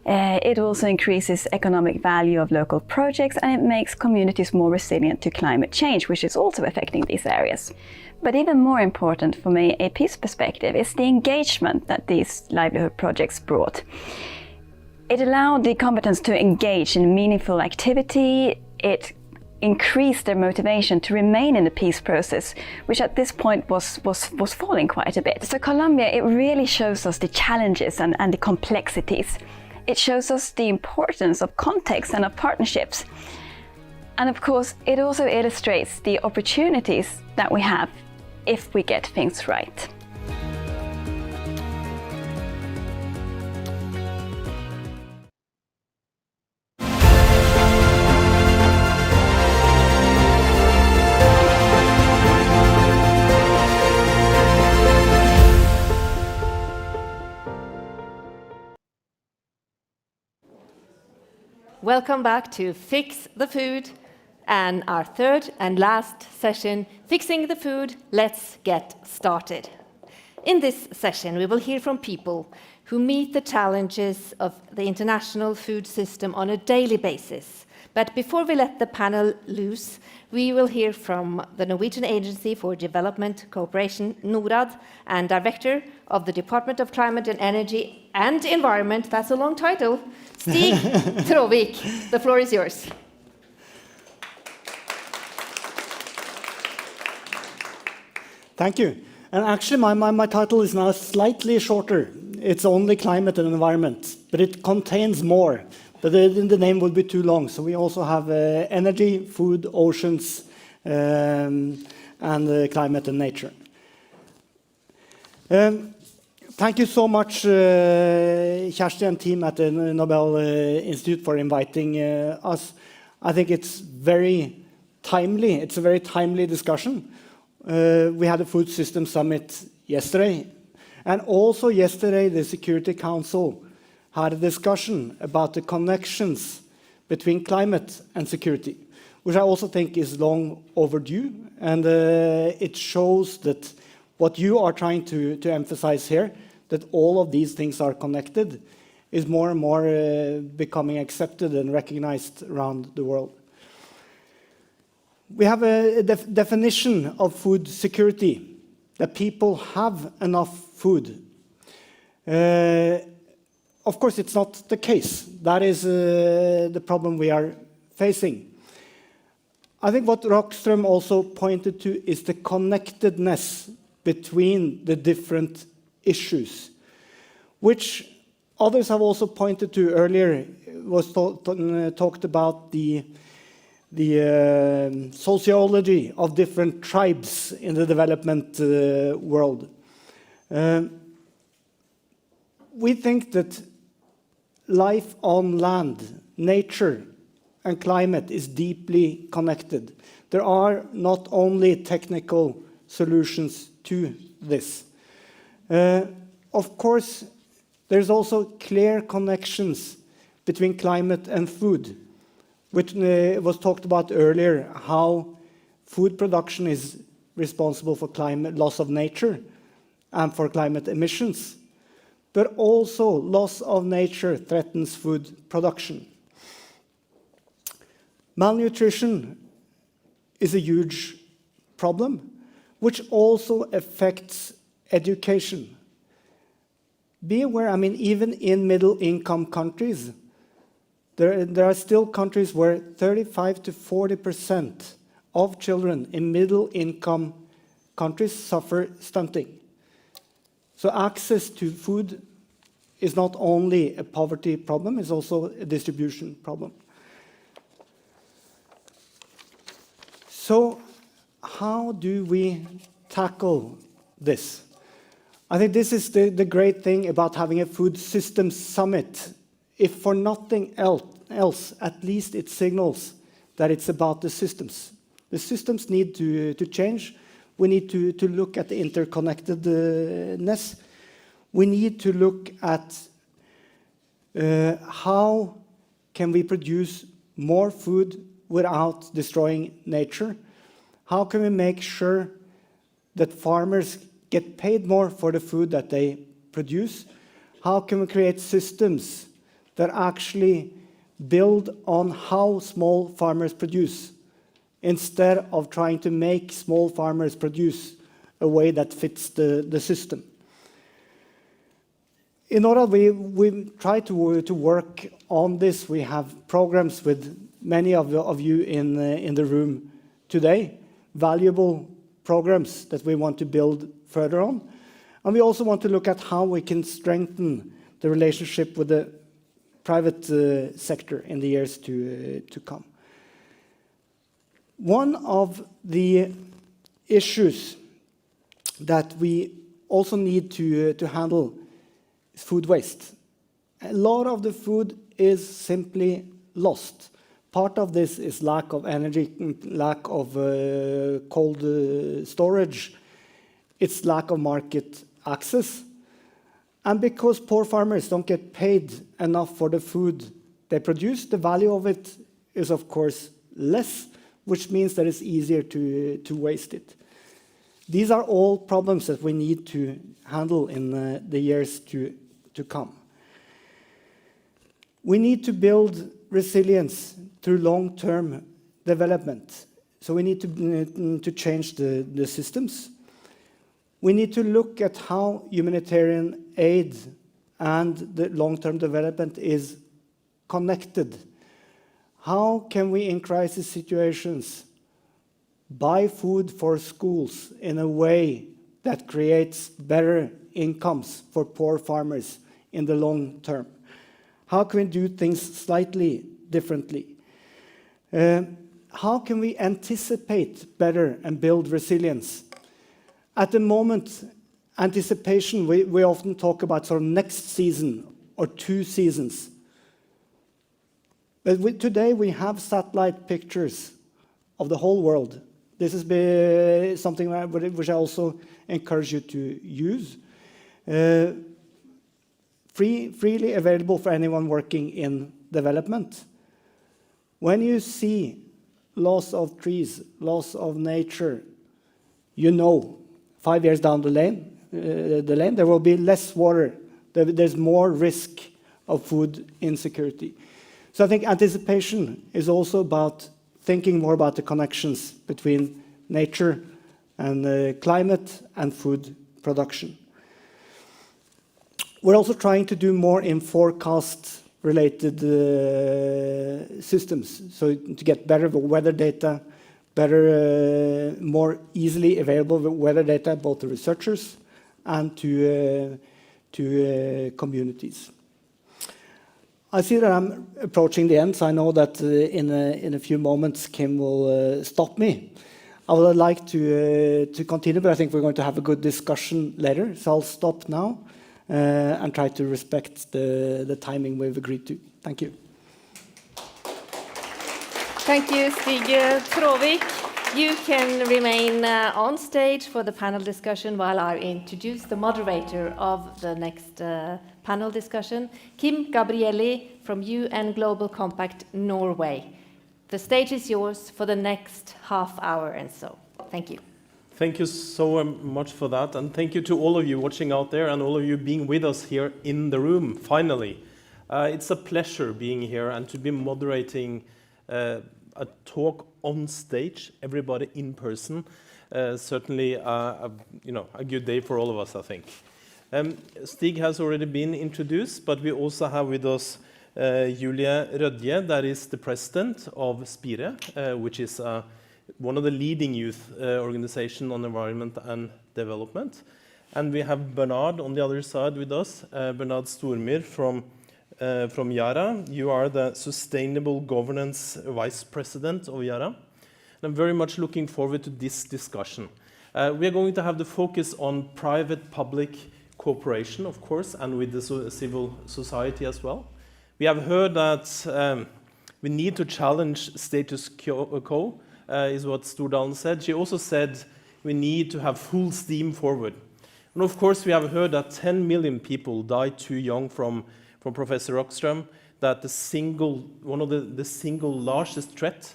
It also increases economic value of local projects, and it makes communities more resilient to climate change, which is also affecting these areas. But even more important for me, a peace perspective, is the engagement that these livelihood projects brought. It allowed the combatants to engage in meaningful activity. It increased their motivation to remain in the peace process, which at this point was falling quite a bit. So Colombia, it really shows us the challenges and the complexities. It shows us the importance of context and of partnerships. And of course, it also illustrates the opportunities that we have if we get things right. Welcome back to Fix the Food and our third and last session, Fixing the Food, Let's Get Started. In this session, we will hear from people who meet the challenges of the international food system on a daily basis. But before we let the panel loose, we will hear from the Norwegian Agency for Development Cooperation, Norad, and Director of the Department of Climate and Energy and Environment, that's a long title, Stig Tråvik. The floor is yours. Thank you. And actually, my title is now slightly shorter. It's only climate and environment, but it contains more. But the name would be too long. So we also have energy, food, oceans, and climate and nature. Thank you so much, Kjersti and team at the Nobel Institute, for inviting us. I think it's very timely. It's a very timely discussion. We had a Food System Summit yesterday. And also yesterday, the Security Council had a discussion about the connections between climate and security, which I also think is long overdue. And it shows that what you are trying to emphasize here, that all of these things are connected, is more and more becoming accepted and recognized around the world. We have a definition of food security, that people have enough food. Of course, it's not the case. That is the problem we are facing. I think what Rockström also pointed to is the connectedness between the different issues, which Others have also pointed to earlier, was talked about the sociology of different tribes in the development world. We think that life on land, nature, and climate is deeply connected. There are not only technical solutions to this. Of course, there's also clear connections between climate and food, which was talked about earlier, how food production is responsible for climate loss of nature and for climate emissions. But also loss of nature threatens food production. Malnutrition is a huge problem, which also affects education. Be aware, I mean, even in middle-income countries, there are still countries where 35 to 40% of children in middle-income countries suffer stunting. So access to food is not only a poverty problem, it's also a distribution problem. So how do we tackle this? I think this is the great thing about having a food systems summit. If for nothing else, at least it signals that it's about the systems. The systems need to change. We need to look at the interconnectedness. We need to look at how can we produce more food without destroying nature? How can we make sure that farmers get paid more for the food that they produce? How can we create systems that actually build on how small farmers produce, instead of trying to make small farmers produce a way that fits the system? In Norad, we try to work on this. We have programs with many of you in the room today, valuable programs that we want to build further on. And we also want to look at how we can strengthen the relationship with the private sector in the years to come. One of the issues that we also need to handle is food waste. A lot of the food is simply lost. Part of this is lack of energy, lack of cold storage. It's lack of market access. And because poor farmers don't get paid enough for the food they produce, the value of it is, of course, less, which means that it's easier to waste it. These are all problems that we need to handle in the years to come. We need to build resilience through long-term development. So we need to change the systems. We need to look at how humanitarian aid and the long-term development is connected. How can we, in crisis situations, buy food for schools in a way that creates better incomes for poor farmers in the long term? How can we do things slightly differently? How can we anticipate better and build resilience? At the moment, anticipation, we often talk about sort of next season or 2 seasons. But today we have satellite pictures of the whole world. This is something which I also encourage you to use. Freely available for anyone working in development. When you see loss of trees, loss of nature, you know 5 years down the lane, there will be less water. There's more risk of food insecurity. So I think anticipation is also about thinking more about the connections between nature and climate and food production. We're also trying to do more in forecast-related systems, so to get better weather data, better, more easily available weather data, both to researchers and to communities. I see that I'm approaching the end, so I know that in a few moments Kim will stop me. I would like to continue, but I think we're going to have a good discussion later, so I'll stop now and try to respect the timing we've agreed to. Thank you. Thank you, Stig Tråvik. You can remain on stage for the panel discussion while I introduce the moderator of the next panel discussion, Kim Gabrielli from UN Global Compact Norway. The stage is yours for the next half hour and so. Thank you. Thank you so much for that, and thank you to all of you watching out there and all of you being with us here in the room, finally. It's a pleasure being here and to be moderating a talk on stage, everybody in person. Certainly a good day for all of us, I think. Stig has already been introduced, but we also have with us Julie Rødje, that is the president of Spire, which is one of the leading youth organizations on environment and development. And we have Bernard on the other side with us, Bernard Stormyr from Yara. You are the Sustainable Governance Vice President of Yara. And I'm very much looking forward to this discussion. We are going to have the focus on private-public cooperation, of course, and with the civil society as well. We have heard that we need to challenge status quo, is what Stordalen said. She also said we need to have full steam forward. And of course, we have heard that 10 million people died too young from Professor Rockström, that one of the single largest threat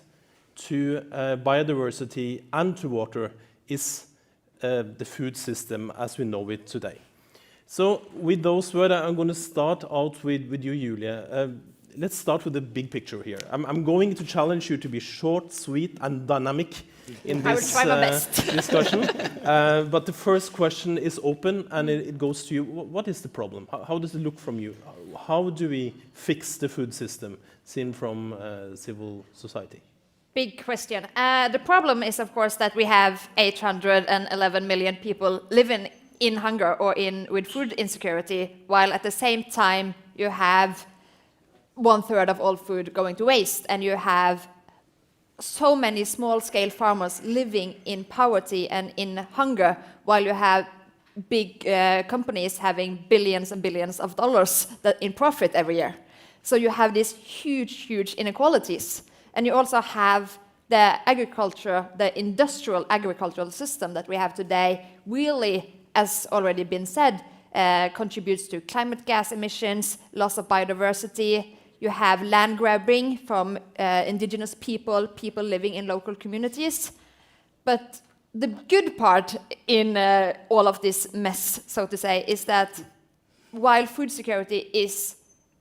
to biodiversity and to water is the food system as we know it today. So with those words, I'm going to start out with you, Julia. Let's start with the big picture here. I'm going to challenge you to be short, sweet, and dynamic in this discussion. But the first question is open, and it goes to you. What is the problem? How does it look from you? How do we fix the food system seen from civil society? Big question. The problem is, of course, that we have 811 million people living in hunger or with food insecurity, while at the same time you have 1/3 of all food going to waste, and you have so many small-scale farmers living in poverty and in hunger, while you have big companies having billions and billions of dollars in profit every year. So you have these huge inequalities. And you also have the industrial agricultural system that we have today really, as already been said, contributes to climate gas emissions, loss of biodiversity. You have land grabbing from indigenous people living in local communities. But the good part in all of this mess, so to say, is that while food security is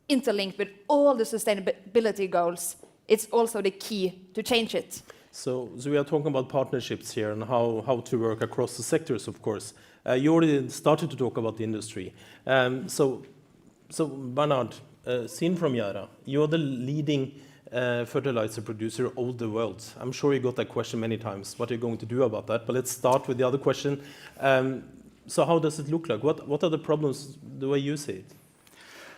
interlinked with all the sustainability goals, it's also the key to change it. So we are talking about partnerships here and how to work across the sectors, of course. You already started to talk about the industry. So Bernard, seen from Yara, you're the leading fertilizer producer of the world. I'm sure you got that question many times. What are you going to do about that? But let's start with the other question. So how does it look like? What are the problems the way you see it?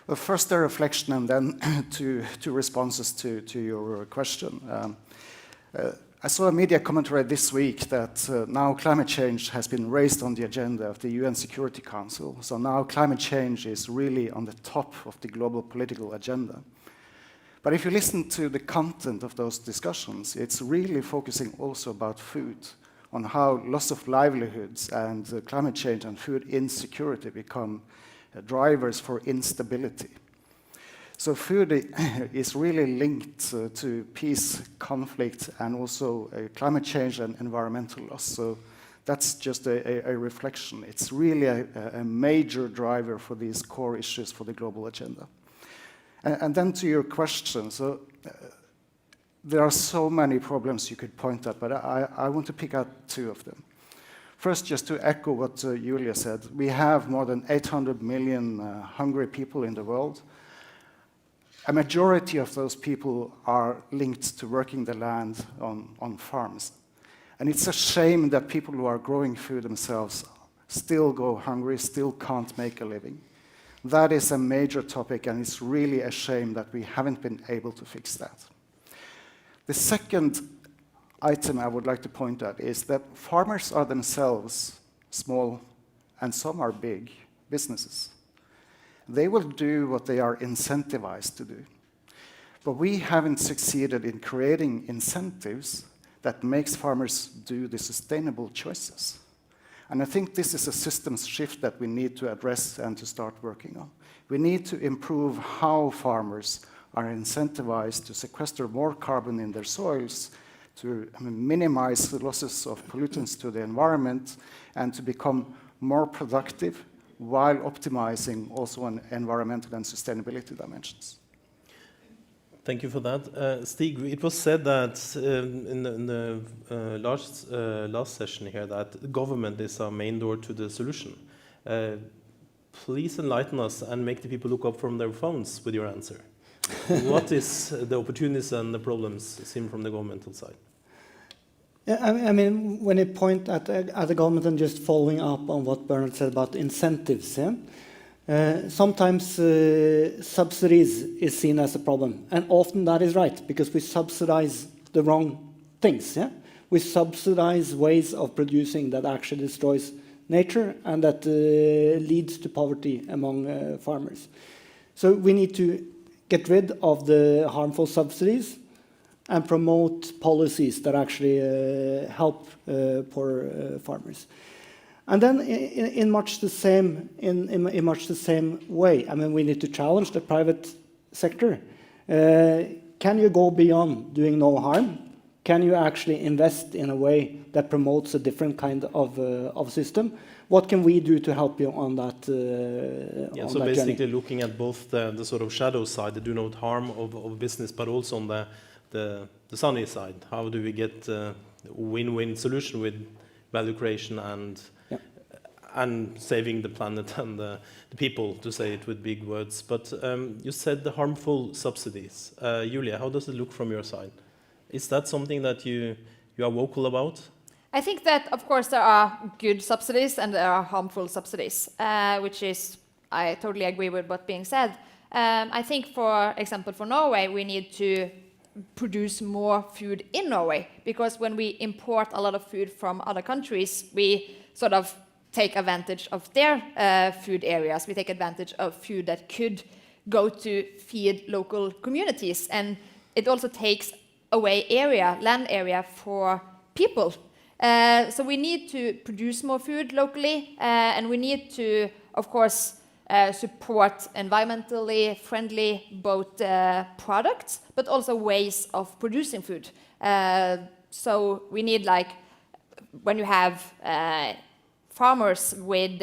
Well, first a reflection and then two responses to your question. I saw a media commentary this week that now climate change has been raised on the agenda of the UN Security Council. So now climate change is really on the top of the global political agenda. But if you listen to the content of those discussions, it's really focusing also about food, on how loss of livelihoods and climate change and food insecurity become drivers for instability. So food is really linked to peace, conflict, and also climate change and environmental loss. So that's just a reflection. It's really a major driver for these core issues for the global agenda. And then to your question, so there are so many problems you could point at, but I want to pick out two of them. First, just to echo what Julia said, we have more than 800 million hungry people in the world. A majority of those people are linked to working the land on farms. And it's a shame that people who are growing food themselves still go hungry, still can't make a living. That is a major topic, and it's really a shame that we haven't been able to fix that. The second item I would like to point at is that farmers are themselves small, and some are big businesses. They will do what they are incentivized to do. But we haven't succeeded in creating incentives that makes farmers do the sustainable choices. And I think this is a systems shift that we need to address and to start working on. We need to improve how farmers are incentivized to sequester more carbon in their soils, to minimize the losses of pollutants to the environment, and to become more productive while optimizing also on environmental and sustainability dimensions. Thank you for that. Stig, it was said that in the last session here that government is our main door to the solution. Please enlighten us and make the people look up from their phones with your answer. What is the opportunities and the problems seen from the governmental side? I mean, when you point at the government, and just following up on what Bernard said about incentives, sometimes subsidies is seen as a problem, and often that is right, because we subsidize the wrong things. We subsidize ways of producing that actually destroys nature and that leads to poverty among farmers. So we need to get rid of the harmful subsidies and promote policies that actually help poor farmers. And then in much the same way, I mean, we need to challenge the private sector. Can you go beyond doing no harm? Can you actually invest in a way that promotes a different kind of system? What can we do to help you on that so basically looking at both the sort of shadow side, the do not harm of business, but also on the sunny side. How do we get a win-win solution with value creation and saving the planet and the people, to say it with big words? But you said the harmful subsidies. Julia, how does it look from your side? Is that something that you are vocal about? I think that, of course, there are good subsidies and there are harmful subsidies, which is, I totally agree with what's being said. I think, for example, for Norway, we need to produce more food in Norway, because when we import a lot of food from other countries, we sort of take advantage of their food areas. We take advantage of food that could go to feed local communities, and it also takes away land area for people. So we need to produce more food locally, and we need to, of course, support environmentally friendly both products, but also ways of producing food. So we need, like, when you have farmers with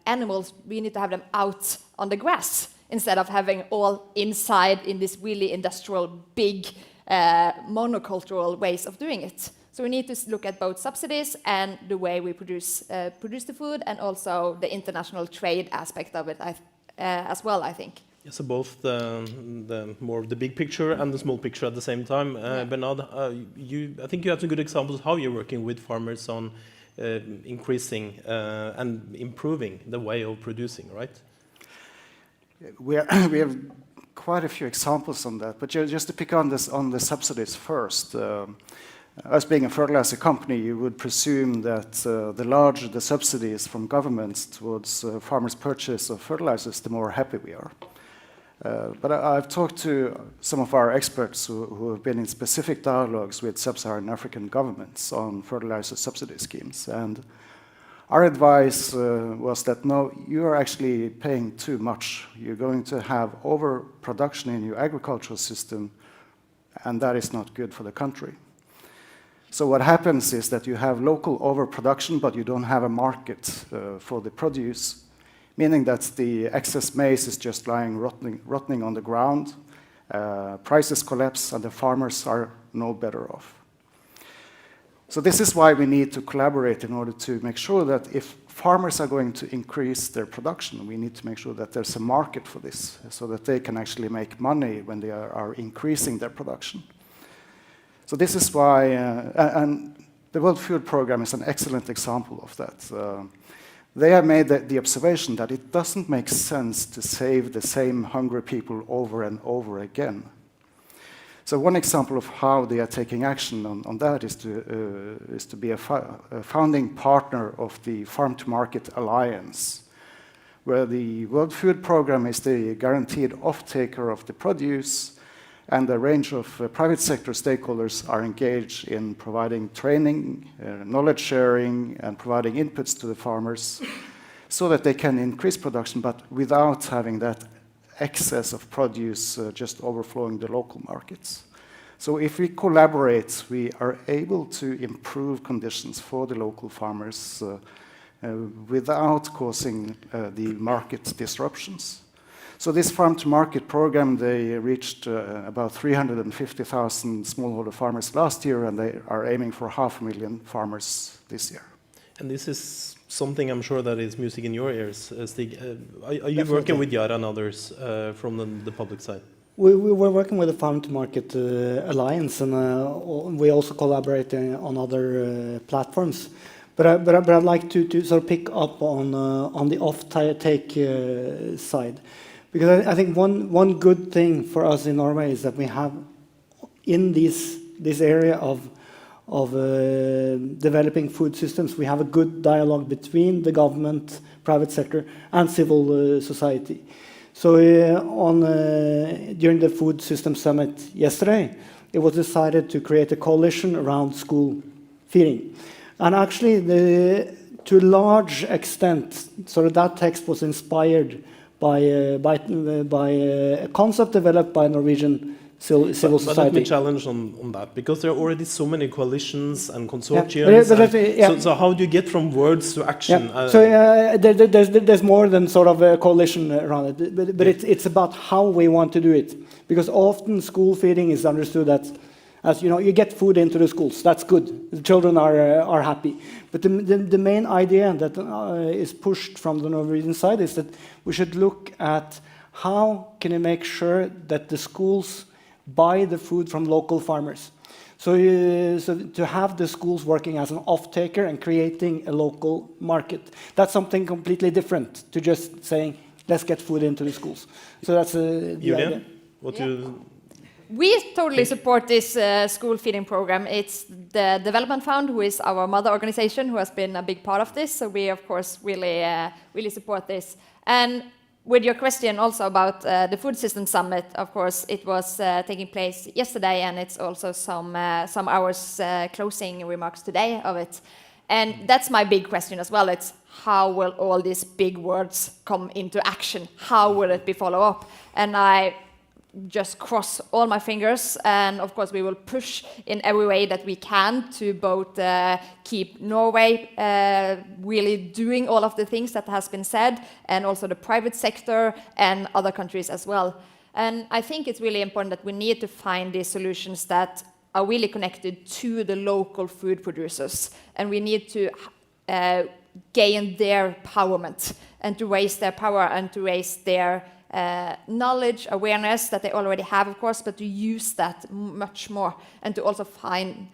animals, we need to have them out on the grass instead of having all inside in this really industrial, big, monocultural ways of doing it. So we need to look at both subsidies and the way we produce the food, and also the international trade aspect of it as well, I think. Yeah, so both the more of the big picture and the small picture at the same time. Bernard, I think you have some good examples of how you're working with farmers on increasing and improving the way of producing, right? We have quite a few examples on that, but just to pick on the subsidies first. Us being a fertilizer company, you would presume that the larger the subsidies from governments towards farmers' purchase of fertilizers, the more happy we are. But I've talked to some of our experts who have been in specific dialogues with sub-Saharan African governments on fertilizer subsidy schemes. And our advice was that, no, you are actually paying too much. You're going to have overproduction in your agricultural system, and that is not good for the country. So what happens is that you have local overproduction, but you don't have a market for the produce, meaning that the excess maize is just lying rotting on the ground. Prices collapse, and the farmers are no better off. So this is why we need to collaborate in order to make sure that if farmers are going to increase their production, we need to make sure that there's a market for this, so that they can actually make money when they are increasing their production. So this is why, and the World Food Programme is an excellent example of that. they have made the observation that it doesn't make sense to save the same hungry people over and over again. So one example of how they are taking action on that is to be a founding partner of the Farm to Market Alliance, where the World Food Programme is the guaranteed off-taker of the produce, and a range of private sector stakeholders are engaged in providing training, knowledge sharing, and providing inputs to the farmers so that they can increase production, but without having that excess of produce just overflowing the local markets. So if we collaborate, we are able to improve conditions for the local farmers without causing the market disruptions. So this farm-to-market program, they reached about 350,000 smallholder farmers last year, and they are aiming for 500,000 farmers this year. And this is something I'm sure that is music in your ears, Stig. Are you Definitely. working with Yara and others from the public side? We're working with the Farm to Market Alliance, and we also collaborate on other platforms. But I'd like to sort of pick up on the off-take side. Because I think one good thing for us in Norway is that we have, in this area of developing food systems, we have a good dialogue between the government, private sector, and civil society. So during the Food System Summit yesterday, it was decided to create a coalition around school feeding. And actually, to a large extent, sort of that text was inspired by a concept developed by Norwegian civil society. But let me challenge on that, because there are already so many coalitions and consortia. Yeah, so how do you get from words to action? Yeah. So there's more than sort of a coalition around it, but it's about how we want to do it. Because often school feeding is understood as you know, you get food into the schools. That's good. The children are happy. But the main idea that is pushed from the Norwegian side is that we should look at how can we make sure that the schools buy the food from local farmers. So to have the schools working as an off-taker and creating a local market. That's something completely different to just saying, let's get food into the schools. So that's the idea. What you... We totally support this school feeding program. It's the Development Fund, who is our mother organization, who has been a big part of this. So we, of course, really support this. And with your question also about the Food System Summit, of course, it was taking place yesterday, and it's also some hours closing remarks today of it. And that's my big question as well. It's how will all these big words come into action? How will it be followed up? And I just cross all my fingers, and of course we will push in every way that we can to both keep Norway really doing all of the things that has been said, and also the private sector and other countries as well. And I think it's really important that we need to find these solutions that are really connected to the local food producers, and we need to gain their empowerment and to raise their power and to raise their knowledge, awareness that they already have, of course, but to use that much more, and to also find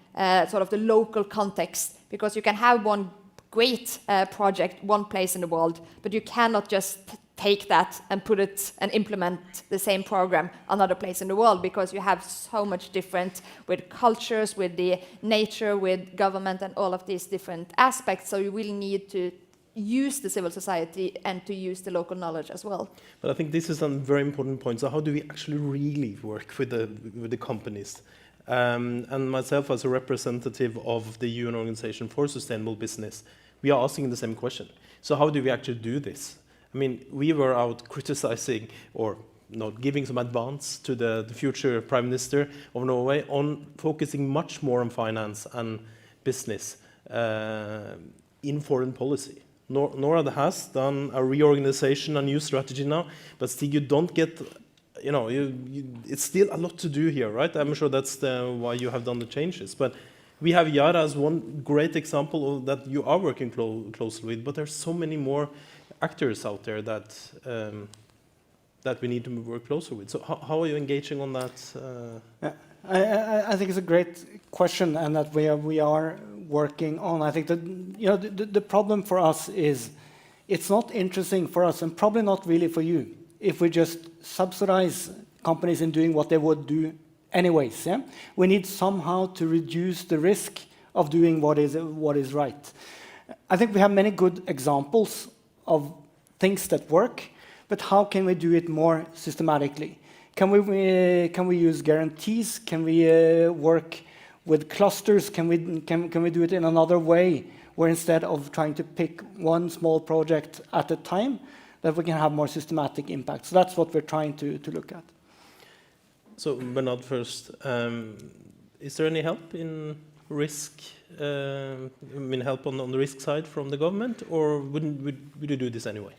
sort of the local context, because you can have one great project one place in the world, but you cannot just take that and put it and implement the same program another place in the world, because you have so much different with cultures, with the nature, with government, and all of these different aspects. So you will need to use the civil society and to use the local knowledge as well. But I think this is a very important point. So how do we actually really work with the companies? And myself, as a representative of the UN Organization for Sustainable Business, we are asking the same question. So how do we actually do this? I mean, we were out criticizing or not giving some advance to the future Prime Minister of Norway on focusing much more on finance and business in foreign policy. Norad has done a reorganization, a new strategy now, but still you don't get, it's still a lot to do here, right? I'm sure that's why you have done the changes. But we have Yara as one great example of that you are working closely with, but there's so many more actors out there that that we need to work closer with. So how are you engaging on that? I think it's a great question, and that we are working on. I think that the problem for us is it's not interesting for us, and probably not really for you, if we just subsidize companies in doing what they would do anyways. Yeah? We need somehow to reduce the risk of doing what is right. I think we have many good examples of things that work, but how can we do it more systematically? Can we use guarantees? Can we work with clusters? Can we do it in another way, where instead of trying to pick one small project at a time, that we can have more systematic impact? So that's what we're trying to look at. So Bernard first, is there any help in risk? Help on the risk side from the government, or would you do this anyway?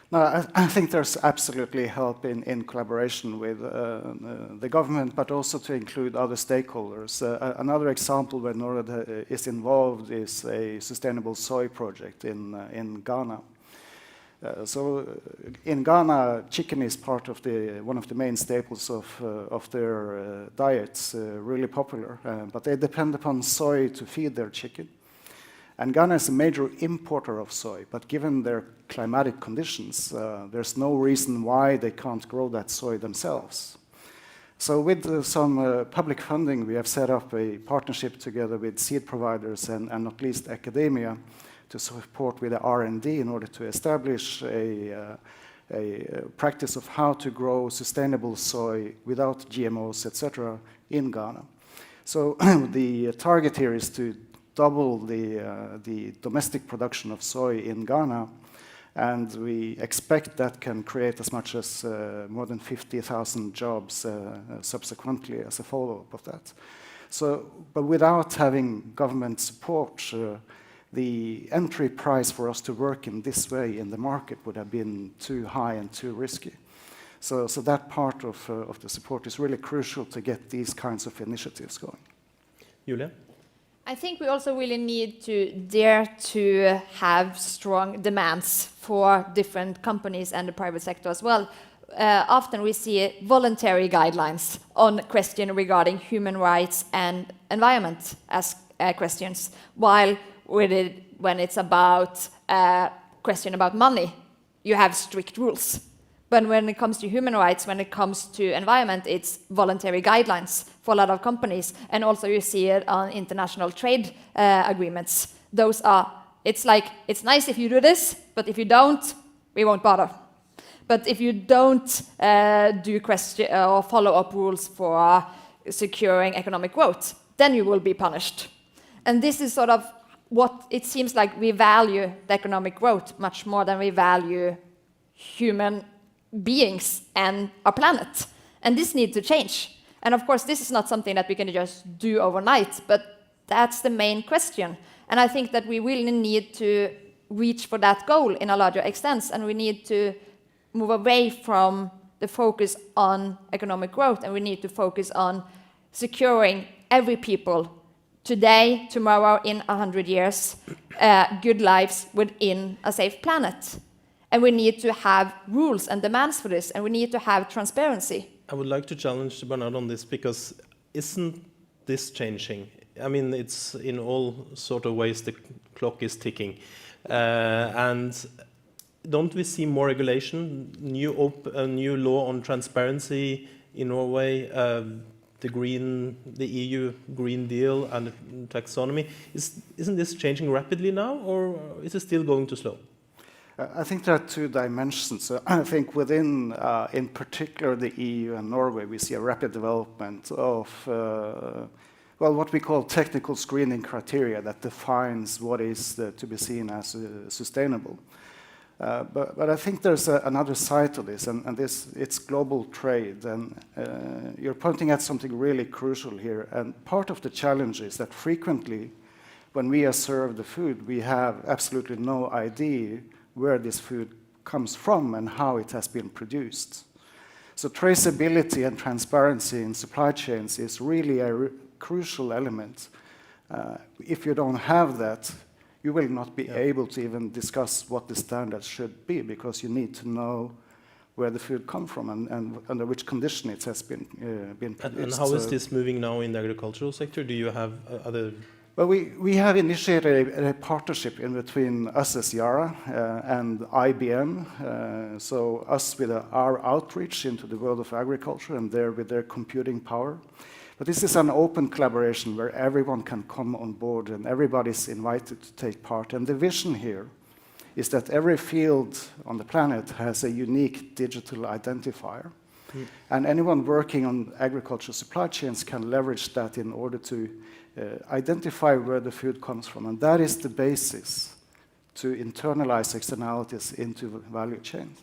No, I think there's absolutely help in collaboration with the government, but also to include other stakeholders. Another example where Norad is involved is a sustainable soy project in Ghana. So in Ghana, chicken is part of one of the main staples of their diets, really popular, but they depend upon soy to feed their chicken. And Ghana is a major importer of soy, but given their climatic conditions, there's no reason why they can't grow that soy themselves. So with some public funding, we have set up a partnership together with seed providers and not least academia to support with the R&D in order to establish a practice of how to grow sustainable soy without GMOs, etc., in Ghana. So the target here is to double the domestic production of soy in Ghana, and we expect that can create as much as more than 50,000 jobs subsequently as a follow-up of that. So, but without having government support, the entry price for us to work in this way in the market would have been too high and too risky. So that part of the support is really crucial to get these kinds of initiatives going. Julia? I think we also really need to dare to have strong demands for different companies and the private sector as well. Often we see voluntary guidelines on questions regarding human rights and environment as questions, while when it's about a question about money, you have strict rules. But when it comes to human rights, when it comes to environment, it's voluntary guidelines for a lot of companies. And also you see it on international trade agreements. Those are, it's like, it's nice if you do this, but if you don't, we won't bother. But if you don't do question or follow-up rules for securing economic growth, then you will be punished. And this is sort of what it seems like we value the economic growth much more than we value human beings and our planet. And this needs to change. And of course, this is not something that we can just do overnight, but that's the main question. And I think that we really need to reach for that goal in a larger extent, and we need to move away from the focus on economic growth, and we need to focus on securing every people today, tomorrow, in 100 years, good lives within a safe planet. And we need to have rules and demands for this, and we need to have transparency. I would like to challenge Bernard on this, because isn't this changing? I mean, it's in all sort of ways the clock is ticking. And don't we see more regulation, new law on transparency in Norway, the EU Green Deal and taxonomy? Isn't this changing rapidly now, or is it still going too slow? I think there are two dimensions. I think within, in particular, the EU and Norway, we see a rapid development of, well, what we call technical screening criteria that defines what is to be seen as sustainable. But I think there's another side to this, and it's global trade. And you're pointing at something really crucial here. And part of the challenge is that frequently, when we are served the food, we have absolutely no idea where this food comes from and how it has been produced. So traceability and transparency in supply chains is really a crucial element. If you don't have that, you will not be able to even discuss what the standards should be, because you need to know where the food comes from and under which condition it has been produced. And how is this moving now in the agricultural sector? Do you have other Well, we have initiated a partnership in between us as Yara and IBM. So us with our outreach into the world of agriculture and with their computing power. But this is an open collaboration where everyone can come on board and everybody's invited to take part. And the vision here is that every field on the planet has a unique digital identifier. And anyone working on agriculture supply chains can leverage that in order to identify where the food comes from. And that is the basis to internalize externalities into value chains.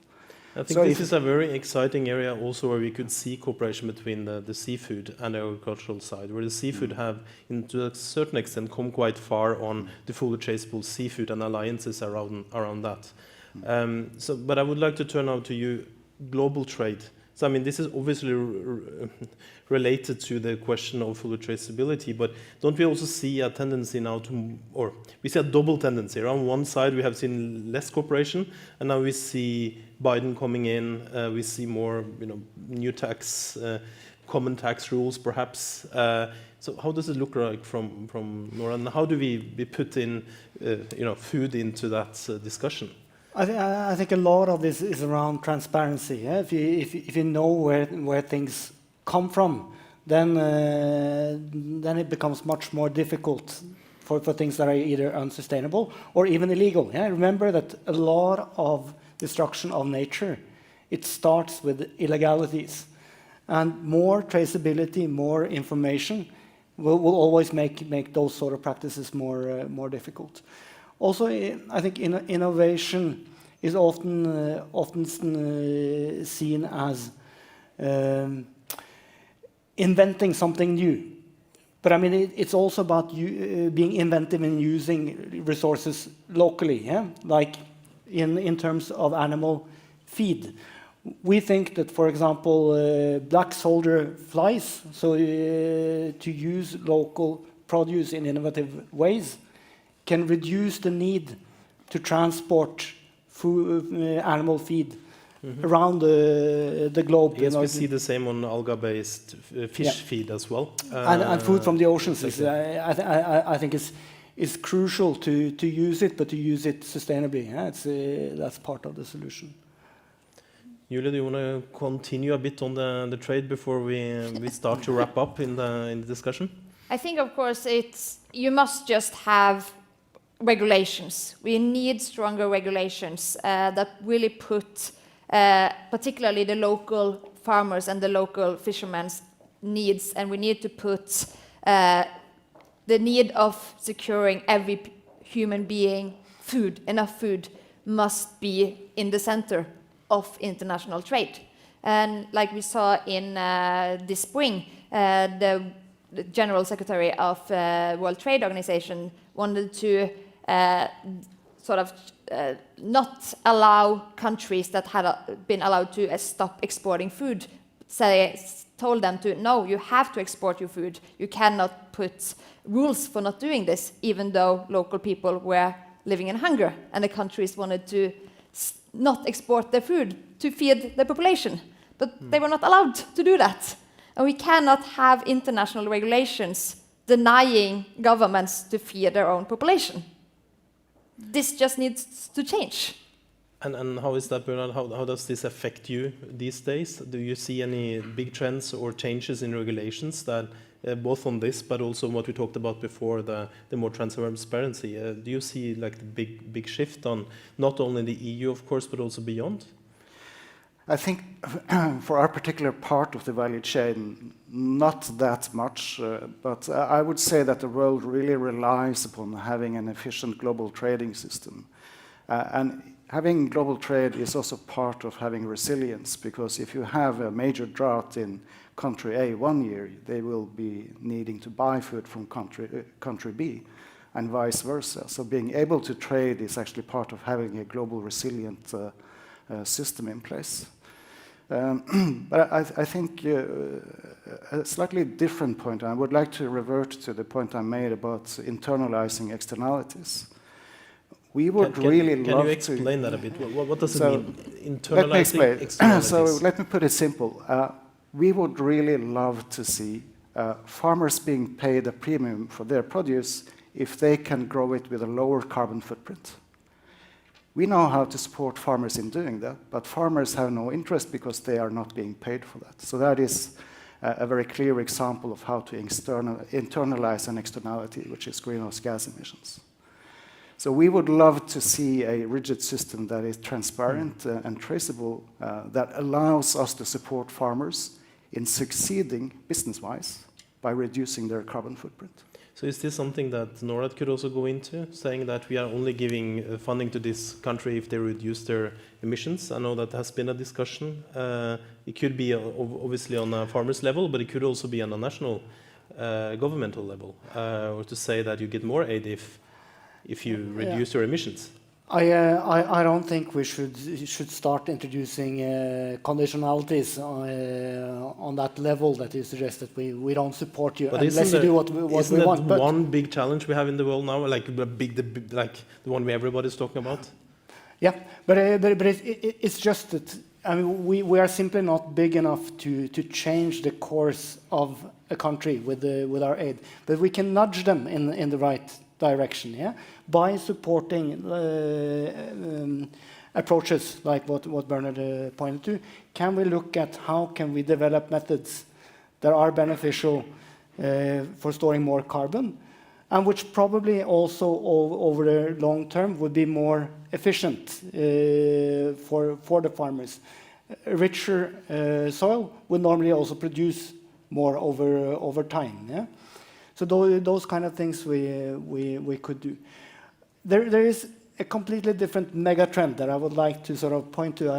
I think this is a very exciting area also where we could see cooperation between the seafood and the agricultural side, where the seafood have, to a certain extent, come quite far on the fully traceable seafood and alliances around that. But I would like to turn now to you, global trade. So, I mean, this is obviously related to the question of full traceability, but don't we also see a tendency now or we see a double tendency. On one side, we have seen less cooperation, and now we see Biden coming in, we see more, new tax, common tax rules, perhaps. So how does it look like from Norad, and how do we put in, food into that discussion? I think a lot of this is around transparency. Yeah? If you know where things come from, then it becomes much more difficult for things that are either unsustainable or even illegal. Yeah? Remember that a lot of destruction of nature, it starts with illegalities, and more traceability, more information will always make those sort of practices more difficult. Also, I think innovation is often seen as inventing something new. But I mean, it's also about being inventive in using resources locally, yeah? Like in terms of animal feed. We think that, for example, black soldier flies, so to use local produce in innovative ways, can reduce the need to transport food, animal feed around the globe. Yes, we see the same on alga-based fish feed as well. And food from the oceans, I think is crucial to use it, but to use it sustainably. Yeah? That's part of the solution. Julie, do you want to continue a bit on the trade before we start to wrap up in the discussion? I think, of course, you must just have regulations. We need stronger regulations that really put particularly the local farmers and the local fishermen's needs, and we need to put the need of securing every human being food, enough food, must be in the center of international trade. And like we saw in this spring, the General Secretary of World Trade Organization wanted to not allow countries that had been allowed to stop exporting food, told them to, no, you have to export your food. You cannot put rules for not doing this, even though local people were living in hunger and the countries wanted to not export their food to feed the population. But they were not allowed to do that. And we cannot have international regulations denying governments to feed their own population. This just needs to change. And how is that, Bernard? How does this affect you these days? Do you see any big trends or changes in regulations that, both on this, but also what we talked about before, the more transparency? Do you see like the big shift on not only the EU, of course, but also beyond? I think for our particular part of the value chain, not that much, but I would say that the world really relies upon having an efficient global trading system. And having global trade is also part of having resilience, because if you have a major drought in country A one year, they will be needing to buy food from country B, and vice versa. So being able to trade is actually part of having a global resilient system in place. But I think a slightly different point, and I would like to revert to the point I made about internalizing externalities. We would really love to... Can you explain that a bit? What does it mean, internalizing externalities? So let me put it simple. We would really love to see farmers being paid a premium for their produce if they can grow it with a lower carbon footprint. We know how to support farmers in doing that, but farmers have no interest because they are not being paid for that. So that is a very clear example of how to internalize an externality, which is greenhouse gas emissions. So we would love to see a rigid system that is transparent and traceable, that allows us to support farmers in succeeding business-wise by reducing their carbon footprint. So is this something that Norad could also go into, saying that we are only giving funding to this country if they reduce their emissions? I know that has been a discussion. It could be obviously on a farmer's level, but it could also be on a national governmental level, or to say that you get more aid if you reduce your emissions. I don't think we should start introducing conditionalities on that level that you suggest that we don't support you unless you do what we want. Isn't that one big challenge we have in the world now, like the one everybody's talking about? Yeah, but it's just that I mean we are simply not big enough to change the course of a country with our aid, but we can nudge them in the right direction, yeah, by supporting approaches like what Bernard pointed to. Can we look at how can we develop methods that are beneficial for storing more carbon, and which probably also over the long term would be more efficient for the farmers. A richer soil would normally also produce more over time, yeah. So those kind of things we could do. There is a completely different mega trend that I would like to sort of point to.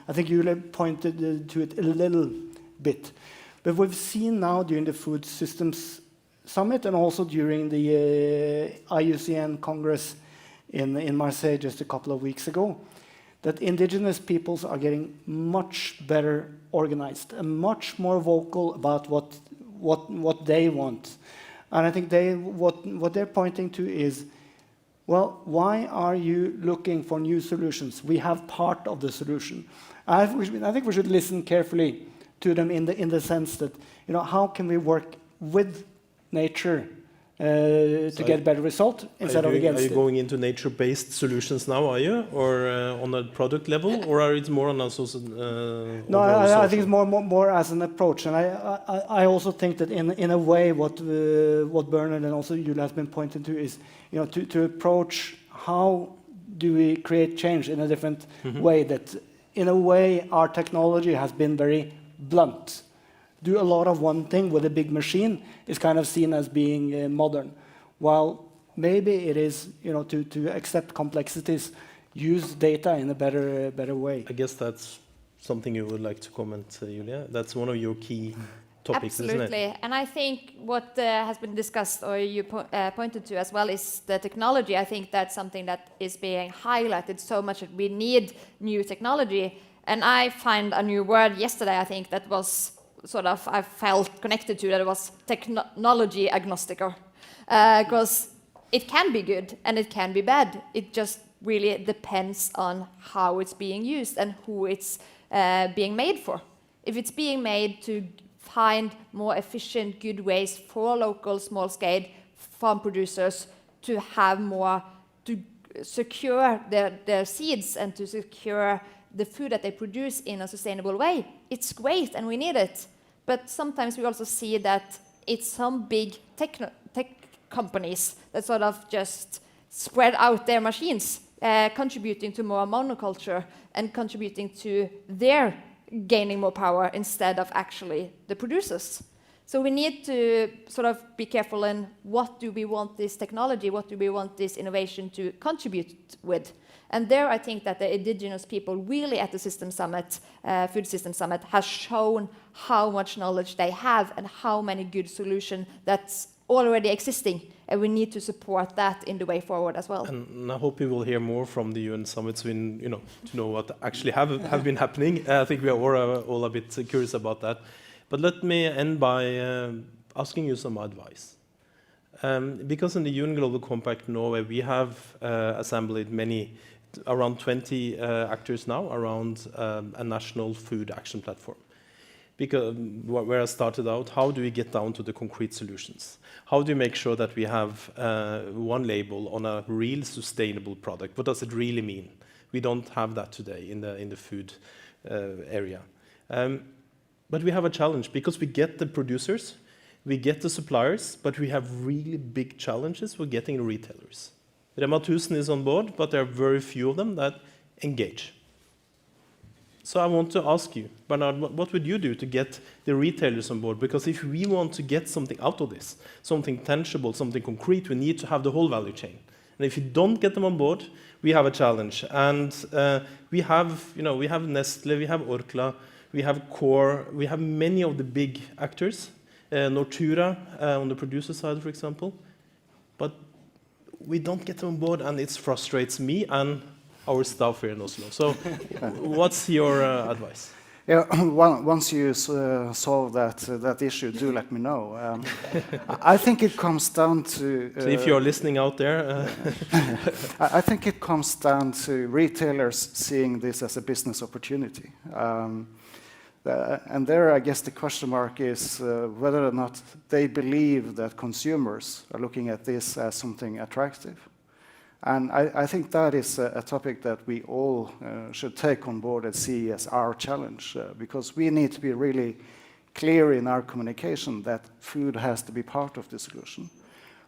I think you pointed to it a little bit. But we've seen now during the Food Systems Summit and also during the IUCN Congress in Marseille just a couple of weeks ago, that indigenous peoples are getting much better organized and much more vocal about what they want. And I think what they're pointing to is, well, why are you looking for new solutions? We have part of the solution. I think we should listen carefully to them in the sense that, you know, how can we work with nature to get better result instead of against it? Are you going into nature-based solutions now, are you? Or on a product level? Or are it more on a social? No, I think it's more as an approach. And I also think that in a way what Bernard and also Julia has been pointing to is, you know, to approach how do we create change in a different way, that in a way our technology has been very blunt. Do a lot of one thing with a big machine is kind of seen as being modern, while maybe it is, you know, to accept complexities, use data in a better way. I guess that's something you would like to comment, Julia. That's one of your key topics, Absolutely. isn't it? And I think what has been discussed, or you pointed to as well, is the technology. I think that's something that is being highlighted so much that we need new technology. And I find a new word yesterday, I think, that was sort of, I felt connected to, that it was technology agnostic, because it can be good and it can be bad. It just really depends on how it's being used and who it's being made for. If it's being made to find more efficient, good ways for local small-scale farm producers to have more, to secure their seeds and to secure the food that they produce in a sustainable way, it's great and we need it. But sometimes we also see that it's some big tech companies that sort of just spread out their machines, contributing to more monoculture and contributing to their gaining more power instead of actually the producers. So we need to sort of be careful in what do we want this technology, what do we want this innovation to contribute with. And there I think that the indigenous people really at the System Summit, Food System Summit, has shown how much knowledge they have and how many good solutions that's already existing. And we need to support that in the way forward as well. And I hope we will hear more from the UN summits, to know what actually have been happening. I think we are all a bit curious about that. But let me end by asking you some advice. Because in the UN Global Compact Norway, we have assembled around 20 actors now around a national food action platform. because where I started out, how do we get down to the concrete solutions? How do you make sure that we have one label on a real sustainable product? What does it really mean? We don't have that today in the food area. But we have a challenge because we get the producers, we get the suppliers, but we have really big challenges with getting the retailers. Rema 1000 is on board, but there are very few of them that engage. So I want to ask you, Bernard, what would you do to get the retailers on board? Because if we want to get something out of this, something tangible, something concrete, we need to have the whole value chain. And if you don't get them on board, we have a challenge. And we have Nestle, we have Orkla, we have Core, we have many of the big actors, Nortura on the producer side, for example. But we don't get them on board, and it frustrates me and our staff here in Oslo. So what's your advice? Yeah, once you solve that issue, do let me know. I think it comes down to... so if you're listening out there... I think it comes down to retailers seeing this as a business opportunity. And there, I guess the question mark is whether or not they believe that consumers are looking at this as something attractive. And I think that is a topic that we all should take on board and see as our challenge, because we need to be really clear in our communication that food has to be part of the solution.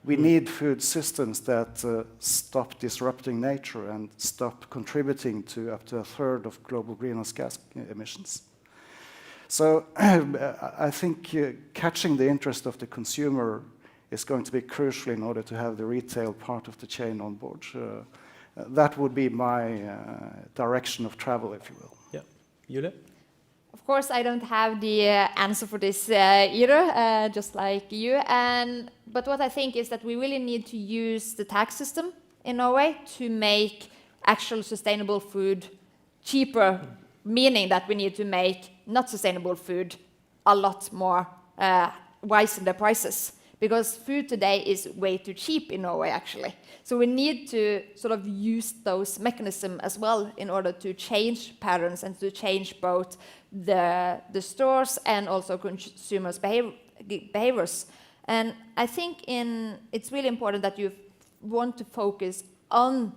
We need food systems that stop disrupting nature and stop contributing to up to a third of global greenhouse gas emissions. So I think catching the interest of the consumer is going to be crucial in order to have the retail part of the chain on board. That would be my direction of travel, if you will. Yeah. Julie? Of course, I don't have the answer for this either, just like you. But what I think is that we really need to use the tax system in Norway to make actual sustainable food cheaper, meaning that we need to make not sustainable food a lot more wise in the prices. Because food today is way too cheap in Norway, actually. So we need to sort of use those mechanisms as well in order to change patterns and to change both the stores and also consumers' behaviors. And I think it's really important that you want to focus on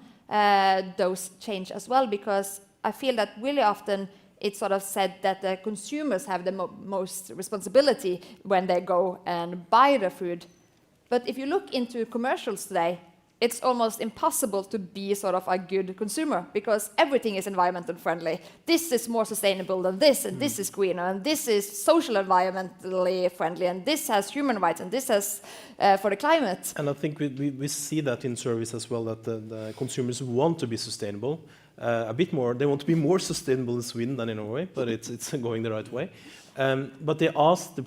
those change as well, because I feel that really often it's sort of said that the consumers have the most responsibility when they go and buy the food. But if you look into commercials today, it's almost impossible to be sort of a good consumer because everything is environmental friendly. This is more sustainable than this, and this is greener, and this is social environmentally friendly, and this has human rights, and this has for the climate. And I think we see that in service as well, that the consumers want to be sustainable. A bit more. They want to be more sustainable in Sweden than in Norway, but it's going the right way. But they ask the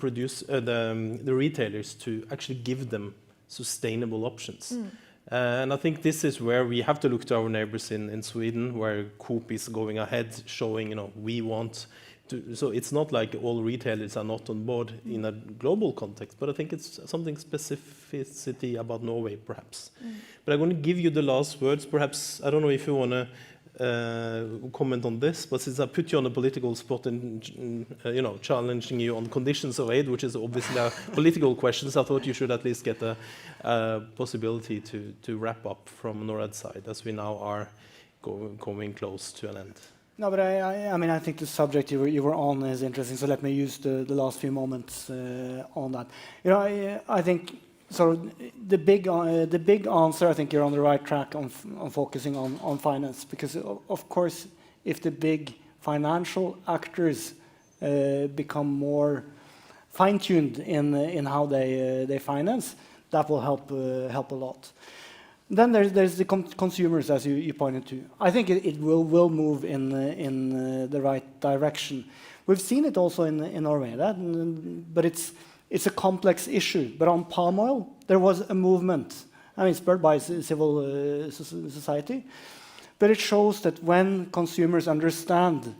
retailers to actually give them sustainable options. And I think this is where we have to look to our neighbors in Sweden, where Coop is going ahead, showing, we want to. So it's not like all retailers are not on board in a global context, but I think it's something specificity about Norway, perhaps. But I'm going to give you the last words. Perhaps, I don't know if you want to comment on this, but since I put you on a political spot and challenging you on conditions of aid, which is obviously a political question, I thought you should at least get a possibility to wrap up from Norad's side, as we now are coming close to an end. No, but I think the subject you were on is interesting, so let me use the last few moments on that. I think. So the big answer, I think you're on the right track on focusing on finance, because of course, if the big financial actors become more fine-tuned in how they finance, that will help a lot. Then there's the consumers, as you pointed to. I think it will move in the right direction. We've seen it also in Norway, but it's a complex issue. But on palm oil, there was a movement. Spurred by civil society. But it shows that when consumers understand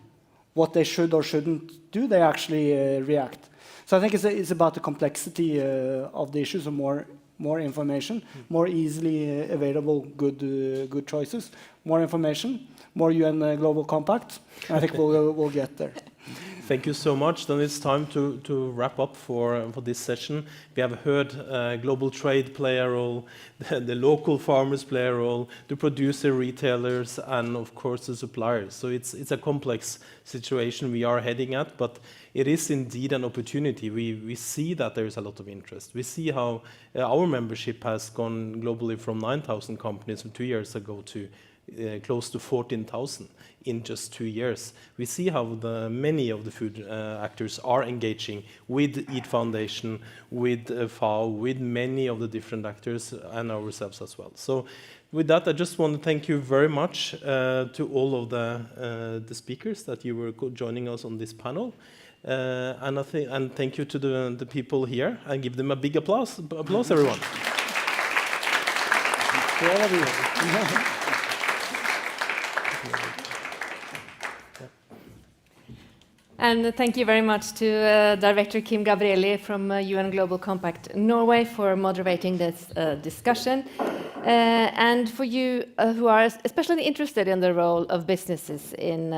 what they should or shouldn't do, they actually react. So I think it's about the complexity of the issues, and more information, more easily available good choices, more information, more UN Global Compact. I think we'll get there. Thank you so much. Then it's time to wrap up for this session. We have heard global trade play a role, the local farmers play a role, the producer retailers, and of course the suppliers. So it's a complex situation we are heading at, but it is indeed an opportunity. We see that there is a lot of interest. We see how our membership has gone globally from 9,000 companies from 2 years ago to close to 14,000 in just 2 years. We see how many of the food actors are engaging with EAT Foundation, with FAO, with many of the different actors and ourselves as well. So with that, I just want to thank you very much to all of the speakers that you were joining us on this panel. And thank you to the people here, and give them a big applause. Applause, everyone. To all of you. And thank you very much to Director Kim Gabrielli from UN Global Compact Norway for moderating this discussion. And for you who are especially interested in the role of businesses in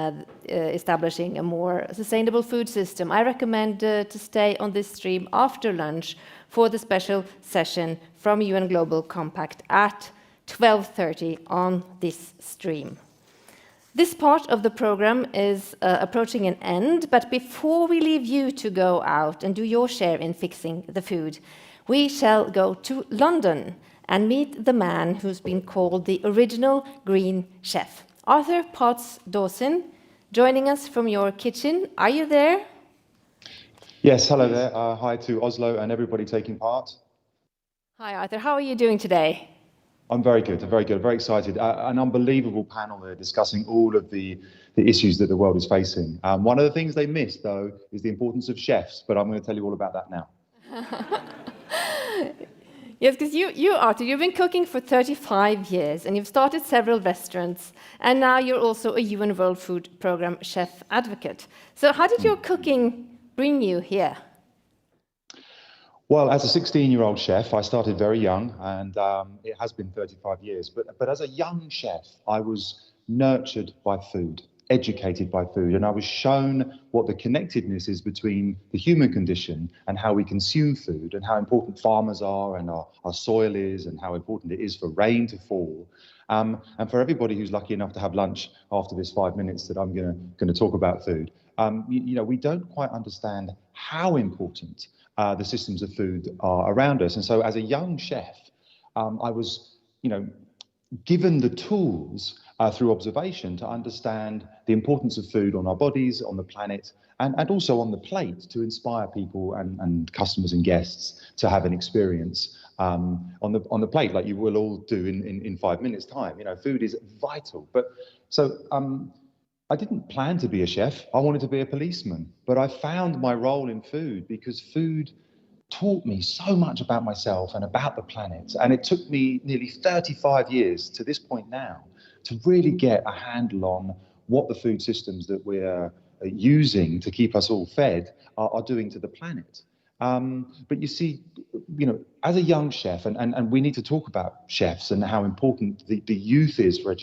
establishing a more sustainable food system, I recommend to stay on this stream after lunch for the special session from UN Global Compact at 12:30 on this stream. This part of the program is approaching an end, but before we leave you to go out and do your share in fixing the food, we shall go to London and meet the man who's been called the original green chef. Arthur Potts Dawson, joining us from your kitchen. Are you there? Yes, hello there. Hi to Oslo and everybody taking part. Hi, Arthur. How are you doing today? I'm very good, very excited. An unbelievable panel there discussing all of the issues that the world is facing. One of the things they missed, though, is the importance of chefs, but I'm going to tell you all about that now. Yes, because you, Arthur, you've been cooking for 35 years, and you've started several restaurants, and now you're also a UN World Food Programme chef advocate. So how did your cooking bring you here? Well, as a 16-year-old chef, I started very young, and it has been 35 years. But as a young chef, I was nurtured by food, educated by food, and I was shown what the connectedness is between the human condition and how we consume food, and how important farmers are, and our soil is, and how important it is for rain to fall. And for everybody who's lucky enough to have lunch after this 5 minutes that I'm going to talk about food, we don't quite understand how important the systems of food are around us. And so as a young chef, I was, given the tools through observation to understand the importance of food on our bodies, on the planet, and also on the plate, to inspire people and customers and guests to have an experience on the plate, like you will all do in 5 minutes' time. Food is vital. But so I didn't plan to be a chef. I wanted to be a policeman, but I found my role in food because food taught me so much about myself and about the planet. And it took me nearly 35 years to this point now to really get a handle on what the food systems that we're using to keep us all fed are doing to the planet. But you see, as a young chef, and we need to talk about chefs and how important the youth is for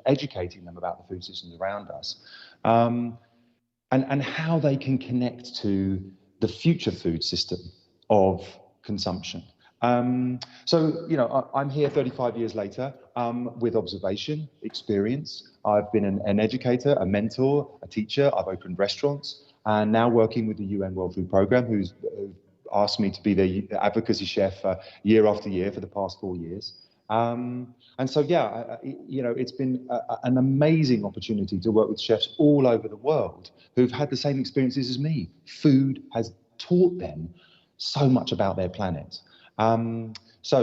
educating them about the food systems around us, and how they can connect to the future food system of consumption. So, I'm here 35 years later with observation, experience. I've been an educator, a mentor, a teacher. I've opened restaurants, and now working with the UN World Food Programme, who's asked me to be their advocacy chef year after year for the past 4 years. And so, yeah, it's been an amazing opportunity to work with chefs all over the world who've had the same experiences as me. Food has taught them so much about their planet. So,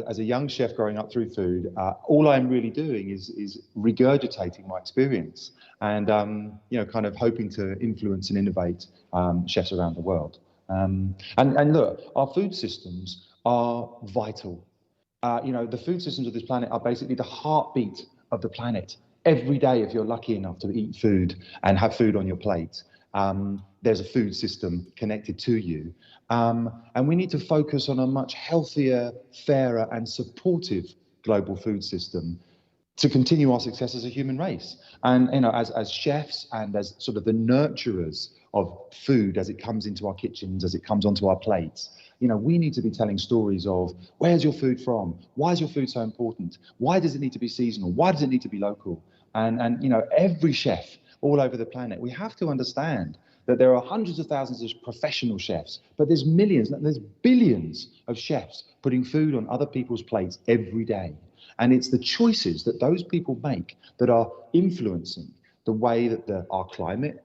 as a young chef growing up through food, all I'm really doing is regurgitating my experience and, kind of hoping to influence and innovate chefs around the world. And look, our food systems are vital. The food systems of this planet are basically the heartbeat of the planet. Every day, if you're lucky enough to eat food and have food on your plate, there's a food system connected to you. And we need to focus on a much healthier, fairer and supportive global food system to continue our success as a human race. And as chefs and as sort of the nurturers of food as it comes into our kitchens, as it comes onto our plates, we need to be telling stories of where's your food from? Why is your food so important? Why does it need to be seasonal? Why does it need to be local? And every chef all over the planet, we have to understand that there are hundreds of thousands of professional chefs, but there's millions, there's billions of chefs putting food on other people's plates every day. And it's the choices that those people make that are influencing the way that our climate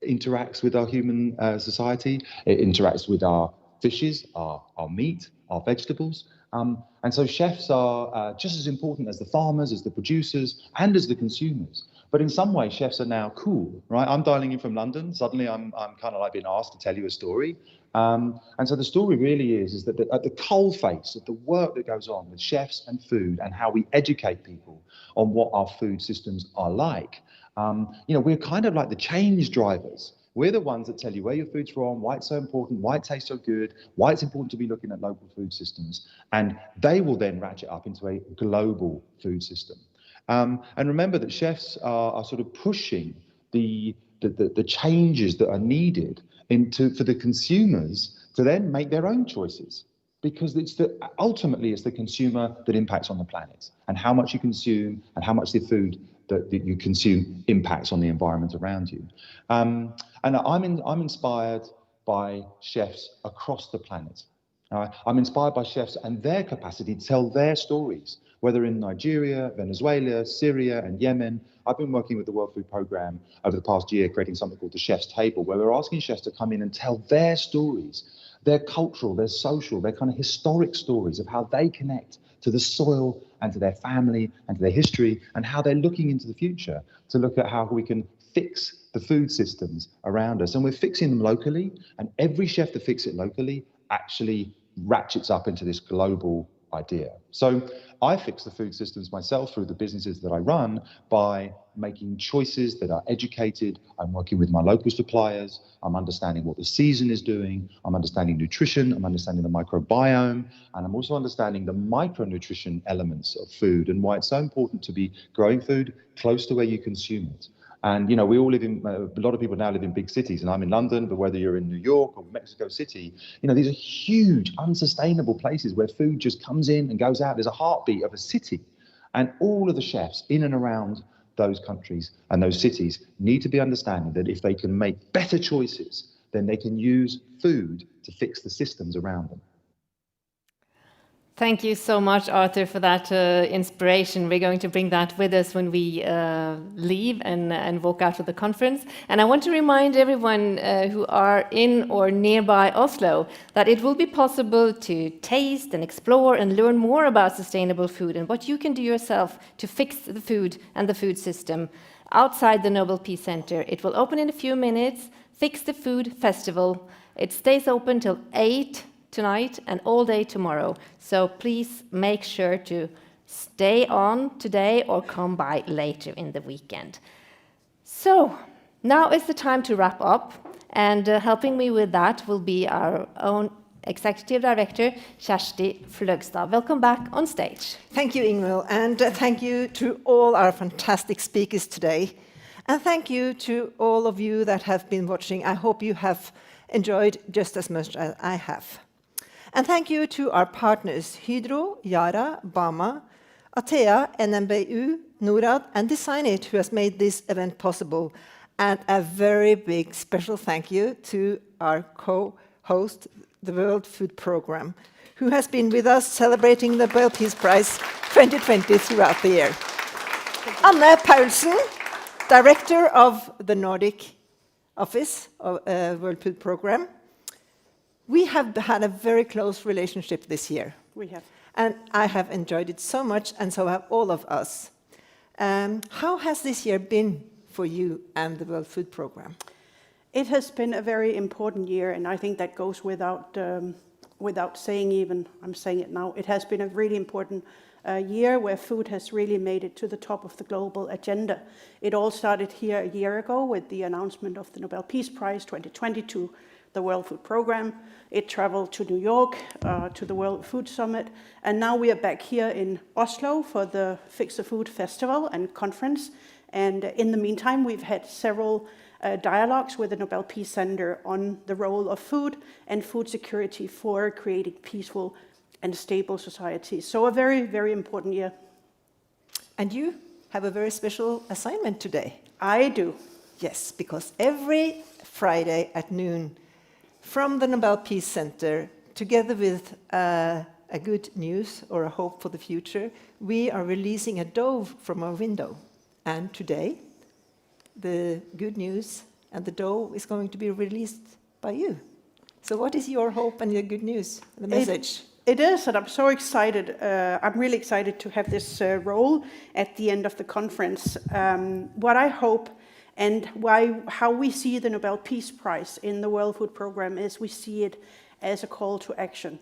interacts with our human society. It interacts with our fishes, our meat, our vegetables. And so chefs are just as important as the farmers, as the producers, and as the consumers. But in some ways, chefs are now cool, right? I'm dialing in from London. Suddenly, I'm kind of like being asked to tell you a story. And so the story really is that at the coalface of the work that goes on with chefs and food and how we educate people on what our food systems are like, we're kind of like the change drivers. We're the ones that tell you where your food's from, why it's so important, why it tastes so good, why it's important to be looking at local food systems. And they will then ratchet up into a global food system. And remember that chefs are sort of pushing the changes that are needed for the consumers to then make their own choices, because ultimately it's the consumer that impacts on the planet, and how much you consume and how much the food that you consume impacts on the environment around you. And I'm inspired by chefs across the planet. I'm inspired by chefs and their capacity to tell their stories, whether in Nigeria, Venezuela, Syria, and Yemen. I've been working with the World Food Programme over the past year, creating something called the Chef's Table, where we're asking chefs to come in and tell their stories, their cultural, their social, their kind of historic stories of how they connect to the soil and to their family and to their history, and how they're looking into the future to look at how we can fix the food systems around us. And we're fixing them locally, and every chef that fixes it locally actually ratchets up into this global idea. So I fix the food systems myself through the businesses that I run by making choices that are educated. I'm working with my local suppliers. I'm understanding what the season is doing. I'm understanding nutrition. I'm understanding the microbiome. And I'm also understanding the micronutrition elements of food and why it's so important to be growing food close to where you consume it. And, we all live in, a lot of people now live in big cities, and I'm in London, but whether you're in New York or Mexico City, these are huge, unsustainable places where food just comes in and goes out. There's a heartbeat of a city. And all of the chefs in and around those countries and those cities need to be understanding that if they can make better choices, then they can use food to fix the systems around them. Thank you so much, Arthur, for that inspiration. We're going to bring that with us when we leave and walk out of the conference. And I want to remind everyone who are in or nearby Oslo that it will be possible to taste and explore and learn more about sustainable food and what you can do yourself to fix the food and the food system outside the Nobel Peace Center. It will open in a few minutes. Fix the Food Festival. It stays open till 8 tonight and all day tomorrow. So please make sure to stay on today or come by later in the weekend. So now is the time to wrap up, and helping me with that will be our own Executive Director, Kjersti Fløgstad. Welcome back on stage. Thank you, Ingvild, and thank you to all our fantastic speakers today. And thank you to all of you that have been watching. I hope you have enjoyed just as much as I have. And thank you to our partners, Hydro, Yara, Bama, Atea, NMBU, Norad, and Designit, who has made this event possible. And a very big special thank you to our co-host, the World Food Programme, who has been with us celebrating the Nobel Peace Prize 2020 throughout the year. Anne Paulsen, Director of the Nordic Office of World Food Programme. We have had a very close relationship this year. We have. And I have enjoyed it so much, and so have all of us. How has this year been for you and the World Food Programme? It has been a very important year, and I think that goes without saying even. I'm saying it now. It has been a really important year where food has really made it to the top of the global agenda. It all started here a year ago with the announcement of the Nobel Peace Prize 2020 to the World Food Programme. It traveled to New York, to the World Food Summit, and now we are back here in Oslo for the Fix the Food Festival and conference. And in the meantime, we've had several dialogues with the Nobel Peace Center on the role of food and food security for creating peaceful and stable societies. So a very, very important year. And you have a very special assignment today. I do. Yes, because every Friday at noon, from the Nobel Peace Center, together with a good news or a hope for the future, we are releasing a dove from our window. And today, the good news and the dove is going to be released by you. So what is your hope and your good news, the message? It is, and I'm so excited. I'm really excited to have this role at the end of the conference. What I hope and how we see the Nobel Peace Prize in the World Food Programme is we see it as a call to action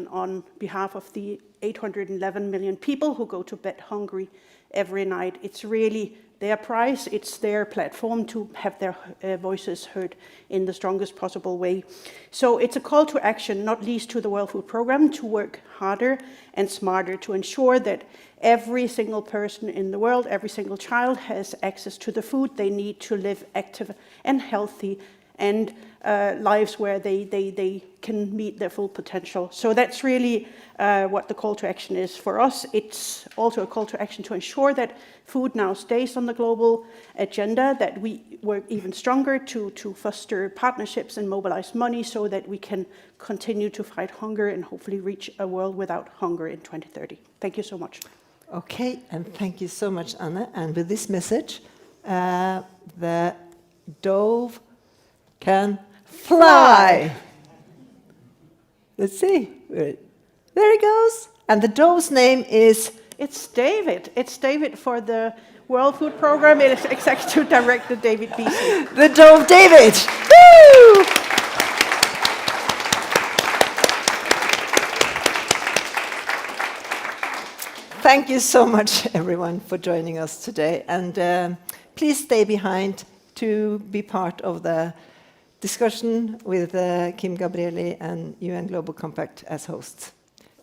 on behalf of the 811 million people who go to bed hungry every night. It's really their prize, it's their platform to have their voices heard in the strongest possible way. So it's a call to action, not least to the World Food Programme, to work harder and smarter to ensure that every single person in the world, every single child has access to the food they need to live active and healthy and lives where they can meet their full potential. So that's really what the call to action is for us. It's also a call to action to ensure that food now stays on the global agenda, that we work even stronger to foster partnerships and mobilize money so that we can continue to fight hunger and hopefully reach a world without hunger in 2030. Thank you so much. Okay, and thank you so much, Anna. And with this message, the dove can fly. Let's see. There it goes. And the dove's name is? It's David. It's David for the World Food Programme. It is Executive Director David Beasley. The dove David. Woo! Thank you so much, everyone, for joining us today. And please stay behind to be part of the discussion with Kim Gabrieli and UN Global Compact as hosts.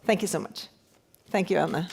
Thank you so much. Thank you, Anna.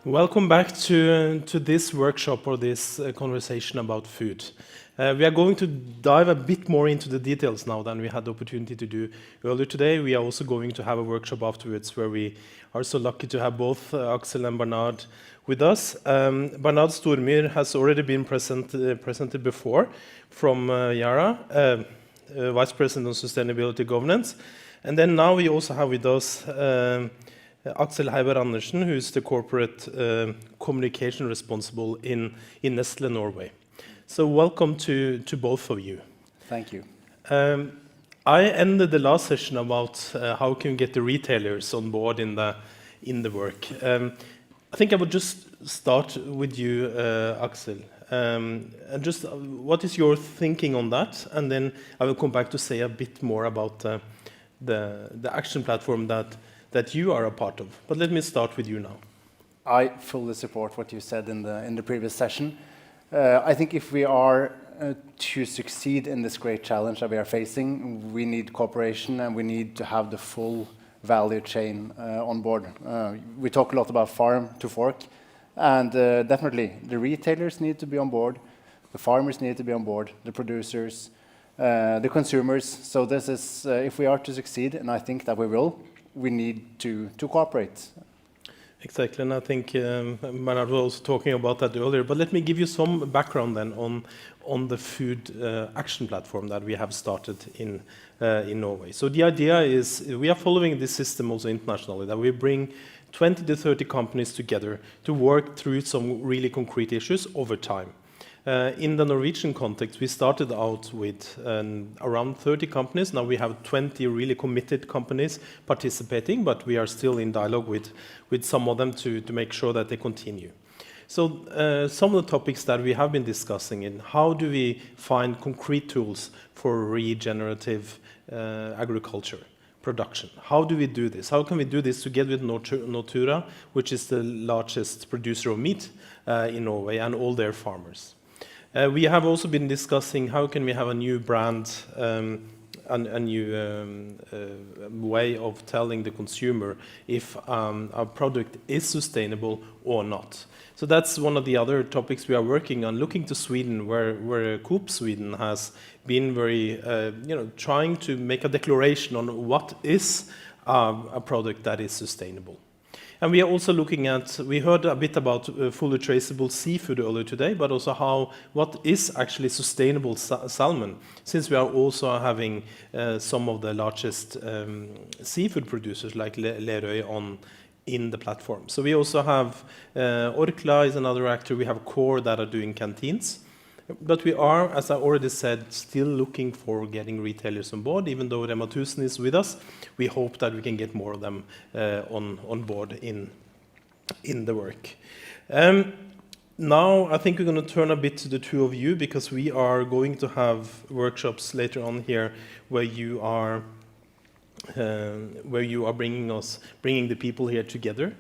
Welcome back to this workshop or this conversation about food. We are going to dive a bit more into the details now than we had the opportunity to do earlier today. We are also going to have a workshop afterwards where we are so lucky to have both Axel and Bernard with us. Bernard Stormyr has already been presented before from Yara, Vice President of Sustainability Governance. And then now we also have with us Axel Heiberg Andersen, who is the corporate communication responsible in Nestlé Norway. So welcome to both of you. Thank you. I ended the last session about how can we get the retailers on board in the work. I think I would just start with you, Axel. And just what is your thinking on that? And then I will come back to say a bit more about the action platform that you are a part of. But let me start with you now. I fully support what you said in the previous session. I think if we are to succeed in this great challenge that we are facing, we need cooperation and we need to have the full value chain on board. We talk a lot about farm to fork, and definitely the retailers need to be on board, the farmers need to be on board, the producers, the consumers. So this is, if we are to succeed, and I think that we will, we need to cooperate. Exactly, and I think Bernard was also talking about that earlier, but let me give you some background then on the food action platform that we have started in Norway. So the idea is we are following this system also internationally, that we bring 20 to 30 companies together to work through some really concrete issues over time. In the Norwegian context, we started out with around 30 companies. Now we have 20 really committed companies participating, but we are still in dialogue with some of them to make sure that they continue. So some of the topics that we have been discussing in how do we find concrete tools for regenerative agriculture production? How do we do this? How can we do this together with Nortura, which is the largest producer of meat in Norway, and all their farmers? We have also been discussing how can we have a new brand, a new way of telling the consumer if our product is sustainable or not. So that's one of the other topics we are working on, looking to Sweden, where Coop Sweden has been very, trying to make a declaration on what is a product that is sustainable. And we are also looking at, we heard a bit about fully traceable seafood earlier today, but also what is actually sustainable salmon, since we are also having some of the largest seafood producers like Lerøy in the platform. So we also have Orkla is another actor, we have Core that are doing canteens. But we are, as I already said, still looking for getting retailers on board. Even though Rema 1000 is with us, we hope that we can get more of them on board in the work. Now, I think we're going to turn a bit to the two of you, because we are going to have workshops later on here where you are bringing the people here together.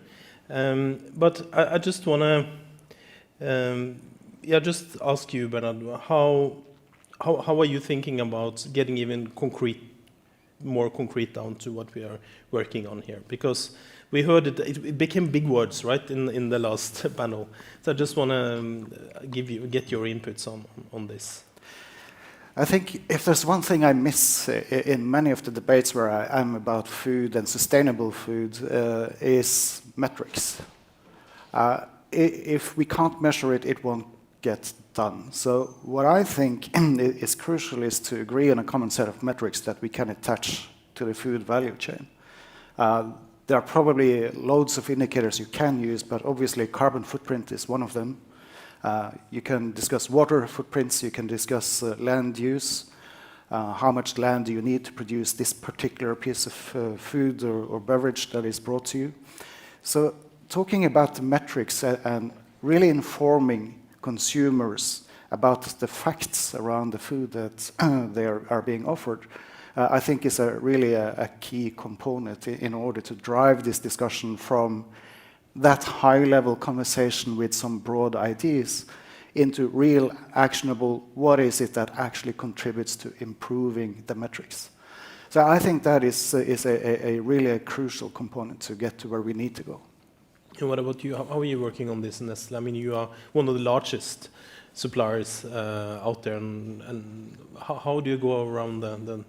But I just want to. Just ask you, Bernard, how are you thinking about getting even more concrete down to what we are working on here? Because we heard it became big words, right, in the last panel. So I just want to get your inputs on this. I think if there's one thing I miss in many of the debates where I am about food and sustainable food is metrics. If we can't measure it, it won't get done. So what I think is crucial is to agree on a common set of metrics that we can attach to the food value chain. There are probably loads of indicators you can use, but obviously carbon footprint is one of them. You can discuss water footprints, you can discuss land use, how much land do you need to produce this particular piece of food or beverage that is brought to you. So talking about the metrics and really informing consumers about the facts around the food that they are being offered, I think is really a key component in order to drive this discussion from that high-level conversation with some broad ideas into real actionable, what is it that actually contributes to improving the metrics. So I think that is a really crucial component to get to where we need to go. And what about you? How are you working on this, Nestle? I mean, you are one of the largest suppliers out there, and how do you go around the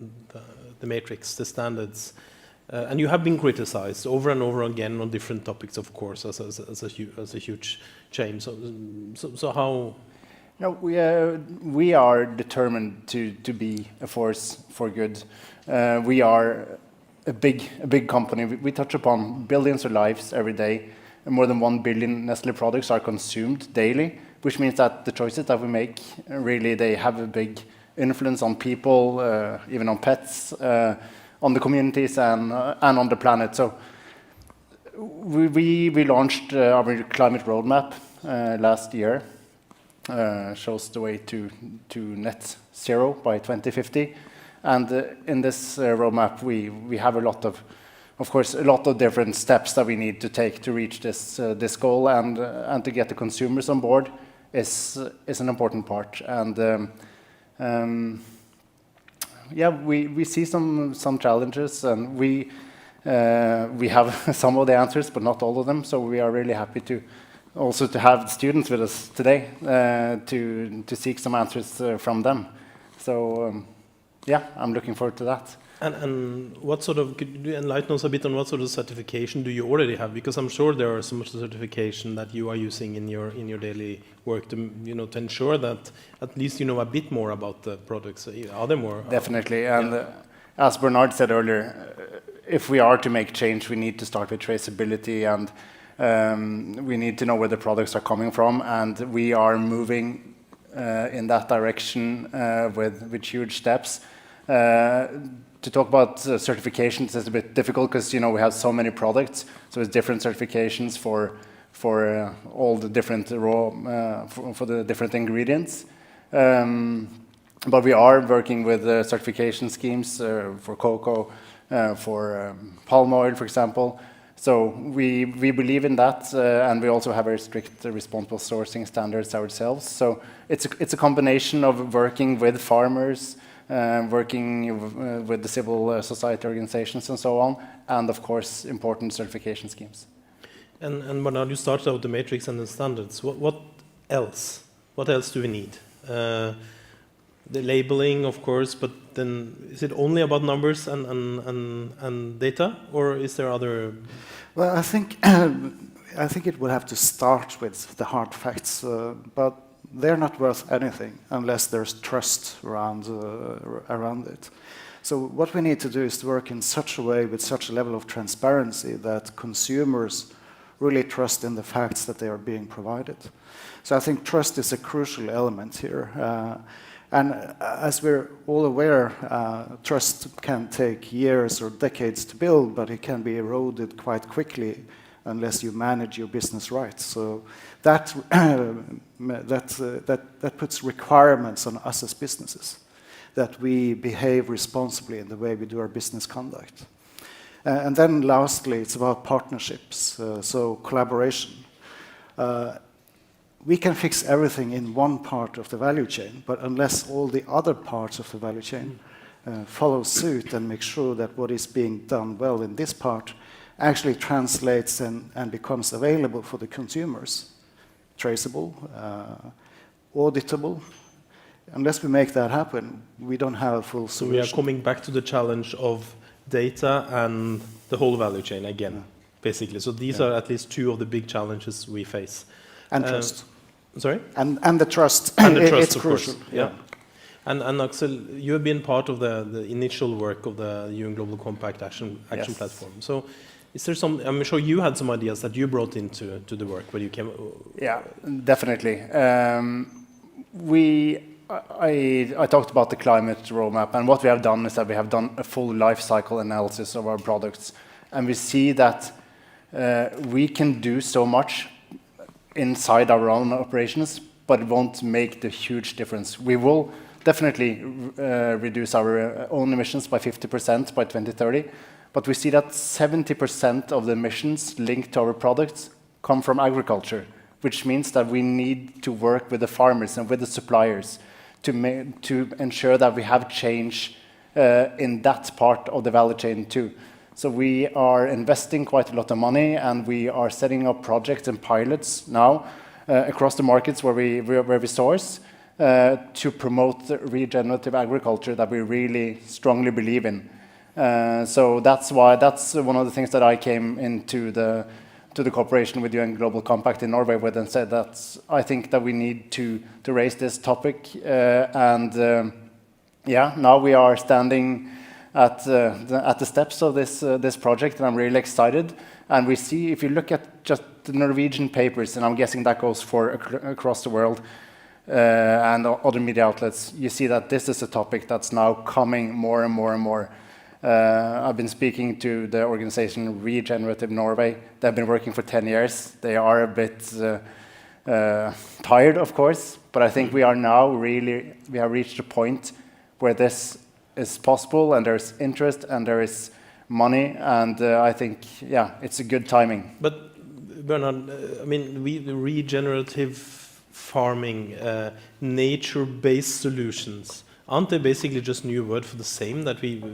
matrix, the standards? And you have been criticized over and over again on different topics, of course, as a huge chain. So how? No, we are determined to be a force for good. We are a big company. We touch upon billions of lives every day. And more than 1 billion Nestle products are consumed daily, which means that the choices that we make, really, they have a big influence on people, even on pets, on the communities, and on the planet. So we launched our climate roadmap last year. Shows the way to net zero by 2050. And in this roadmap, we have a lot of course, a lot of different steps that we need to take to reach this goal, and to get the consumers on board is an important part. And yeah, we see some challenges, and we have some of the answers, but not all of them. So we are really happy to also to have students with us today to seek some answers from them. So yeah, I'm looking forward to that. And what sort of, could you enlighten us a bit on what sort of certification do you already have? Because I'm sure there are some certification that you are using in your daily work to ensure that at least you know a bit more about the products. Are there more? Definitely, and as Bernard said earlier, if we are to make change, we need to start with traceability, and we need to know where the products are coming from, and we are moving in that direction with huge steps. To talk about certifications is a bit difficult because we have so many products, so it's different certifications for all the different raw for the different ingredients. But we are working with certification schemes for cocoa, for palm oil, for example. So we believe in that, and we also have very strict responsible sourcing standards ourselves. So it's a combination of working with farmers, working with the civil society organizations and so on, and of course important certification schemes. And Bernard, you started out the matrix and the standards. What else? What else do we need? The labeling, of course, but then is it only about numbers and data, or is there other? Well, I think it would have to start with the hard facts, but they're not worth anything unless there's trust around it. So what we need to do is to work in such a way with such a level of transparency that consumers really trust in the facts that they are being provided. So I think trust is a crucial element here. And as we're all aware, trust can take years or decades to build, but it can be eroded quite quickly unless you manage your business right. So that puts requirements on us as businesses, that we behave responsibly in the way we do our business conduct. And then lastly, it's about partnerships, so collaboration. We can fix everything in one part of the value chain, but unless all the other parts of the value chain follow suit and make sure that what is being done well in this part actually translates and becomes available for the consumers, traceable, auditable. Unless we make that happen, we don't have a full solution. So we are coming back to the challenge of data and the whole value chain again, basically. So these are at least two of the big challenges we face. And trust. Sorry? And the trust. And the trust, it's of crucial. Course. Yeah. And Axel, you have been part of the initial work of the UN Global Compact Action Platform. So is there some, I'm sure you had some ideas that you brought into the work when you came? Yeah, definitely. I talked about the climate roadmap, and what we have done is that we have done a full life cycle analysis of our products, and we see that we can do so much inside our own operations, but it won't make the huge difference. We will definitely reduce our own emissions by 50% by 2030, but we see that 70% of the emissions linked to our products come from agriculture, which means that we need to work with the farmers and with the suppliers to ensure that we have change in that part of the value chain too. So we are investing quite a lot of money, and we are setting up projects and pilots now across the markets where we source to promote regenerative agriculture that we really strongly believe in. So that's one of the things that I came into the cooperation with UN Global Compact in Norway with, and said that I think that we need to raise this topic. Now we are standing at the steps of this project, and I'm really excited. And we see, if you look at just the Norwegian papers, and I'm guessing that goes for across the world, and other media outlets, you see that this is a topic that's now coming more and more and more. I've been speaking to the organization Regenerative Norway. They've been working for 10 years. They are a bit tired, of course, but I think we have reached a point where this is possible, and there's interest, and there is money, and I think, it's a good timing. But Bernard, I mean, the regenerative farming, nature-based solutions, aren't they basically just new word for the same that we've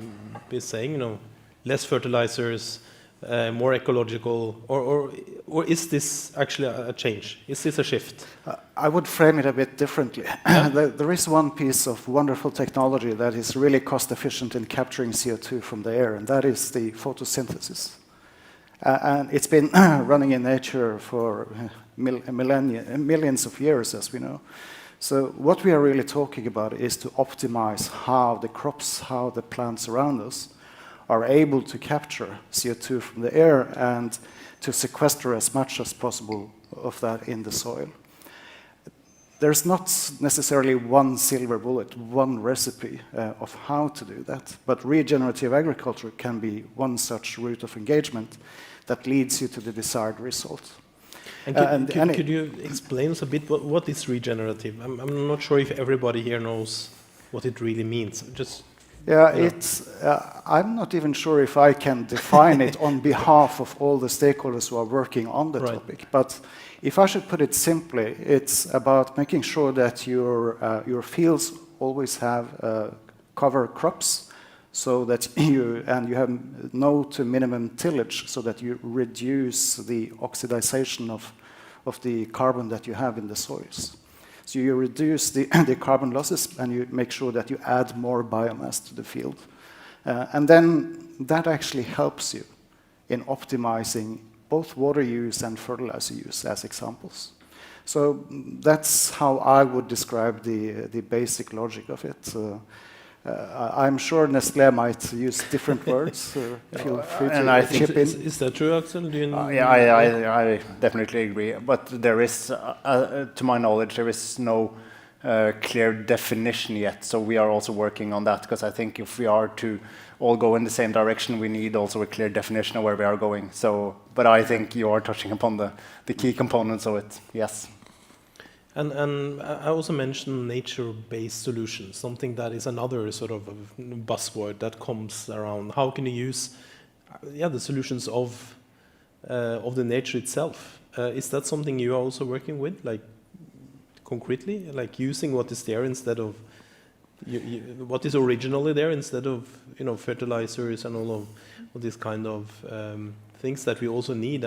been saying, less fertilizers, more ecological, or is this actually a change? Is this a shift? I would frame it a bit differently. Yeah. There is one piece of wonderful technology that is really cost efficient in capturing CO2 from the air, and that is the photosynthesis. And it's been running in nature for millions of years, as we know. So what we are really talking about is to optimize how the crops, how the plants around us are able to capture CO2 from the air and to sequester as much as possible of that in the soil. There's not necessarily one silver bullet, one recipe of how to do that, but regenerative agriculture can be one such route of engagement that leads you to the desired result. And could you explain us a bit what is regenerative? I'm not sure if everybody here knows what it really means. I'm not even sure if I can define it on behalf of all the stakeholders who are working on the topic. But if I should put it simply, it's about making sure that your fields always have cover crops, so that you have no to minimum tillage, so that you reduce the oxidization of the carbon that you have in the soils. So you reduce the carbon losses, and you make sure that you add more biomass to the field. And then that actually helps you in optimizing both water use and fertilizer use as examples. So that's how I would describe the basic logic of it. I'm sure Nestlé might use different words. Feel free to chip in. Is that true, Axel? I definitely agree. But there is, to my knowledge, there is no clear definition yet. So we are also working on that, because I think if we are to all go in the same direction, we need also a clear definition of where we are going. So, but I think you are touching upon the key components of it. Yes. And I also mentioned nature-based solutions, something that is another sort of buzzword that comes around. How can you use the solutions of the nature itself? Is that something you are also working with, like concretely, like using what is there instead of what is originally there, instead of fertilizers and all of these kind of things that we also need?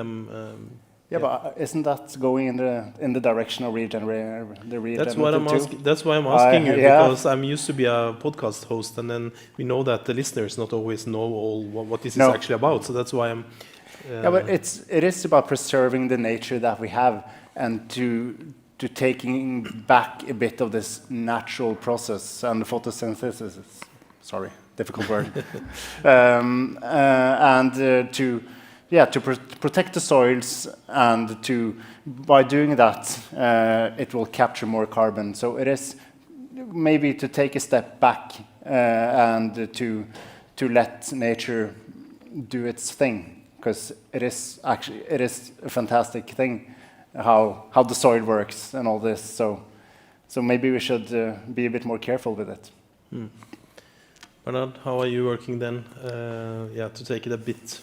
But isn't that going in the direction of regenerative? That's why I'm asking you, because I'm used to be a podcast host, and then we know that the listeners not always know all what this is actually about. So that's why I'm. But it is about preserving the nature that we have, and to taking back a bit of this natural process and the photosynthesis. Sorry, difficult word. To protect the soils, and by doing that, it will capture more carbon. So it is maybe to take a step back and to let nature do its thing, because it is a fantastic thing how the soil works and all this. So maybe we should be a bit more careful with it. Bernard, how are you working then? To take it a bit.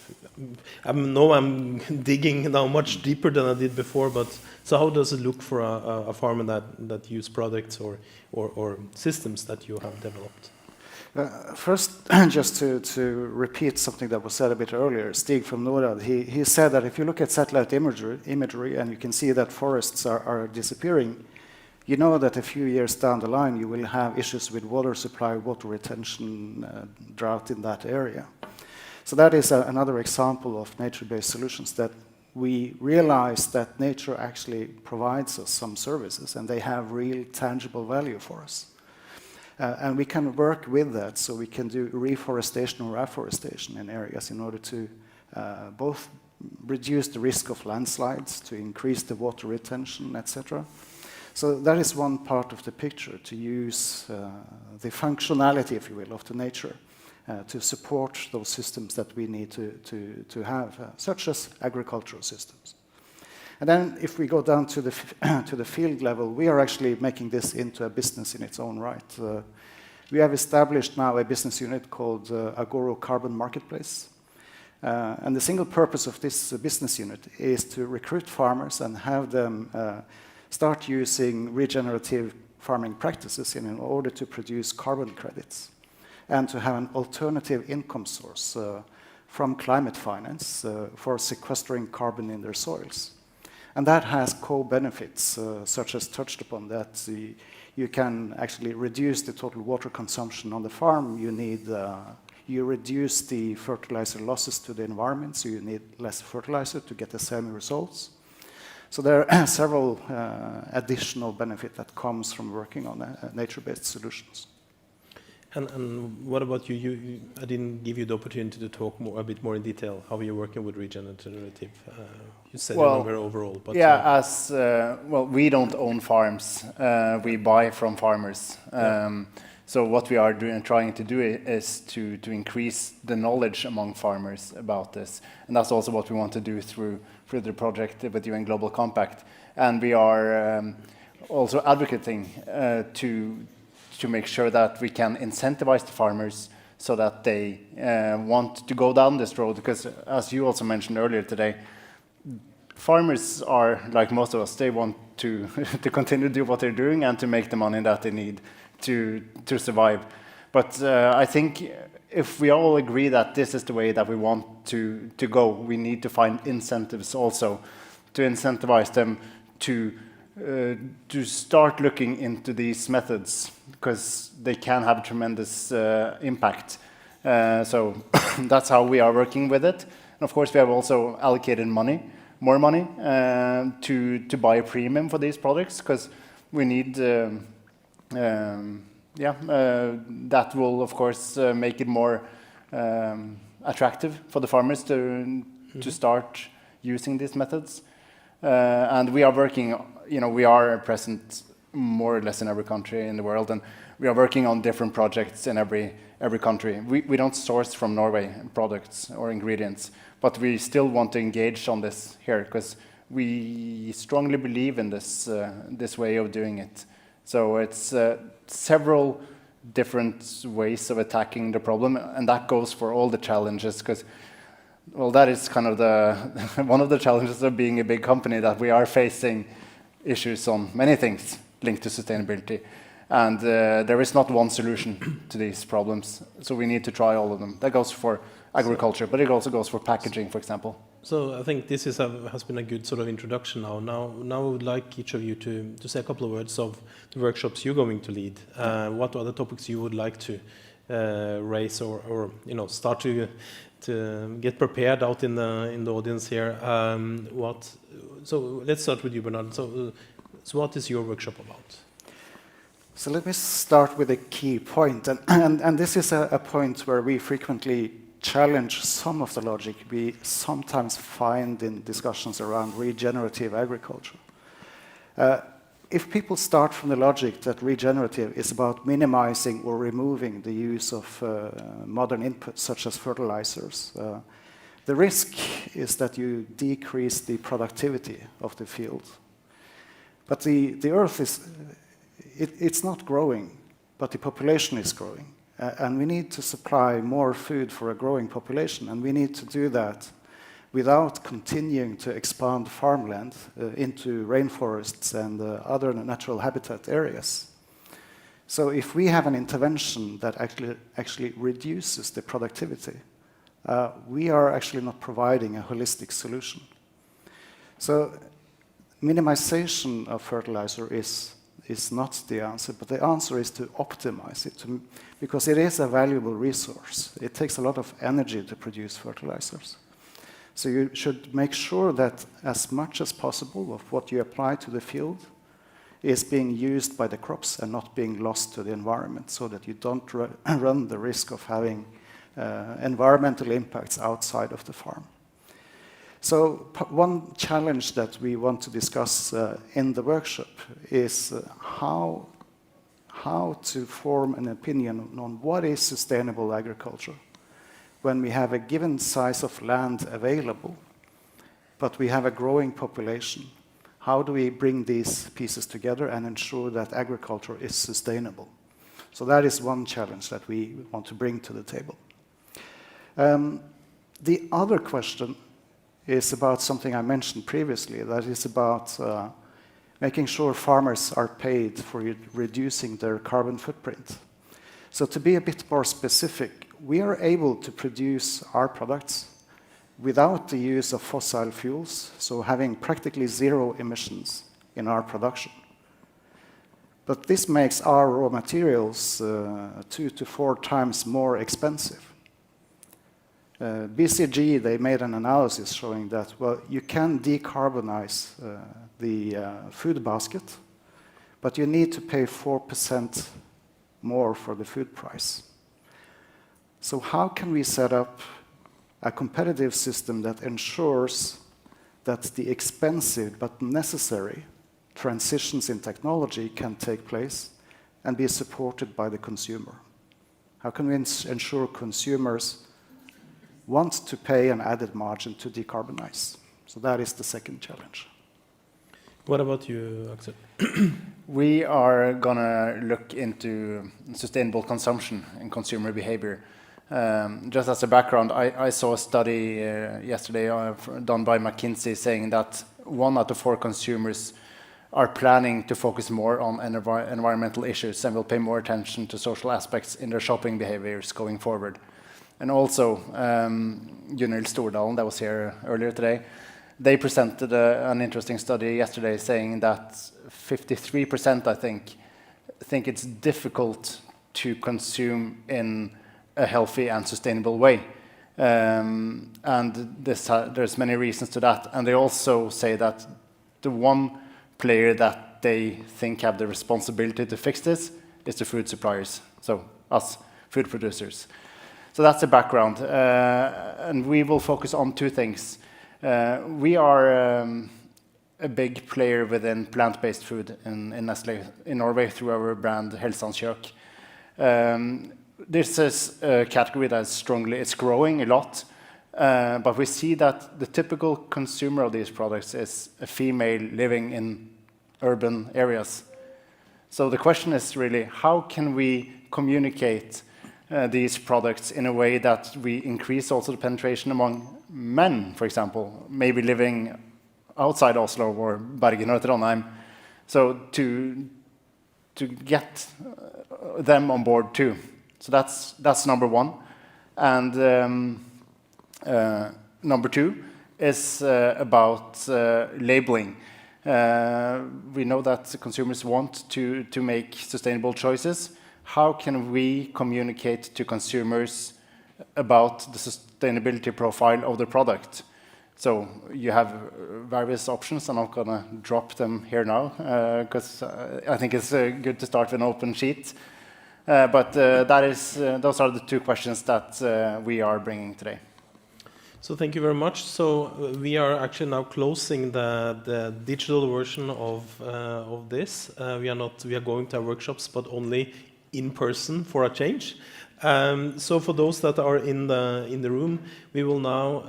I know I'm digging now much deeper than I did before, but so how does it look for a farmer that use products or systems that you have developed? First, just to repeat something that was said a bit earlier, Stig from Norad, he said that if you look at satellite imagery and you can see that forests are disappearing, you know that a few years down the line you will have issues with water supply, water retention, drought in that area. So that is another example of nature-based solutions, that we realize that nature actually provides us some services and they have real tangible value for us. And we can work with that, so we can do reforestation or afforestation in areas in order to both reduce the risk of landslides, to increase the water retention, etc. So that is one part of the picture, to use the functionality, if you will, of the nature to support those systems that we need to have, such as agricultural systems. And then if we go down to the field level, we are actually making this into a business in its own right. We have established now a business unit called Agoro Carbon Marketplace. And the single purpose of this business unit is to recruit farmers and have them start using regenerative farming practices in order to produce carbon credits and to have an alternative income source from climate finance for sequestering carbon in their soils. And that has co-benefits, such as touched upon, that you can actually reduce the total water consumption on the farm. You reduce the fertilizer losses to the environment, so you need less fertilizer to get the same results. So there are several additional benefits that comes from working on nature-based solutions. And what about you? I didn't give you the opportunity to talk a bit more in detail how you're working with regenerative. You said overall, but yeah, well, we don't own farms. We buy from farmers. So what we are trying to do is to increase the knowledge among farmers about this, and that's also what we want to do through the project with UN Global Compact. And we are also advocating to make sure that we can incentivize the farmers so that they want to go down this road. Because as you also mentioned earlier today, farmers are like most of us. They want to continue to do what they're doing and to make the money that they need to survive. But I think if we all agree that this is the way that we want to go, we need to find incentives also to incentivize them to start looking into these methods, because they can have a tremendous impact. So that's how we are working with it. And of course, we have also allocated more money to buy a premium for these products, because we need, that will of course make it more attractive for the farmers to start using these methods. And we are working, we are present more or less in every country in the world, and we are working on different projects in every country. We don't source from Norway products or ingredients, but we still want to engage on this here, because we strongly believe in this way of doing it. So it's several different ways of attacking the problem, and that goes for all the challenges, because well, that is kind of one of the challenges of being a big company, that we are facing issues on many things linked to sustainability. And there is not one solution to these problems, so we need to try all of them. That goes for agriculture, but it also goes for packaging, for example. So I think this has been a good sort of introduction now. Now I would like each of you to say a couple of words of the workshops you're going to lead. What are the topics you would like to raise or start to get prepared out in the audience here? So let's start with you, Bernard. So what is your workshop about? So let me start with a key point, and this is a point where we frequently challenge some of the logic we sometimes find in discussions around regenerative agriculture. If people start from the logic that regenerative is about minimizing or removing the use of modern inputs such as fertilizers, the risk is that you decrease the productivity of the field. But the earth it's not growing, but the population is growing. And we need to supply more food for a growing population, and we need to do that without continuing to expand farmland into rainforests and other natural habitat areas. So if we have an intervention that actually reduces the productivity, we are actually not providing a holistic solution. So minimization of fertilizer is not the answer, but the answer is to optimize it, because it is a valuable resource. It takes a lot of energy to produce fertilizers. So you should make sure that as much as possible of what you apply to the field is being used by the crops and not being lost to the environment, so that you don't run the risk of having environmental impacts outside of the farm. So one challenge that we want to discuss in the workshop is how to form an opinion on what is sustainable agriculture when we have a given size of land available, but we have a growing population. How do we bring these pieces together and ensure that agriculture is sustainable? So that is one challenge that we want to bring to the table. The other question is about something I mentioned previously, that is about making sure farmers are paid for reducing their carbon footprint. So to be a bit more specific, we are able to produce our products without the use of fossil fuels, so having practically zero emissions in our production. But this makes our raw materials 2 to 4 times more expensive. BCG, they made an analysis showing that, well, you can decarbonize the food basket, but you need to pay 4% more for the food price. So how can we set up a competitive system that ensures that the expensive but necessary transitions in technology can take place and be supported by the consumer? How can we ensure consumers want to pay an added margin to decarbonize? So that is the second challenge. What about you, Axel? We are going to look into sustainable consumption and consumer behavior. Just as a background, I saw a study yesterday done by McKinsey saying that 1 out of 4 consumers are planning to focus more on environmental issues and will pay more attention to social aspects in their shopping behaviors going forward. And also, Gunhild Stordalen, that was here earlier today, they presented an interesting study yesterday saying that 53%, I think it's difficult to consume in a healthy and sustainable way. And there's many reasons to that. And they also say that the one player that they think have the responsibility to fix this is the food suppliers, so us, food producers. So that's the background. And we will focus on 2 things. We are a big player within plant-based food in Nestlé in Norway through our brand Helsans Kjøk. This is a category that it's growing a lot, but we see that the typical consumer of these products is a female living in urban areas. So the question is really, how can we communicate these products in a way that we increase also the penetration among men, for example, maybe living outside Oslo or Bergen or Trondheim, so to get them on board too. So that's number 1. And number 2 is about labeling. We know that consumers want to make sustainable choices. How can we communicate to consumers about the sustainability profile of the product? So you have various options, and I'm going to drop them here now because I think it's good to start with an open sheet. But those are the 2 questions that we are bringing today. So thank you very much. So we are actually now closing the digital version of this. We are going to our workshops, but only in person for a change. So for those that are in the room, we will now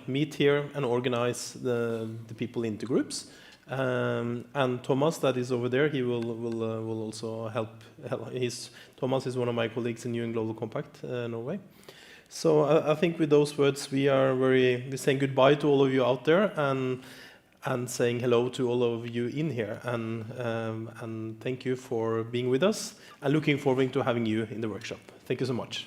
meet here and organize the people into groups. And Thomas, that is over there, he will also help. Thomas is one of my colleagues in UN Global Compact, Norway. So I think with those words, we're saying goodbye to all of you out there, and and saying hello to all of you in here, and thank you for being with us, and looking forward to having you in the workshop. Thank you so much.